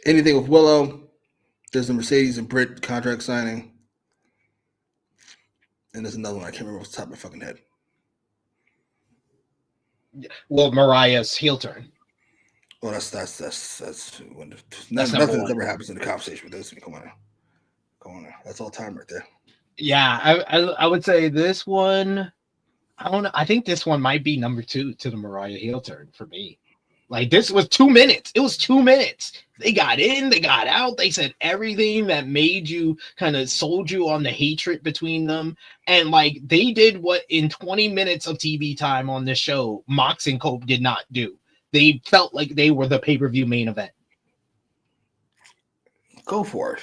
anything with Willow. There's the Mercedes and Britt contract signing, and there's another one I can't remember off the top of my fucking head. Well, Mariah's heel turn. Well, that's when nothing ever happens in the conversation with this. Come on now. That's all time right there. Yeah, I would say this one. I don't know. I think this one might be number 2 to the Mariah heel turn for me. Like, this was 2 minutes. It was 2 minutes. They got in, they got out. They said everything that made you kind of sold you on the hatred between them. And like, they did what in 20 minutes of TV time on this show, Mox and Cope did not do. They felt like they were the pay-per-view main event. Go for it.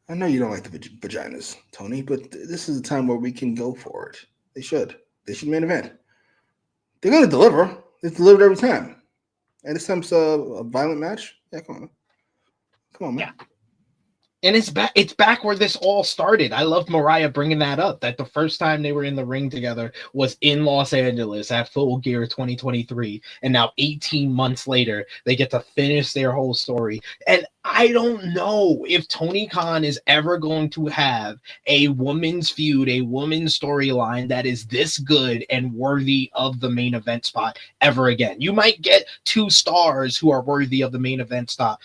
I know you don't like the vaginas, Toni, but this is a time where we can go for it. They should. They should main event. They're going to deliver. They've delivered every time. And this time's a violent match. Yeah, come on, man. Yeah. And it's back where this all started. I love Mariah bringing that up, that the first time they were in the ring together was in Los Angeles at Full Gear 2023. And now 18 months later, they get to finish their whole story. And I don't know if Tony Khan is ever going to have a woman's feud, a woman's storyline that is this good and worthy of the main event spot ever again. You might get 2 stars who are worthy of the main event spot.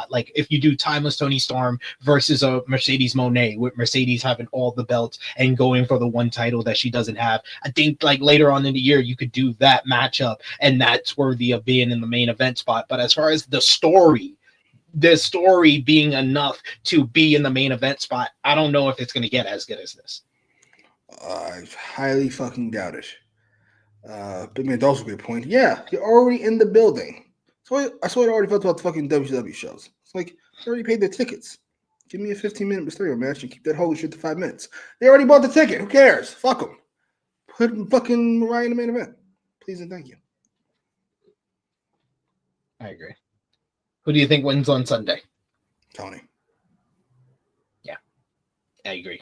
Like if you do Timeless Toni Storm versus a Mercedes Moné, with Mercedes having all the belts and going for the one title that she doesn't have. I think like later on in the year, you could do that matchup and that's worthy of being in the main event spot. But as far as the story being enough to be in the main event spot, I don't know if it's going to get as good as this. I highly fucking doubt it. Big Man Dolph's a good point. Yeah, you're already in the building. So I saw it already felt about the fucking WCW shows. It's like, they already paid their tickets. Give me a 15-minute Mysterio match and keep that holy shit to 5 minutes. They already bought the ticket. Who cares? Fuck them. Put fucking Mariah in the main event. Please and thank you. I agree. Who do you think wins on Sunday? Toni. Yeah, I agree.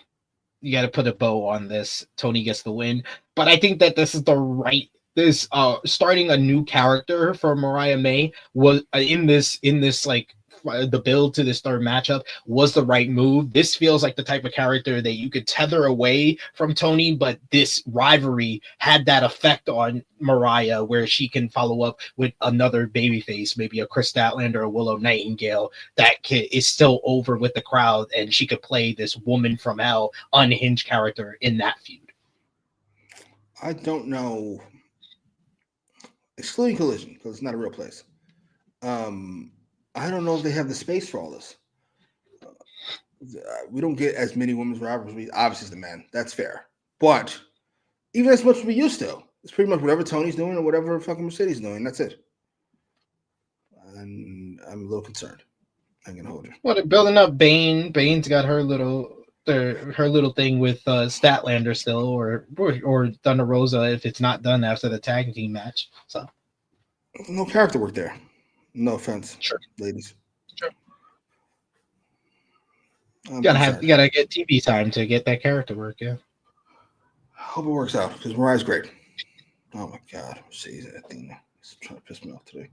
You got to put a bow on this. Toni gets the win. But I think that this is starting a new character for Mariah May was in this like the build to this third matchup was the right move. This feels like the type of character that you could tether away from Toni, but this rivalry had that effect on Mariah where she can follow up with another babyface, maybe a Chris Statlander or a Willow Nightingale that is still over with the crowd, and she could play this woman from hell unhinged character in that feud. I don't know. Excluding Collision, because it's not a real place. I don't know if they have the space for all this. We don't get as many women's rivalries. Obviously, it's the men. That's fair. But Even as much as we used to. It's pretty much whatever Tony's doing or whatever fucking Mercedes doing. That's it. And I'm a little concerned. I'm gonna hold you. Well, they're building up Bane. Bane's got her little thing with Statlander still, or Thunder Rosa if it's not done after the tag team match. So no character work there. No offense, sure, ladies. Sure. You gotta get TV time to get that character work. Yeah. I hope it works out because Mariah's great. Oh my God, she's that thing. It's trying to piss me off today.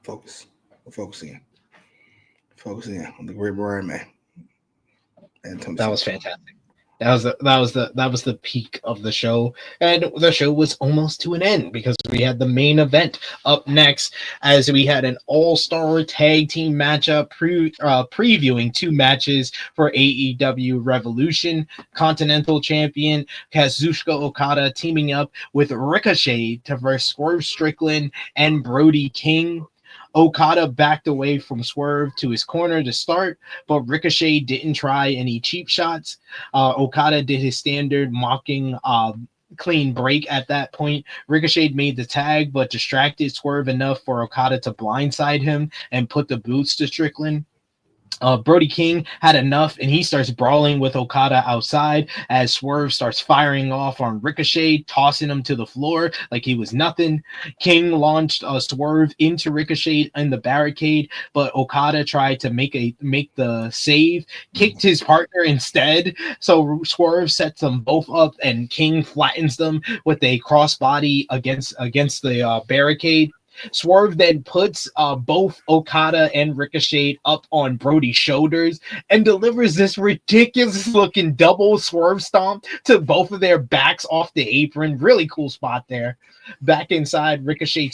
Focus. We're focusing in on the great Mariah May. And Tony. That was fantastic. That was the peak of the show, and the show was almost to an end because we had the main event up next as we had an all-star tag team matchup previewing two matches for AEW Revolution. Continental Champion Kazuchika Okada teaming up with Ricochet to verse Swerve Strickland and Brody King. Okada backed away from Swerve to his corner to start, but Ricochet didn't try any cheap shots. Okada did his standard mocking clean break at that point. Ricochet made the tag, but distracted Swerve enough for Okada to blindside him and put the boots to Strickland. Brody King had enough, and he starts brawling with Okada outside as Swerve starts firing off on Ricochet, tossing him to the floor like he was nothing. King launched Swerve into Ricochet in the barricade, but Okada tried to make the save, kicked his partner instead. So Swerve sets them both up, and King flattens them with a crossbody against the barricade. Swerve then puts both Okada and Ricochet up on Brody's shoulders and delivers this ridiculous looking double swerve stomp to both of their backs off the apron. Really cool spot there. Back inside, Ricochet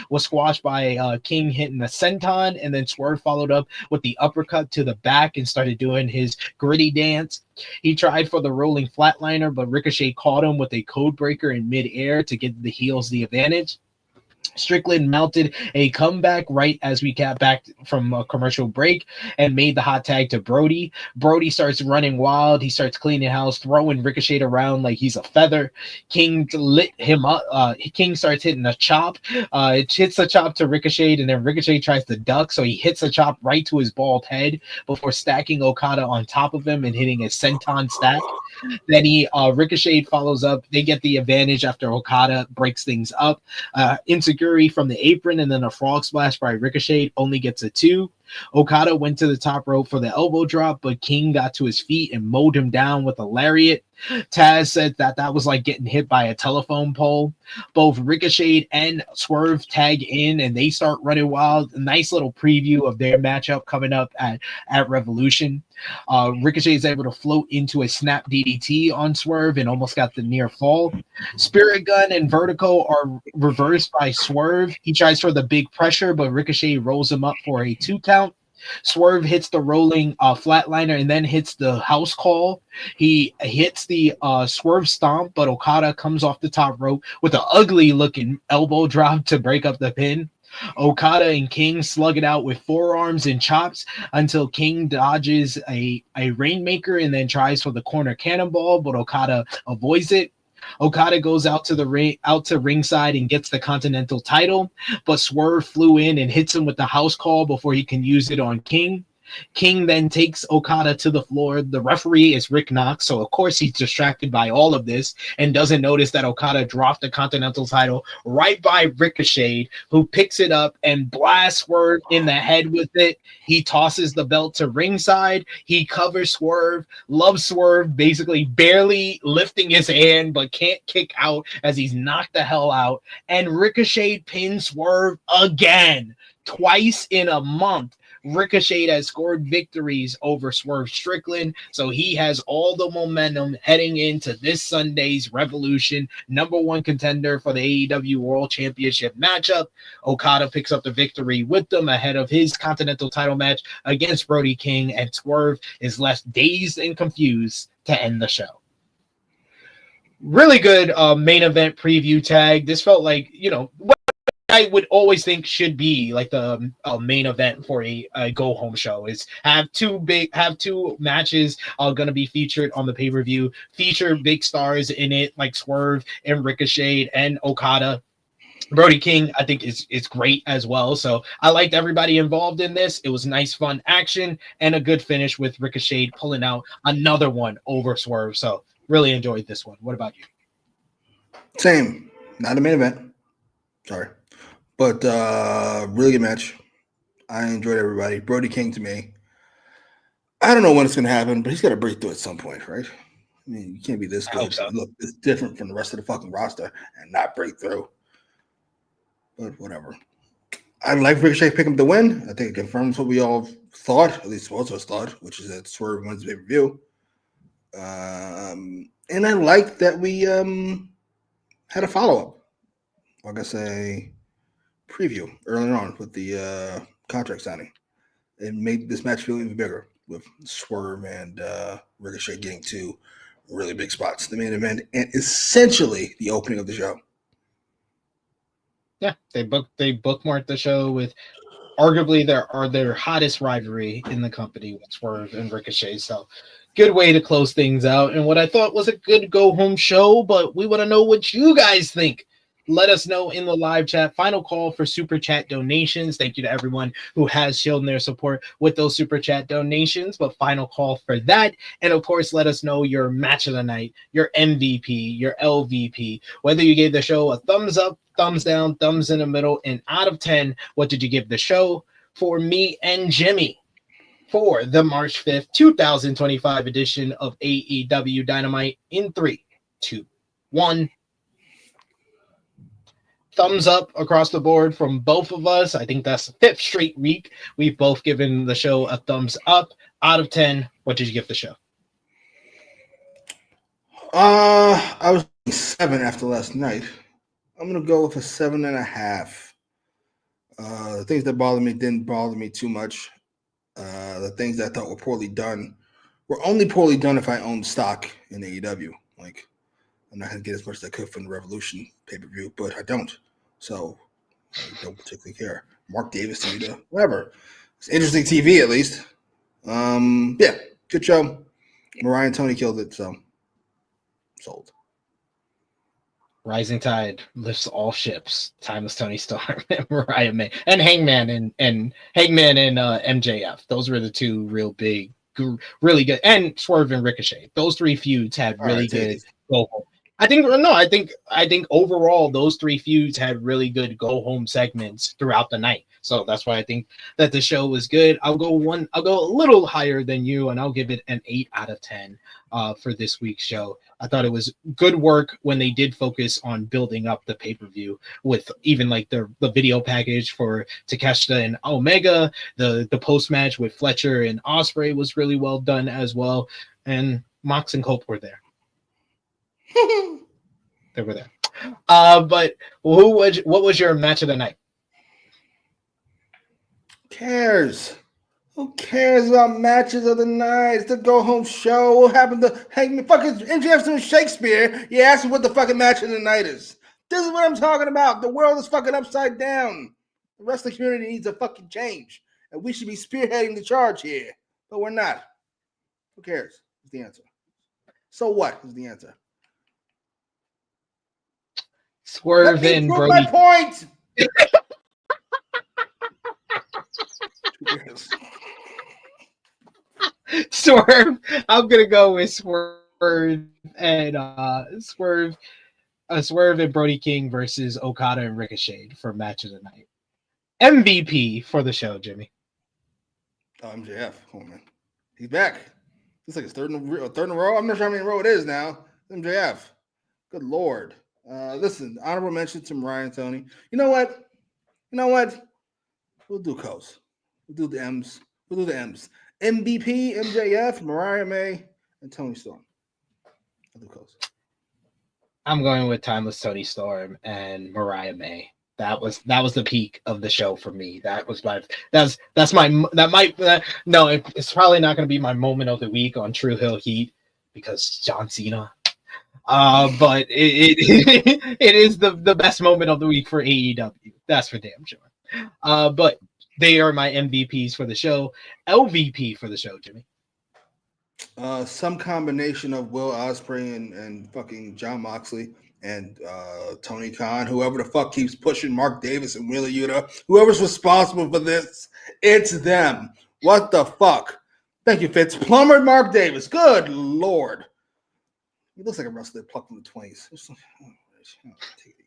was squashed by King hitting the senton, and then Swerve followed up with the uppercut to the back and started doing his gritty dance. He tried for the rolling flatliner, but Ricochet caught him with a code breaker in midair to give the heels the advantage. Strickland mounted a comeback right as we got back from a commercial break and made the hot tag to Brody. Brody starts running wild. He starts cleaning house, throwing Ricochet around like he's a feather. King lit him up. King starts hitting a chop. It hits a chop to Ricochet, and then Ricochet tries to duck, so he hits a chop right to his bald head before stacking Okada on top of him and hitting a senton stack. Then Ricochet follows up. They get the advantage after Okada breaks things up. Insecurity from the apron, and then a frog splash by Ricochet only gets a 2. Okada went to the top rope for the elbow drop, but King got to his feet and mowed him down with a lariat. Taz said that was like getting hit by a telephone pole. Both Ricochet and Swerve tag in, and they start running wild. A nice little preview of their matchup coming up at Revolution. Ricochet is able to float into a snap DDT on Swerve and almost got the near fall. Spirit Gun and Vertigo are reversed by Swerve. He tries for the big pressure, but Ricochet rolls him up for a 2 count. Swerve hits the rolling flatliner and then hits the house call. He hits the Swerve stomp, but Okada comes off the top rope with an ugly looking elbow drop to break up the pin. Okada and King slug it out with forearms and chops until King dodges a Rainmaker and then tries for the corner cannonball, but Okada avoids it. Okada goes out to ringside and gets the Continental title, but Swerve flew in and hits him with the house call before he can use it on King. King then takes Okada to the floor. The referee is Rick Knox, so of course he's distracted by all of this and doesn't notice that Okada dropped the Continental title right by Ricochet, who picks it up and blasts Swerve in the head with it. He tosses the belt to ringside. He covers Swerve, loves Swerve, basically barely lifting his hand but can't kick out as he's knocked the hell out. And Ricochet pins Swerve again, twice in a month. Ricochet has scored victories over Swerve Strickland, so he has all the momentum heading into this Sunday's Revolution, #1 contender for the AEW World Championship matchup. Okada picks up the victory with them ahead of his Continental title match against Brody King, and Swerve is left dazed and confused to end the show. Really good main event preview tag. This felt like, I would always think should be like the main event for a go home show is have two matches going to be featured on the pay-per-view, feature big stars in it like Swerve and Ricochet and Okada. Brody King, I think is great as well. So I liked everybody involved in this. It was nice, fun action and a good finish with Ricochet pulling out another one over Swerve. So really enjoyed this one. What about you? Same. Not a main event. Sorry. But really good match. I enjoyed everybody. Brody King to me. I don't know when it's going to happen, but he's got to break through at some point, right? I mean, you can't be this good. So. Look, it's different from the rest of the fucking roster and not break through. But whatever. I like Ricochet picking up the win. I think it confirms what we all thought, at least most of us thought, which is that Swerve wins the pay-per-view. And I like that we had a follow-up. Like I say, preview earlier on with the contract signing. It made this match feel even bigger with Swerve and Ricochet getting two really big spots. The main event and essentially the opening of the show. Yeah, they bookmarked the show with arguably their hottest rivalry in the company with Swerve and Ricochet. So good way to close things out. And what I thought was a good go home show, but we want to know what you guys think. Let us know in the live chat. Final call for super chat donations. Thank you to everyone who has shown their support with those super chat donations. But final call for that. And of course, let us know your match of the night, your MVP, your LVP, whether you gave the show a thumbs up, thumbs down, thumbs in the middle, and out of 10, what did you give the show? For me and Jimmy, for the March 5th, 2025 edition of AEW Dynamite in 3, 2, 1. Thumbs up across the board from both of us. I think that's the 5th straight week. We've both given the show a thumbs up. Out of 10, what did you give the show? I was 7 after last night. I'm going to go with a 7.5. The things that bothered me didn't bother me too much. The things that I thought were poorly done were only poorly done if I owned stock in AEW. Like, I'm not going to get as much as I could from the Revolution pay-per-view, but I don't. So I don't particularly care. Mark Davis, Yuta, whatever. It's interesting TV, at least. Yeah, good show. Mariah and Toni killed it, so sold. Rising tide lifts all ships. Timeless Tony Storm and Mariah May and Hangman and MJF. Those were the two real big, really good, and Swerve and Ricochet. Those three feuds had really good go home. I think overall those three feuds had really good go home segments throughout the night. So that's why I think that the show was good. I'll go a little higher than you, and I'll give it an 8 out of 10 for this week's show. I thought it was good work when they did focus on building up the pay-per-view with even like the video package for Takeshita and Omega. The post-match with Fletcher and Ospreay was really well done as well. And Mox and Cope were there. They were there. But what was your match of the night? Who cares about matches of the night? It's the go home show. What happened to Hangman? Fucking MJF doing Shakespeare. You ask me what the fucking match of the night is. This is what I'm talking about. The world is fucking upside down. The rest of the community needs a fucking change. And we should be spearheading the charge here. But we're not. Who cares? Is the answer. So what is the answer? Swerve and Brody. My point. Swerve. I'm gonna go with Swerve and Swerve and Brody King versus Okada and Ricochet for match of the night. MVP for the show, Jimmy. Oh, MJF. Oh man, he's back. It's like his third in a row. I'm not sure how many row it is now. MJF. Good Lord. Listen, honorable mention to Mariah and Toni. You know what? We'll do Co's. We'll do the M's. MVP, MJF, Mariah May, and Toni Storm. I'll do Co's. I'm going with Timeless Toni Storm and Mariah May. That was the peak of the show for me. It's probably not going to be my moment of the week on True Hill Heat because John Cena. But it is the best moment of the week for AEW. That's for damn sure. But they are my MVPs for the show. LVP for the show, Jimmy. Some combination of Will Ospreay and fucking John Moxley and Tony Khan, whoever the fuck keeps pushing Mark Davis and Wheeler Yuta, whoever's responsible for this, it's them. What the fuck? Thank you, Fitz. Plumber Mark Davis. Good Lord. He looks like a wrestler plucked from the 20s. Take it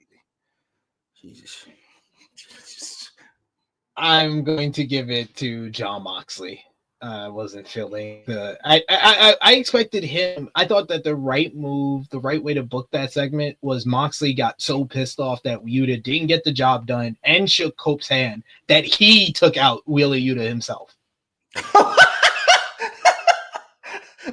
easy. Jesus. I'm going to give it to John Moxley. Wasn't feeling the. I expected him. I thought that the right move, the right way to book that segment was Moxley got so pissed off that Yuta didn't get the job done and shook Cope's hand that he took out Wheeler Yuta himself.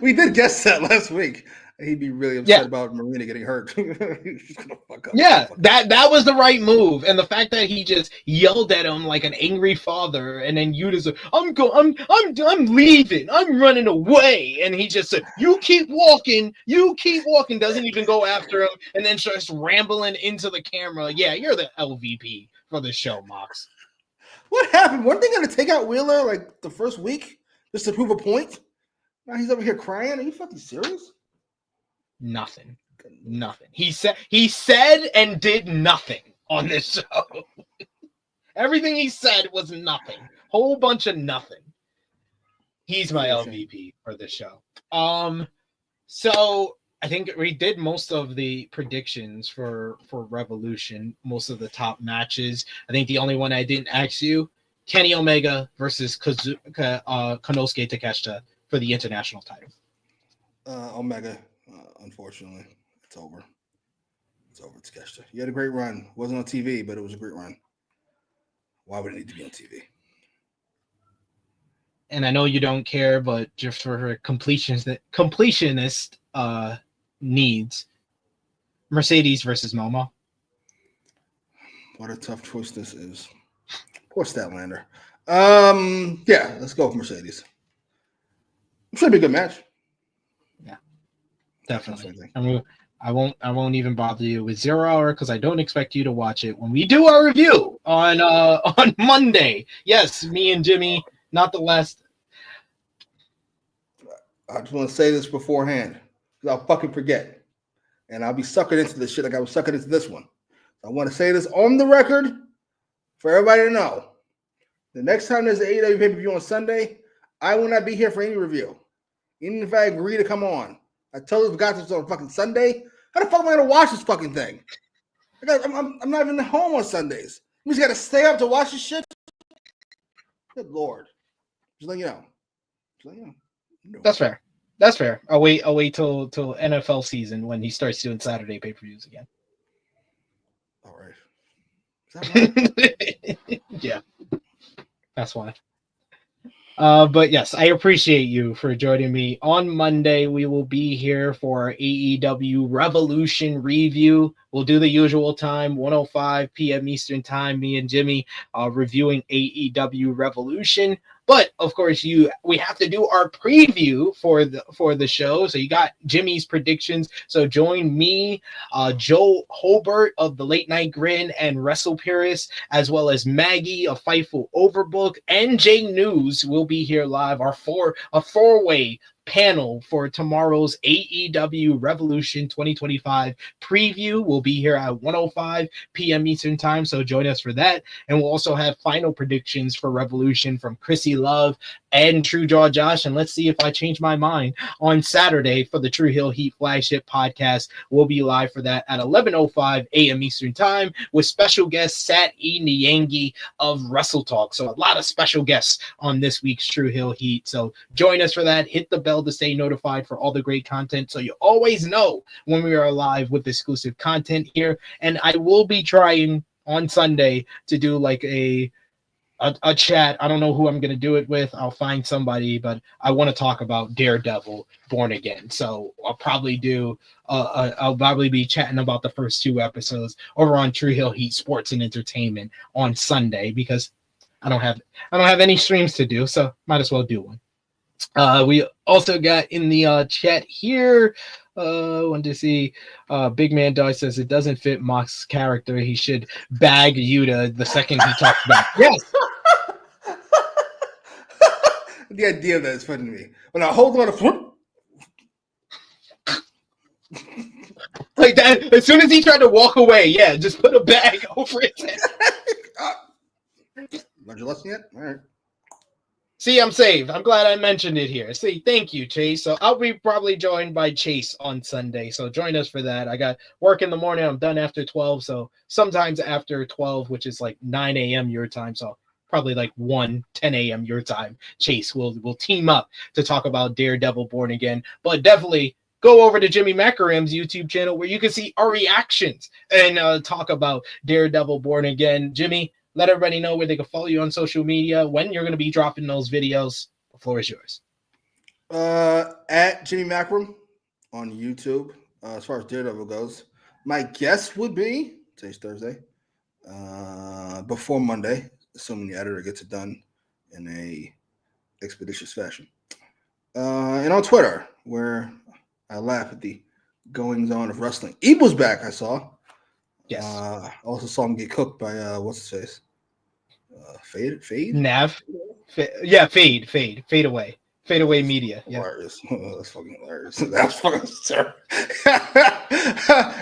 We did guess that last week. He'd be really upset about Marina getting hurt. He's gonna fuck up. Yeah, that was the right move, and the fact that he just yelled at him like an angry father, and then Yuta's like, I'm leaving, I'm running away, and he just said, you keep walking, doesn't even go after him, and then starts rambling into the camera. Yeah, you're the LVP for the show, Mox. What happened? Weren't they gonna take out Wheeler like the first week just to prove a point? Now he's over here crying. Are you fucking serious? Nothing. He said and did nothing on this show. Everything he said was nothing. Whole bunch of nothing. He's my LVP for this show. So I think we did most of the predictions for Revolution, most of the top matches. I think the only one I didn't ask you, Kenny Omega versus Konosuke Takeshita for the international title. Omega. Unfortunately, it's over. It's over. It's Takeshita. You had a great run. Wasn't on TV, but it was a great run. Why would it need to be on TV? And I know you don't care, but just for her completionist needs, Mercedes versus Momo. What a tough choice this is. Poor Statlander. Yeah, let's go with Mercedes. Should be a good match. Definitely. I won't even bother you with 0 Hour because I don't expect you to watch it when we do our review on Monday. Yes, me and Jimmy, not the last. I just want to say this beforehand because I'll fucking forget, and I'll be sucking into this shit like I was sucking into this one. I want to say this on the record for everybody to know. The next time there's an AEW pay-per-view on Sunday, I will not be here for any review, even if I agree to come on. I totally forgot this on fucking Sunday. How the fuck am I gonna watch this fucking thing? I'm not even home on Sundays. We just gotta stay up to watch this shit. Good Lord. Just let you know. No. That's fair. That's fair. I'll wait till NFL season when he starts doing Saturday pay-per-views again. All right. Is that right? Yeah. That's why. But yes, I appreciate you for joining me. On Monday, we will be here for our AEW Revolution review. We'll do the usual time, 1:05 p.m. Eastern time, me and Jimmy reviewing AEW Revolution. But of course, we have to do our preview for the show. So you got Jimmy's predictions. So join me, Joe Hobart of the Late Night Grin and Wrestle Paris, as well as Maggie of Fightful Overbook, and Jay News will be here live. A four-way panel for tomorrow's AEW Revolution 2025 preview will be here at 1:05 p.m. Eastern time, so join us for that. And we'll also have final predictions for Revolution from Chrissy Love and True Jaw Josh, and let's see if I change my mind on Saturday for the True Hill Heat flagship podcast. We'll be live for that at 11:05 a.m. Eastern time with special guest Sat E. Nyangi of Wrestle Talk. So a lot of special guests on this week's True Hill Heat. So join us for that. Hit the bell to stay notified for all the great content so you always know when we are live with exclusive content here. And I will be trying on Sunday to do like a chat. I don't know who I'm going to do it with. I'll find somebody, but I want to talk about Daredevil Born Again. So I'll probably be chatting about the first 2 episodes over on True Hill Heat Sports and Entertainment on Sunday because I don't have any streams to do, so might as well do one. We also got in the chat here, Want to see Big Man Dog says it doesn't fit Mox's character. He should bag Yuta the second he talks about it. Yes. The idea of that is funny to me. When I hold him on the floor, like that, as soon as he tried to walk away, yeah, just put a bag over his head. Learned your lesson yet? All right. See, I'm saved. I'm glad I mentioned it here. See, thank you, Chase. So I'll be probably joined by Chase on Sunday. So join us for that. I got work in the morning. I'm done after 12. So sometimes after 12, which is like 9 a.m. your time. So probably like 10 a.m. your time. Chase will team up to talk about Daredevil Born Again. But definitely go over to Jimmy Macram's YouTube channel where you can see our reactions and talk about Daredevil Born Again. Jimmy, let everybody know where they can follow you on social media, when you're going to be dropping those videos. The floor is yours. At Jimmy Macram on YouTube. As far as Daredevil goes, my guess would be today's Thursday, before Monday, assuming the editor gets it done in a expeditious fashion. And on Twitter, where I laugh at the goings on of wrestling. Evil's back, I saw. Yes. I also saw him get cooked by what's his face? Fade? Nav. Fade away. Fade away media. Yeah. Hilarious. Oh, that's fucking hilarious. That's fucking terrible.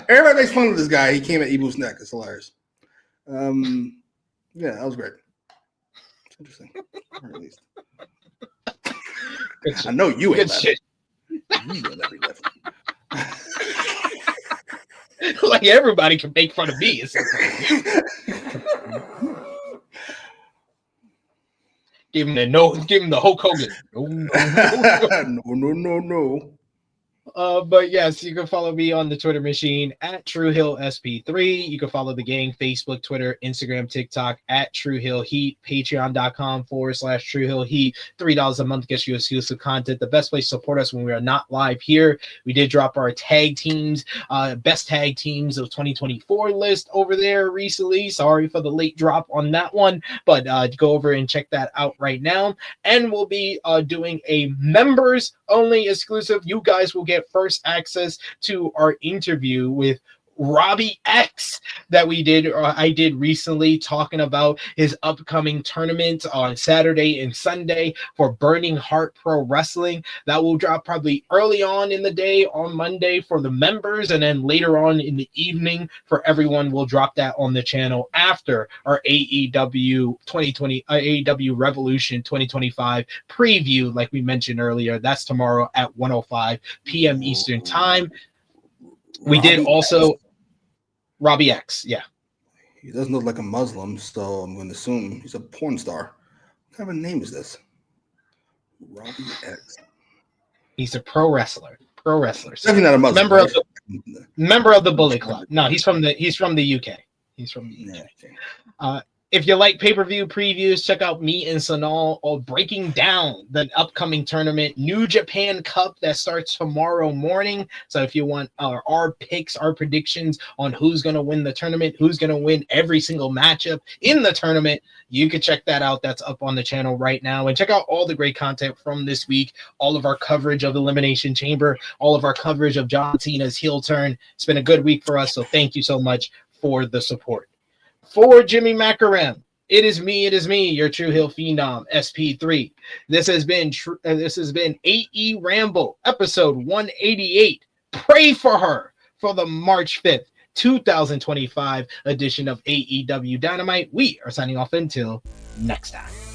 Everybody makes fun of this guy. He came at Evil's neck. It's hilarious. Yeah, that was great. It's interesting. Or at least. I know you ain't shit. You know every left. Like everybody can make fun of me. Give him the Hulk Hogan. No. But yes, you can follow me on the Twitter machine at TrueHillSP3. You can follow the gang, Facebook, Twitter, Instagram, TikTok at TrueHillHeat, Patreon.com/TrueHillHeat. $3 a month gets you exclusive content. The best place to support us when we are not live here. We did drop our tag teams, best tag teams of 2024 list over there recently. Sorry for the late drop on that one, but go over and check that out right now. And we'll be doing a members only exclusive. You guys will get first access to our interview with Robbie X that I did recently, talking about his upcoming tournament on Saturday and Sunday for Burning Heart Pro Wrestling. That will drop probably early on in the day on Monday for the members, and then later on in the evening for everyone. We'll drop that on the channel after our AEW Revolution 2025 preview, like we mentioned earlier. That's tomorrow at 1:05 p.m. Eastern Time. We did also Robbie X, yeah. He doesn't look like a Muslim, so I'm going to assume he's a porn star. What kind of a name is this? Robbie X. He's a pro wrestler. Definitely not a Muslim. Member of the Bullet Club. No, he's from the UK. He's from the UK. Yeah. If you like pay-per-view previews, check out me and Sanal all breaking down the upcoming tournament, New Japan Cup, that starts tomorrow morning. So if you want our picks, our predictions on who's going to win the tournament, who's going to win every single matchup in the tournament, you can check that out. That's up on the channel right now. And check out all the great content from this week, all of our coverage of Elimination Chamber, all of our coverage of John Cena's heel turn. It's been a good week for us, so thank you so much for the support. For Jimmy Macram, it is me, your True Hill Phenom, SP3. This has been AEWramble, episode 188. Pray for her for the March 5th, 2025 edition of AEW Dynamite. We are signing off until next time.